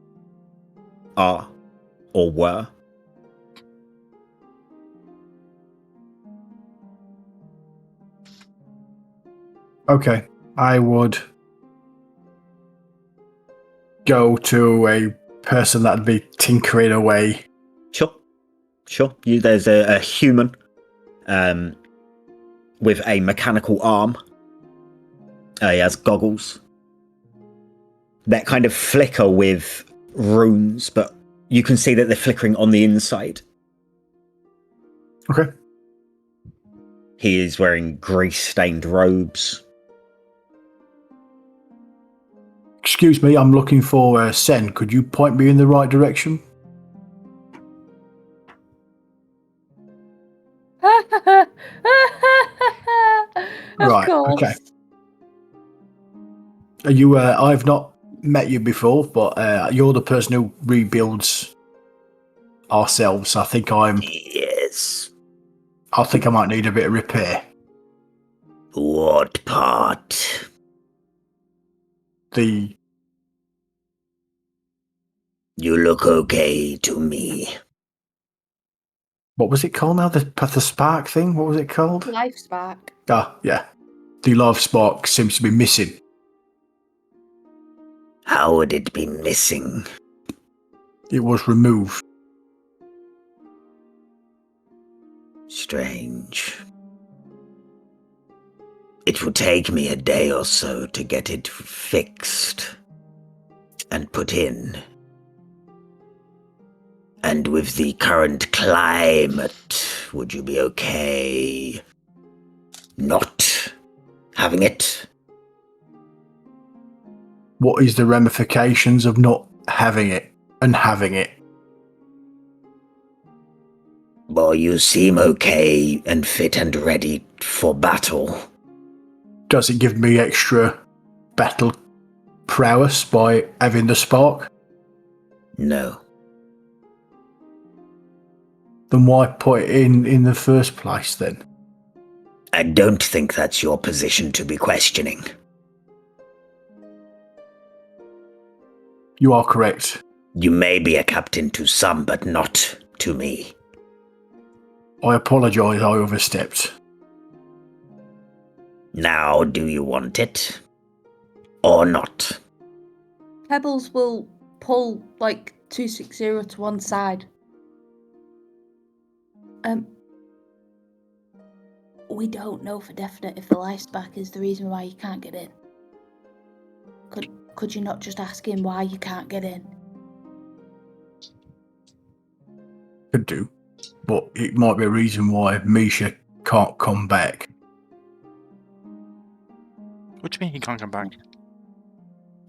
are or were. Okay, I would go to a person that'd be tinkering away. Sure. Sure. There's a human with a mechanical arm. He has goggles that kind of flicker with runes, but you can see that they're flickering on the inside. Okay. He is wearing grease-stained robes. Excuse me, I'm looking for Sen. Could you point me in the right direction? Of Right, course. okay. Are you? I've not met you before, but you're the person who rebuilds ourselves. I think Yes. I think I might need a bit of repair. What part? The You look okay to me. what was it called now? The spark thing. What was it called? Life spark. Ah, yeah. The life spark seems to be missing. How would it be missing? It was removed. Strange. It will take me a day or so to get it fixed and put in. And with the current climate, would you be okay not having it? What is the ramifications of not having it and having it? Well, you seem okay and fit and ready for battle. Does it give me extra battle prowess by having the spark? No. Then why put it in the first place then? I don't think that's your position to be questioning. You are correct. You may be a captain to some, but not to me. I apologise, I overstepped. Now, do you want it? Or not? Pebbles will pull like 260 to one side. We don't know for definite if the life spark is the reason why you can't get in. Could you not just ask him why you can't get in? Could do. But it might be a reason why Misha can't come back. What do you mean he can't come back?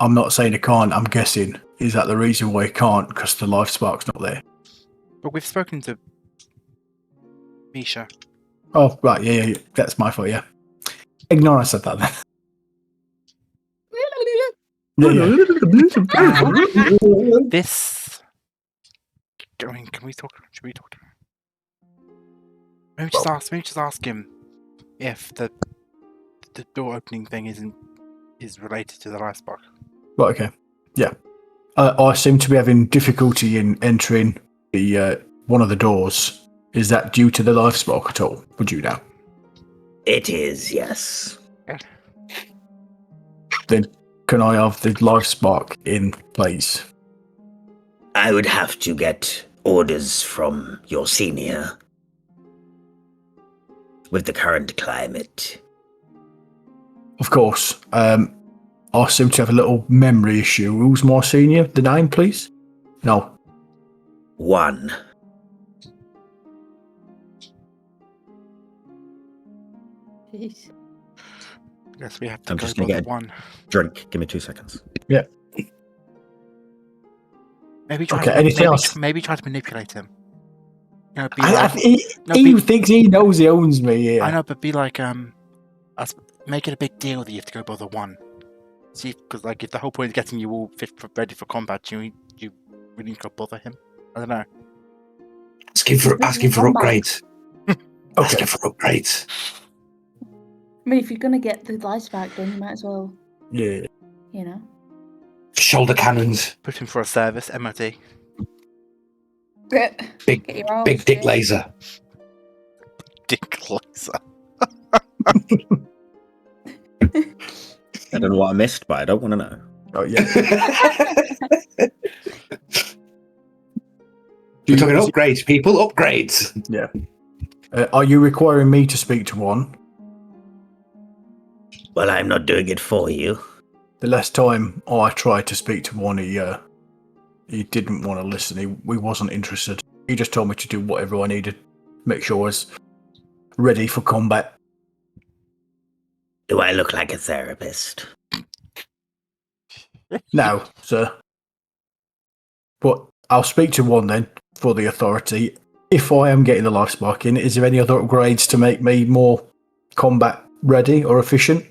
I'm not saying he can't, I'm guessing. Is that the reason why he can't? Because the life spark's not there. But we've spoken to Misha. Oh, right, yeah. That's my fault, yeah. Ignore I said that then. This. I mean, can we talk? Should we talk to him? Maybe just ask him if the door opening thing is related to the life spark. Right, okay. Yeah. I seem to be having difficulty in entering the one of the doors. Is that due to the life spark at all? Would you know? It is, yes. Then can I have the life spark in, please? I would have to get orders from your senior. With the current climate. Of course. I seem to have a little memory issue. Who's more senior? The name, please? No. 1. Jeez. Yes, we have to I'm go just by gonna the get a one. drink. Give me 2 seconds. Yeah. Maybe try Okay, to, anything maybe, else? maybe try to manipulate him. You know, be He like, thinks he knows he owns me, yeah. I know, but be like, make it a big deal that you have to go by the one. See, because like, if the whole point is getting you all ready for combat, you really need to bother him. I don't know. Asking for upgrades. Okay. Asking for upgrades. I mean, if you're gonna get the life spark done, you might as well, Yeah. you know. Shoulder cannons. Put him for a service, MOT. Big dick laser. Dick laser. I don't know what I missed, but I don't want to know. Oh, yeah. We're talking upgrades, people. Upgrades. Yeah. Are you requiring me to speak to one? Well, I'm not doing it for you. The last time I tried to speak to one, he didn't want to listen. He wasn't interested. He just told me to do whatever I needed. Make sure I was ready for combat. Do I look like a therapist? No, sir. But I'll speak to one then for the authority. If I am getting the life spark in, is there any other upgrades to make me more combat ready or efficient?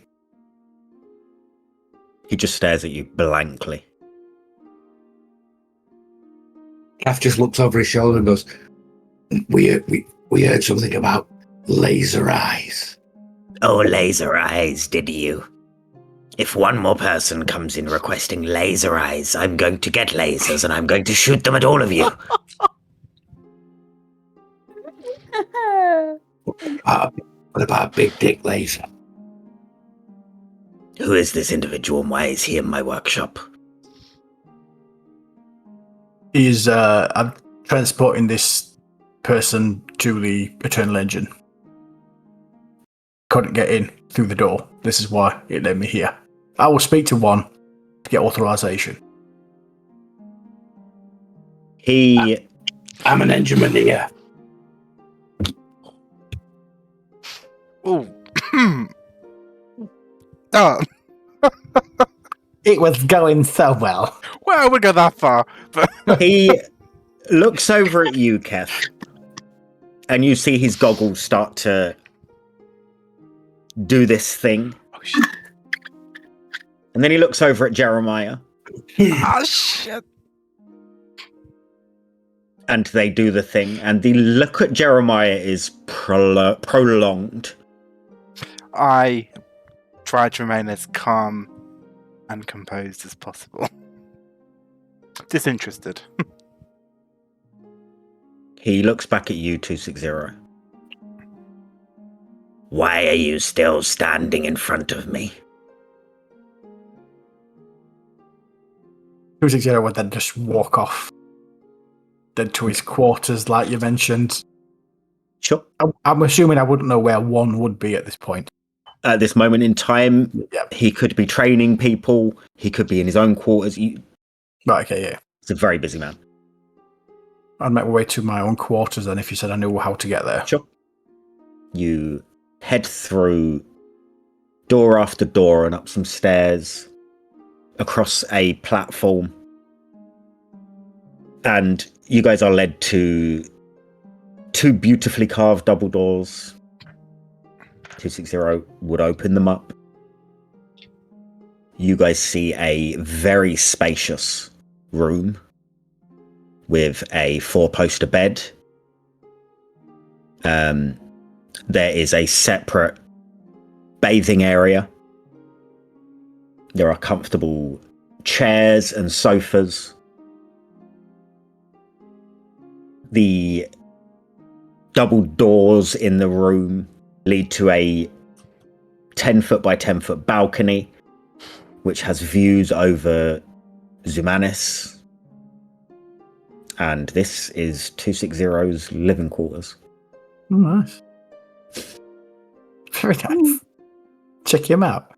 He just stares at you blankly. Kath just looks over his shoulder and goes, we heard something about laser eyes. Oh, laser eyes, did you? If one more person comes in requesting laser eyes, I'm going to get lasers and I'm going to shoot them at all of you. What about Big Dick Laser? Who is this individual and why is he in my workshop? I'm transporting this person to the Eternal Engine. Couldn't get in through the door. This is why it led me here. I will speak to one to get authorization. I'm an engineer. Oh. Oh. It was going so well. Well, I wouldn't go that far. But He looks over at you, Kev, and you see his goggles start to do this thing. oh shit! And then he looks over at Jeremiah, Oh shit! and they do the thing. And the look at Jeremiah is prolonged. I try to remain as calm and composed as possible. Disinterested. He looks back at you, 260. Why are you still standing in front of me? 260 would then just walk off. Then to his quarters, like you mentioned. Sure. I'm assuming I wouldn't know where one would be at this point. At this moment in time, Yep. he could be training people. He could be in his own quarters. Right, okay, yeah. He's a very busy man. I'd make my way to my own quarters then if you said I knew how to get there. Sure. You head through door after door and up some stairs, across a platform. And you guys are led to two beautifully carved double doors. 260 would open them up. You guys see a very spacious room with a 4-poster bed. There is a separate bathing area. There are comfortable chairs and sofas. The double doors in the room lead to a 10-foot by 10-foot balcony, which has views over Zumanis. And this is 260's living quarters. Oh, nice. Very nice. Check him out.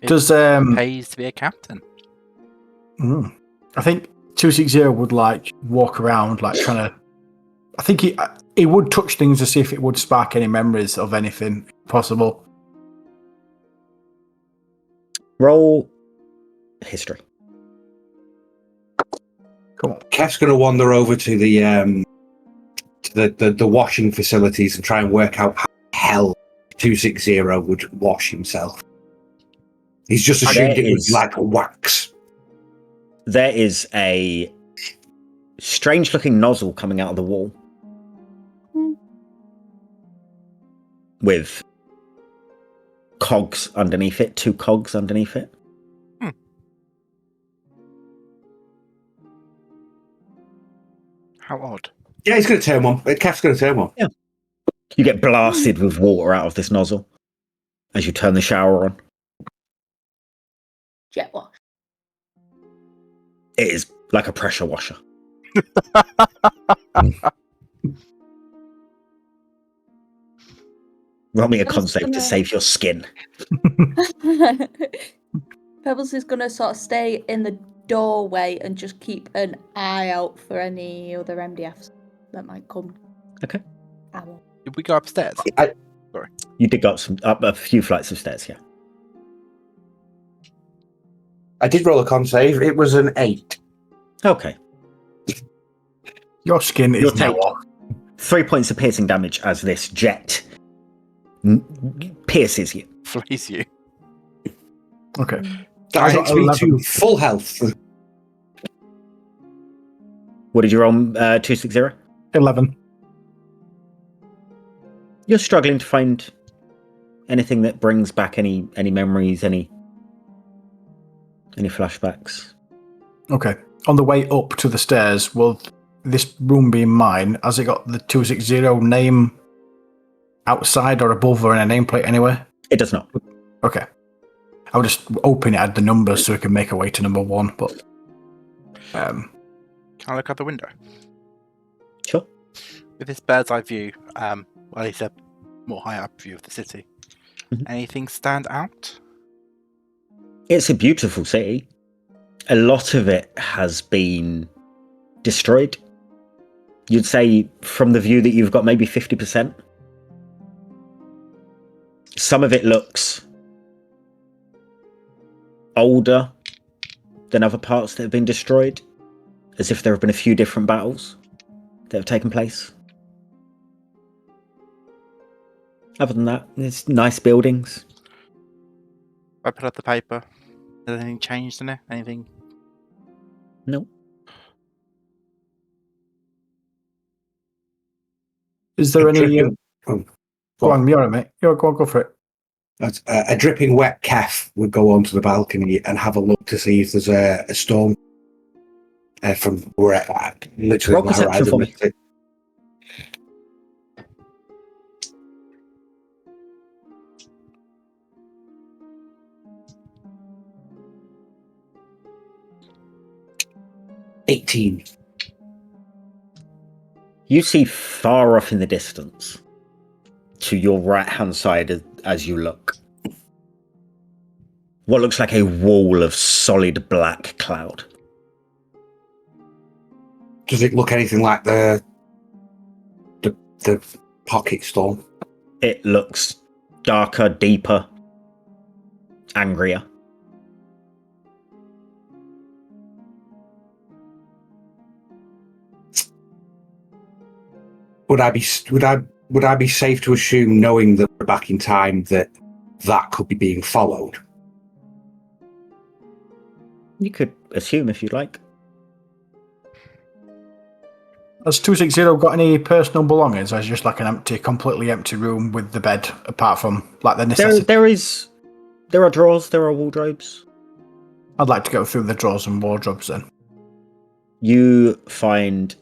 It Does pays to be a captain. I think 260 would like walk around like trying to. I think he would touch things to see if it would spark any memories of anything possible. Roll history. Come on. Kev's going to wander over to the washing facilities and try and work out how the hell 260 would wash himself. He's just assumed it was like wax. There is a strange-looking nozzle coming out of the wall. With cogs underneath it, 2 cogs underneath it. How odd. Yeah, he's going to turn one. Kev's going to turn one. Yeah. You get blasted with water out of this nozzle as you turn the shower on. Jet wash. It is like a pressure washer. Roll me a I was con save to gonna- save your skin. Pebbles is going to sort of stay in the doorway and just keep an eye out for any other MDFs that might come. Okay. Ow. Did we go upstairs? You did go up a few flights of stairs, yeah. I did roll a con save. It was an 8. Okay. Your skin You'll is now take- off. 3 points of piercing damage as this jet pierces you. Flees you. Okay. That I got takes me 11. to full health. What did you roll? 260? 11. You're struggling to find anything that brings back any memories, any flashbacks. Okay. On the way up to the stairs, will this room be mine? Has it got the 260 name outside or above or in a nameplate anywhere? It does not. Okay. I'll just open it at the numbers so we can make our way to number 1, but Can I look out the window? Sure. With this bird's eye view, well, at least a more high up view of the city, Mhm. anything stand out? It's a beautiful city. A lot of it has been destroyed. You'd say from the view that you've got maybe 50%. Some of it looks older than other parts that have been destroyed, as if there have been a few different battles that have taken place. Other than that, it's nice buildings. I put up the paper. Has anything changed in it? Anything? No. is there A any... dripping- go on, you're it, mate. Go on, go for it. a dripping wet calf would go onto the balcony and have a look to see if there's a storm from where literally Roll on the perception for horizon. me. $18. You see far off in the distance, to your right-hand side as you look, what looks like a wall of solid black cloud. Does it look anything like the pocket storm? It looks darker, deeper, angrier. Would I be safe to assume, knowing that we're back in time, that could be being followed? You could assume if you'd like. Has 260 got any personal belongings, or is it just like an completely empty room with the bed, apart from like the necessity? There are drawers, there are wardrobes. I'd like to go through the drawers and wardrobes then. You find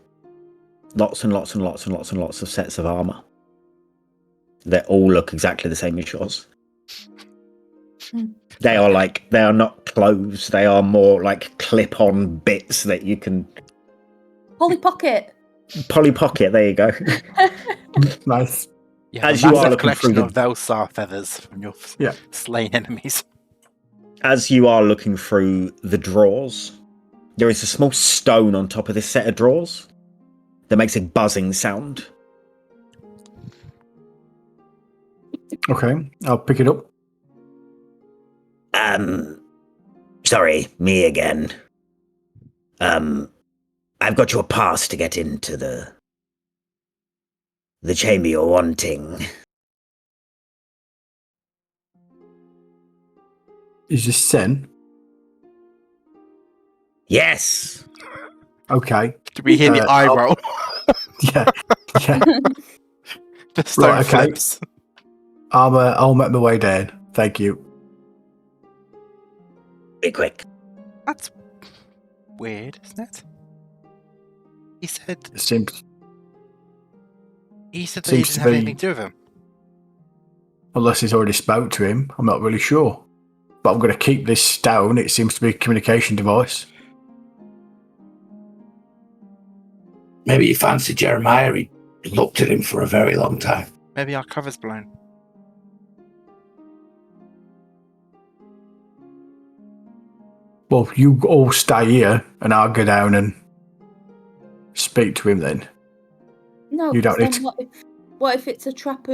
lots and lots and lots and lots and lots of sets of armor that all look exactly the same as yours. They are not clothes, they are more like clip-on bits that you can... Polly Pocket. Polly Pocket, there you go. Nice. You As have a you are massive looking collection through of Velsar feathers from your Yeah. slain enemies. As you are looking through the drawers, there is a small stone on top of this set of drawers that makes a buzzing sound. Okay, I'll pick it up. Sorry, me again. I've got your pass to get into the chamber you're wanting. Is this Sen? Yes. Okay. Do we hear the eye I'll- roll? Yeah. Yeah. The stone Right, okay. flips. I'll make my way down. Thank you. Be quick. That's weird, isn't it? He said It seems, that he Seems didn't to have be- anything to do with him. unless he's already spoke to him, I'm not really sure. But I'm going to keep this down. It seems to be a communication device. Maybe you fancy Jeremiah. He looked at him for a very long time. Maybe our cover's blown. Well, you all stay here, and I'll go down and speak to him then. No, You don't 'cause then need what if it's a trap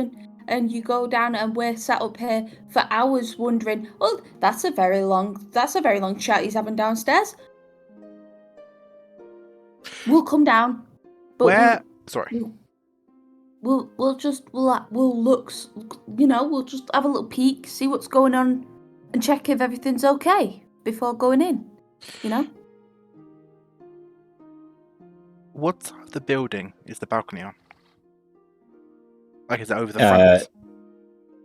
and you go down and we're sat up here for hours wondering, oh, that's a very long chat he's having downstairs. We'll come down. But Where? Sorry. we'll look, we'll just have a little peek, see what's going on, and check if everything's okay before going in. What side of the building is the balcony on? Like, is it over the front?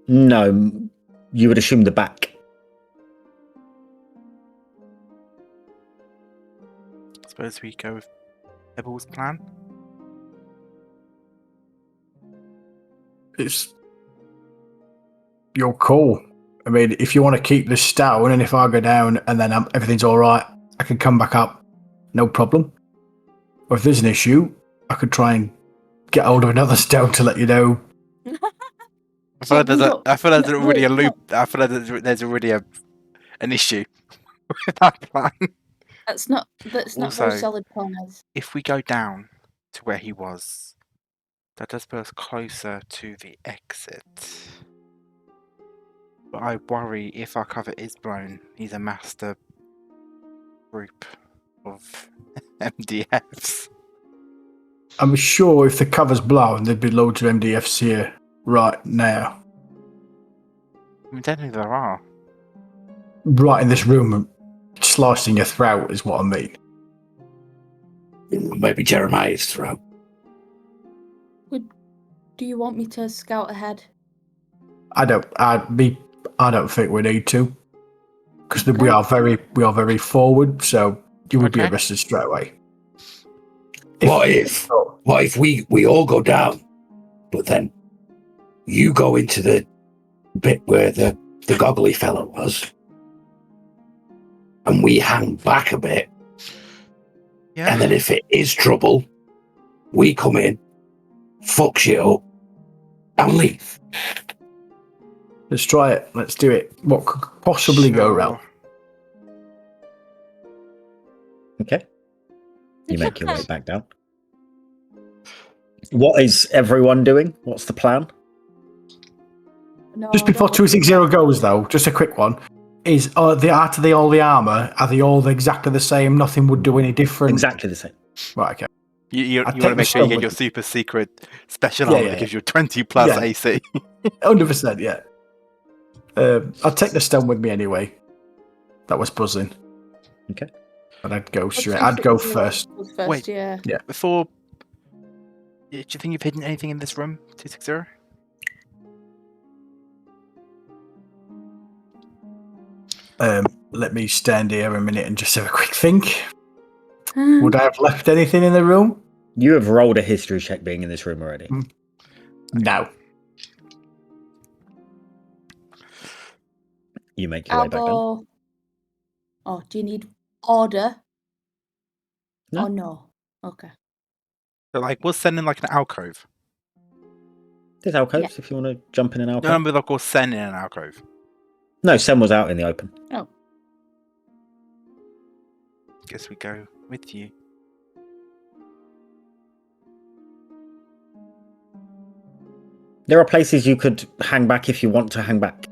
No, you would assume the back. I suppose we go with Pebble's plan. It's your call. I mean, if you want to keep this down, and if I go down and then everything's all right, I can come back up, no problem. Or if there's an issue, I could try and get hold of another stone to let you know. I feel like there's already a loop. I feel like there's already an issue with that plan. That's not Also, very solid planners. If we go down to where he was, that does put us closer to the exit. But I worry if our cover is blown, he's a master group of MDFs. I'm sure if the cover's blown, there'd be loads of MDFs here right now. I mean, technically there are. Right in this room, slicing your throat is what I mean. Maybe Jeremiah's throat. Do you want me to scout ahead? I don't think we need to, because we are very forward. So you would be arrested straight away. What if we all go down, but then you go into the bit where the goggly fellow was, and we hang back a bit, and then if it is trouble, we come in, fuck shit up, and leave. Let's try it. Let's do it. What could possibly go wrong? Okay. You make your way back down. What is everyone doing? What's the plan? No, Just before 260 goes, though, just a quick one. Is all the armour, are they all exactly the same? Nothing would do any different? Exactly the same. Right, okay. You want to make sure you get your super secret special armor that gives you 20 plus AC. 100%, yeah. I'll take the stone with me anyway. That was buzzing. Okay. And I'd go straight. I'd go first. Wait. Yeah. Before, do you think you've hidden anything in this room, 260? Let me stand here a minute and just have a quick think. Would I have left anything in the room? You have rolled a history check being in this room already. No. You make your way back down. Oh, do you need order? No. Oh, no. Okay. So, like, we'll send in like an alcove. There's alcoves if you want to jump in an alcove. No, but like, we'll send in an alcove. No, Sen was out in the open. Oh. Guess we go with you. There are places you could hang back if you want to hang back.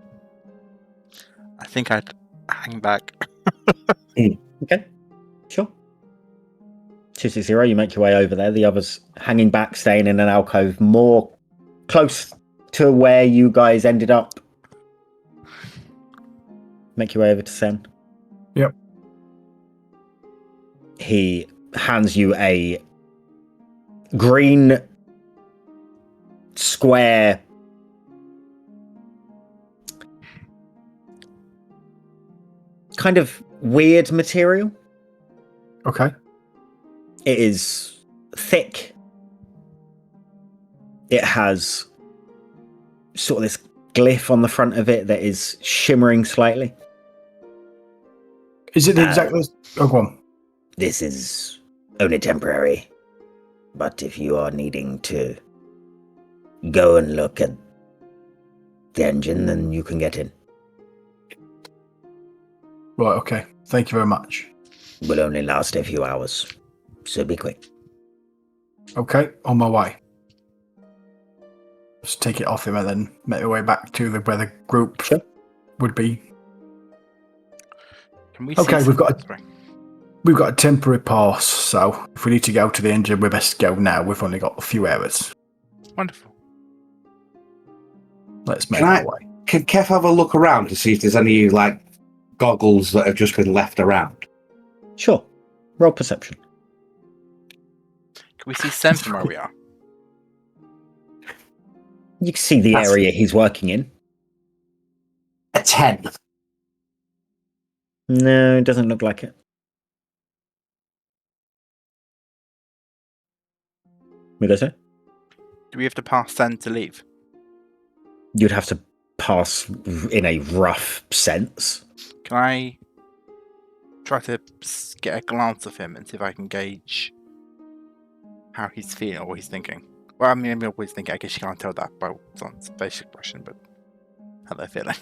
I think I'd hang back. Okay, sure. 260, you make your way over there. The others hanging back, staying in an alcove more close to where you guys ended up. Make your way over to Sen. Yep. He hands you a green square kind of weird material. Okay. It is thick. It has sort of this glyph on the front of it that is shimmering slightly. Is it exactly? Oh, go on. This is only temporary. But if you are needing to go and look at the engine, then you can get in. Right, okay. Thank you very much. Will only last a few hours, so be quick. Okay, on my way. Just take it off him and then make my way back to where the group would be. Can we Okay, see we've got sorry. We've got a temporary pause, so if we need to go to the engine, we best go now. We've only got a few hours. Wonderful. Let's make Can our I- way. Can Kev have a look around to see if there's any like goggles that have just been left around? Sure. Roll perception. Can we see Sen from where we are? You can see the That's- area he's working in. A 10. No, it doesn't look like it. We go, sir? Do we have to pass Sen to leave? You'd have to pass in a rough sense. Can I try to get a glance of him and see if I can gauge how he's feeling or what he's thinking? Well, I mean, I'm always thinking, I guess you can't tell that by someone's facial expression, but how they're feeling.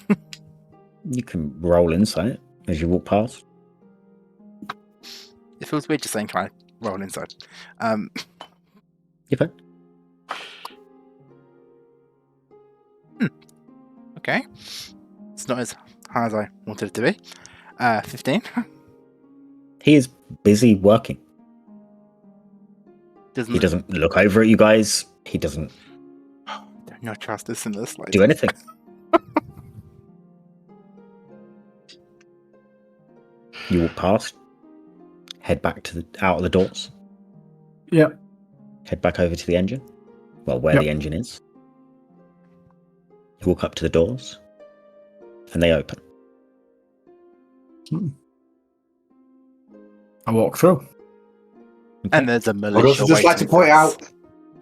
You can roll insight as you walk past. It feels weird just saying, can I roll inside? You fine. Okay. It's not as high as I wanted it to be. 15. He is busy working. He doesn't look over at you guys. He doesn't Don't not trust this in this. Like, do anything. You walk past, head back to out of the doors, Yep. head back over to the engine. Well, where Yep. the engine is. You walk up to the doors, and they open. I walk through. And there's a I would militia also just like to waiting point for us. out.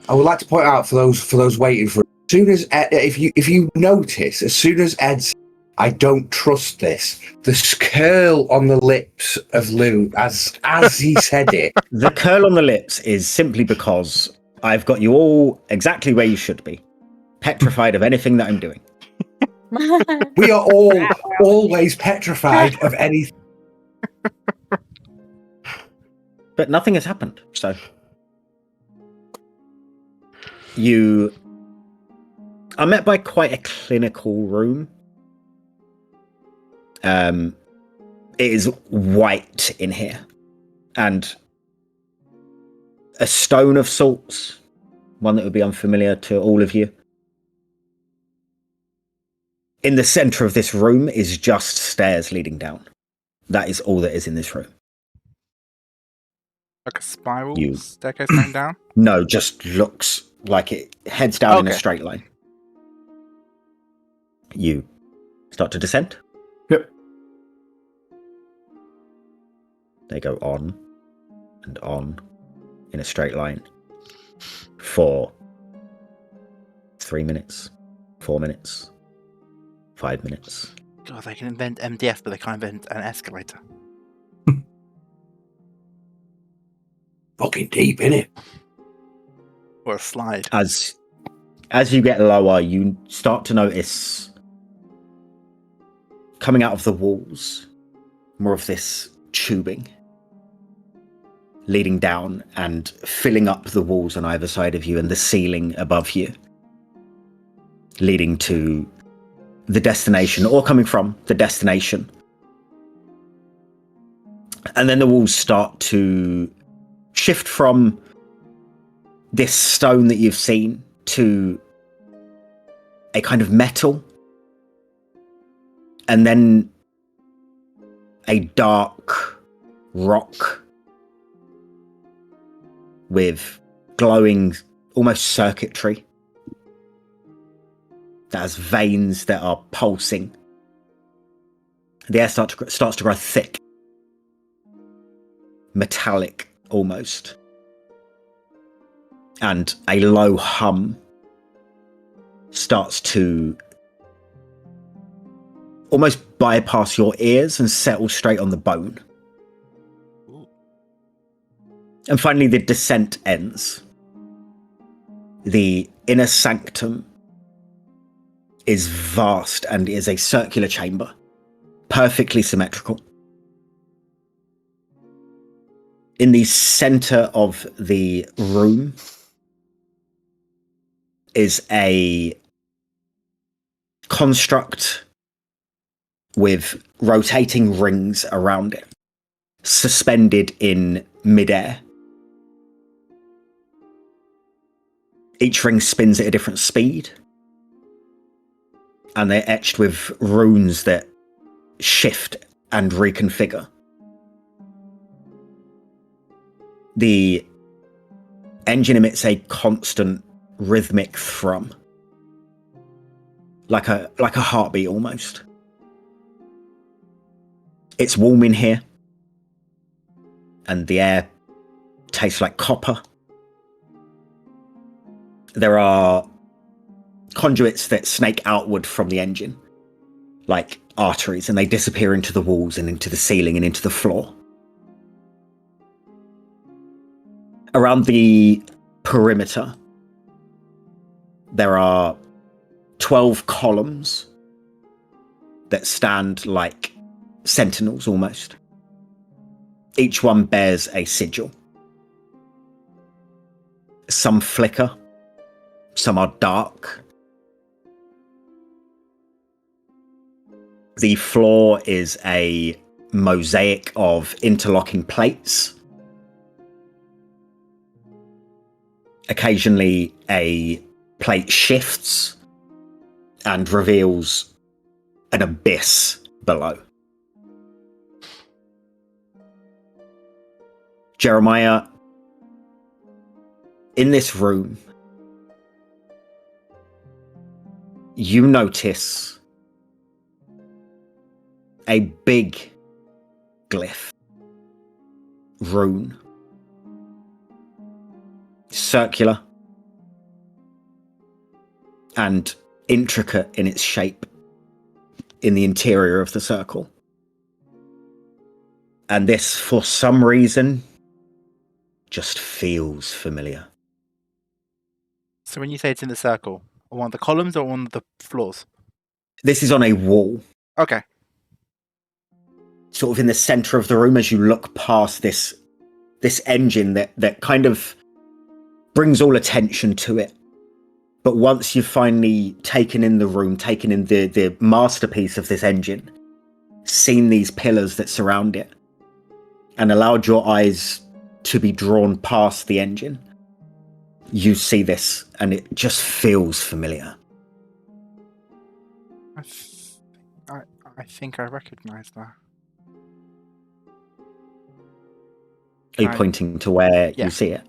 I would like to point out for those waiting for. As soon as if you notice, as soon as Ed's, I don't trust this. The curl on the lips of Lou as he said it. The curl on the lips is simply because I've got you all exactly where you should be, petrified of anything that I'm doing. We are all always petrified of anything. But nothing has happened, so you are met by quite a clinical room. It is white in here, and a stone of sorts, one that would be unfamiliar to all of you. In the center of this room is just stairs leading down. That is all that is in this room. Like a spiral You- staircase going down? No, just looks like it heads down in a Okay. straight line. You start to descend. Yep. They go on and on in a straight line for 3 minutes, 4 minutes, 5 minutes. God, they can invent MDF, but they can't invent an escalator. Fucking deep, innit? Or a slide. As you get lower, you start to notice coming out of the walls more of this tubing leading down and filling up the walls on either side of you and the ceiling above you, leading to the destination or coming from the destination. And then the walls start to shift from this stone that you've seen to a kind of metal, and then a dark rock with glowing almost circuitry that has veins that are pulsing. The air starts to grow thick, metallic almost, and a low hum starts to almost bypass your ears and settle straight on the bone. Ooh. And finally the descent ends, The inner sanctum is vast and is a circular chamber, perfectly symmetrical. In the center of the room is a construct with rotating rings around it, suspended in midair. Each ring spins at a different speed, and they're etched with runes that shift and reconfigure. The engine emits a constant rhythmic thrum, like a heartbeat almost. It's warm in here, and the air tastes like copper. There are conduits that snake outward from the engine, like arteries, and they disappear into the walls and into the ceiling and into the floor. Around the perimeter, there are 12 columns that stand like sentinels almost. Each one bears a sigil. Some flicker, some are dark. The floor is a mosaic of interlocking plates. Occasionally, a plate shifts and reveals an abyss below. Jeremiah, in this room, you notice a big glyph, rune, circular and intricate in its shape in the interior of the circle. And this, for some reason, just feels familiar. So when you say it's in the circle, on one of the columns or on the floors? This is on a wall, Okay. sort of in the center of the room as you look past this engine that kind of brings all attention to it. But once you've finally taken in the room, taken in the masterpiece of this engine, seen these pillars that surround it, and allowed your eyes to be drawn past the engine, you see this, and it just feels familiar. I think I recognise that. Are you Right. pointing to where Yeah. you see it?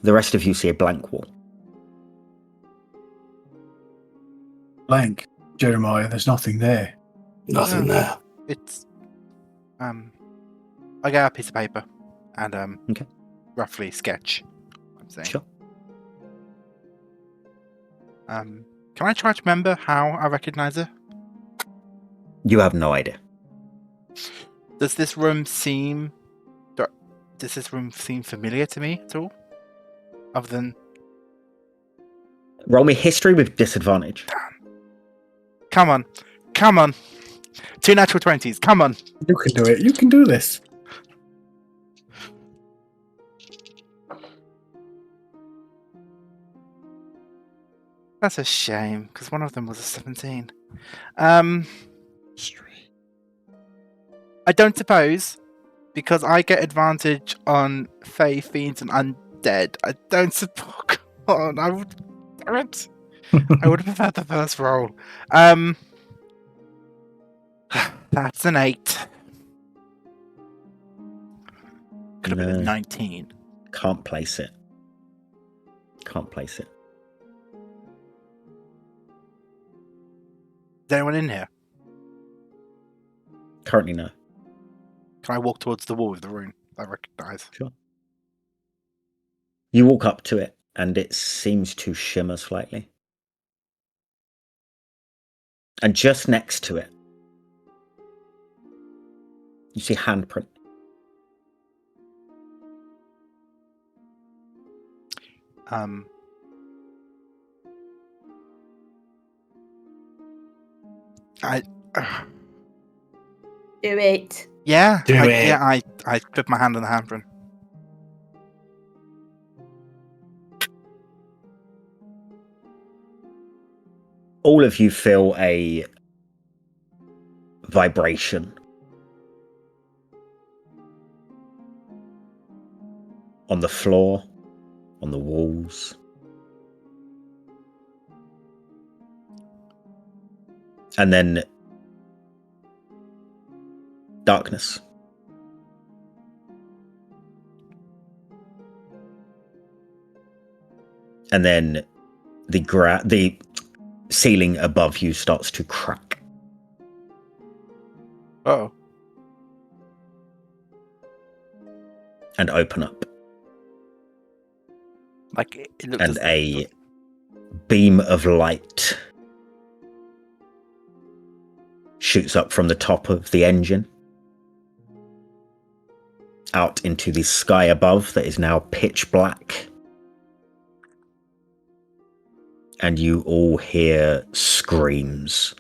The rest of you see a blank wall. Blank, Jeremiah. There's nothing there. Nothing there. It's I get a piece of paper and Okay. roughly sketch. I'm saying. Sure. Can I try to remember how I recognise it? You have no idea. Does this room seem familiar to me at all? Other than Roll me history with disadvantage. come on. 2 natural 20s. Come on. You can do it. You can do this. That's a shame because one of them was a 17. I don't suppose because I get advantage on Fey, Fiends, and Undead. I don't suppose. God, I would. I would have preferred the first roll. That's an 8. Could have been a No. 19. Can't place it. Can't place it. Is anyone in here? Currently, no. Can I walk towards the wall with the rune I recognise? Sure. You walk up to it, and it seems to shimmer slightly. And just next to it, you see handprint. I. Do it. Yeah. Do it. Yeah. I put my hand on the handprint. All of you feel a vibration on the floor, on the walls. And then darkness. And then the ceiling above you starts to crack. Oh. And open up. Like it looks. And a beam of light shoots up from the top of the engine out into the sky above that is now pitch black. And you all hear screams.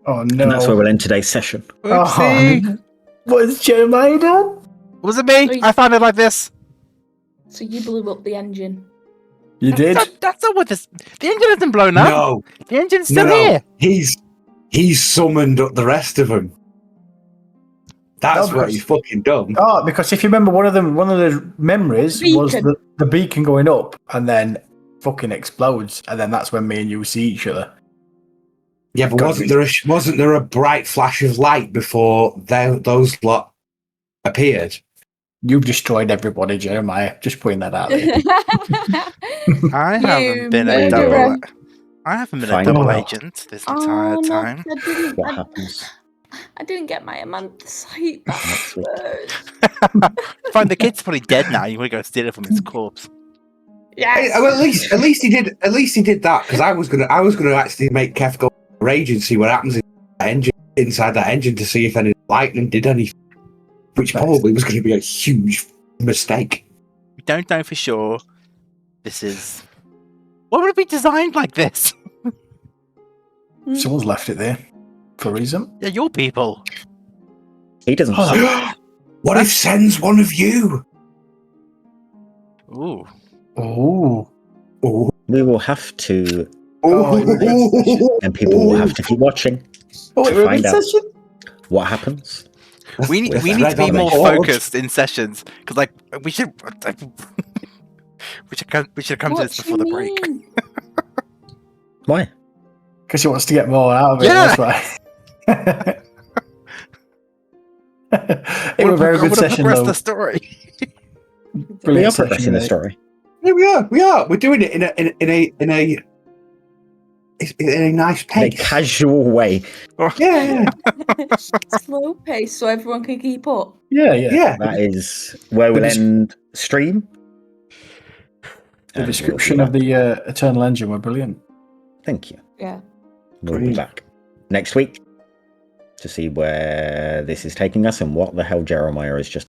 Oh no! And that's where we'll end today's session. Oopsie. Oh, what has Jeremiah done? Was it me? I found it like this. So you blew up the engine. You did. That's not what this. The engine hasn't blown up. No, The engine's still no. here. He's summoned up the rest of them. That's No, what because- he's fucking done. Oh, because if you remember, one of the memories was Beacon. the beacon going up and then fucking explodes, and then that's when me and you see each other. Yeah, but Gotta wasn't there a bright flash of light before those lot appeared? You've destroyed everybody, Jeremiah. Just putting that out there. I You haven't been a murderer. double. I haven't been a Fine. double Oh. agent this entire Oh, no, time. What happens? I didn't get my amanthite back Next week. first. Fine, the kid's probably dead now. You want to go steal it from his corpse. Yes. Well, at least he did. At least he did that, because I was gonna actually make Kev go rage and see what happens inside that engine to see if any lightning did anything, which probably was going to be a huge mistake. We don't know for sure. This is. What would it be designed like this? Someone's left it there for a reason. Yeah, your people. He doesn't. What if sends one of you? Ooh. Oh, Oh, We will have to, oh, and people will have to keep watching oh, to we're in find out session. what happens. We need With to red be on the more board. focused in sessions because, like, we should have come to this before the break. Why? Because he wants to get more out of it. Yeah. That's why. It was a very good session, progress though. the story. We Brilliant are session, progressing the mate. story. Yeah, we are. We're doing it in a nice In a pace. casual way. Yeah, Slow pace so everyone can keep up. Yeah, yeah. yeah. That is where we'll The des- end stream. The And description we'll of be back. the Eternal Engine were brilliant. Thank you. Yeah. We'll be Brilliant. back next week to see where this is taking us and what the hell Jeremiah is just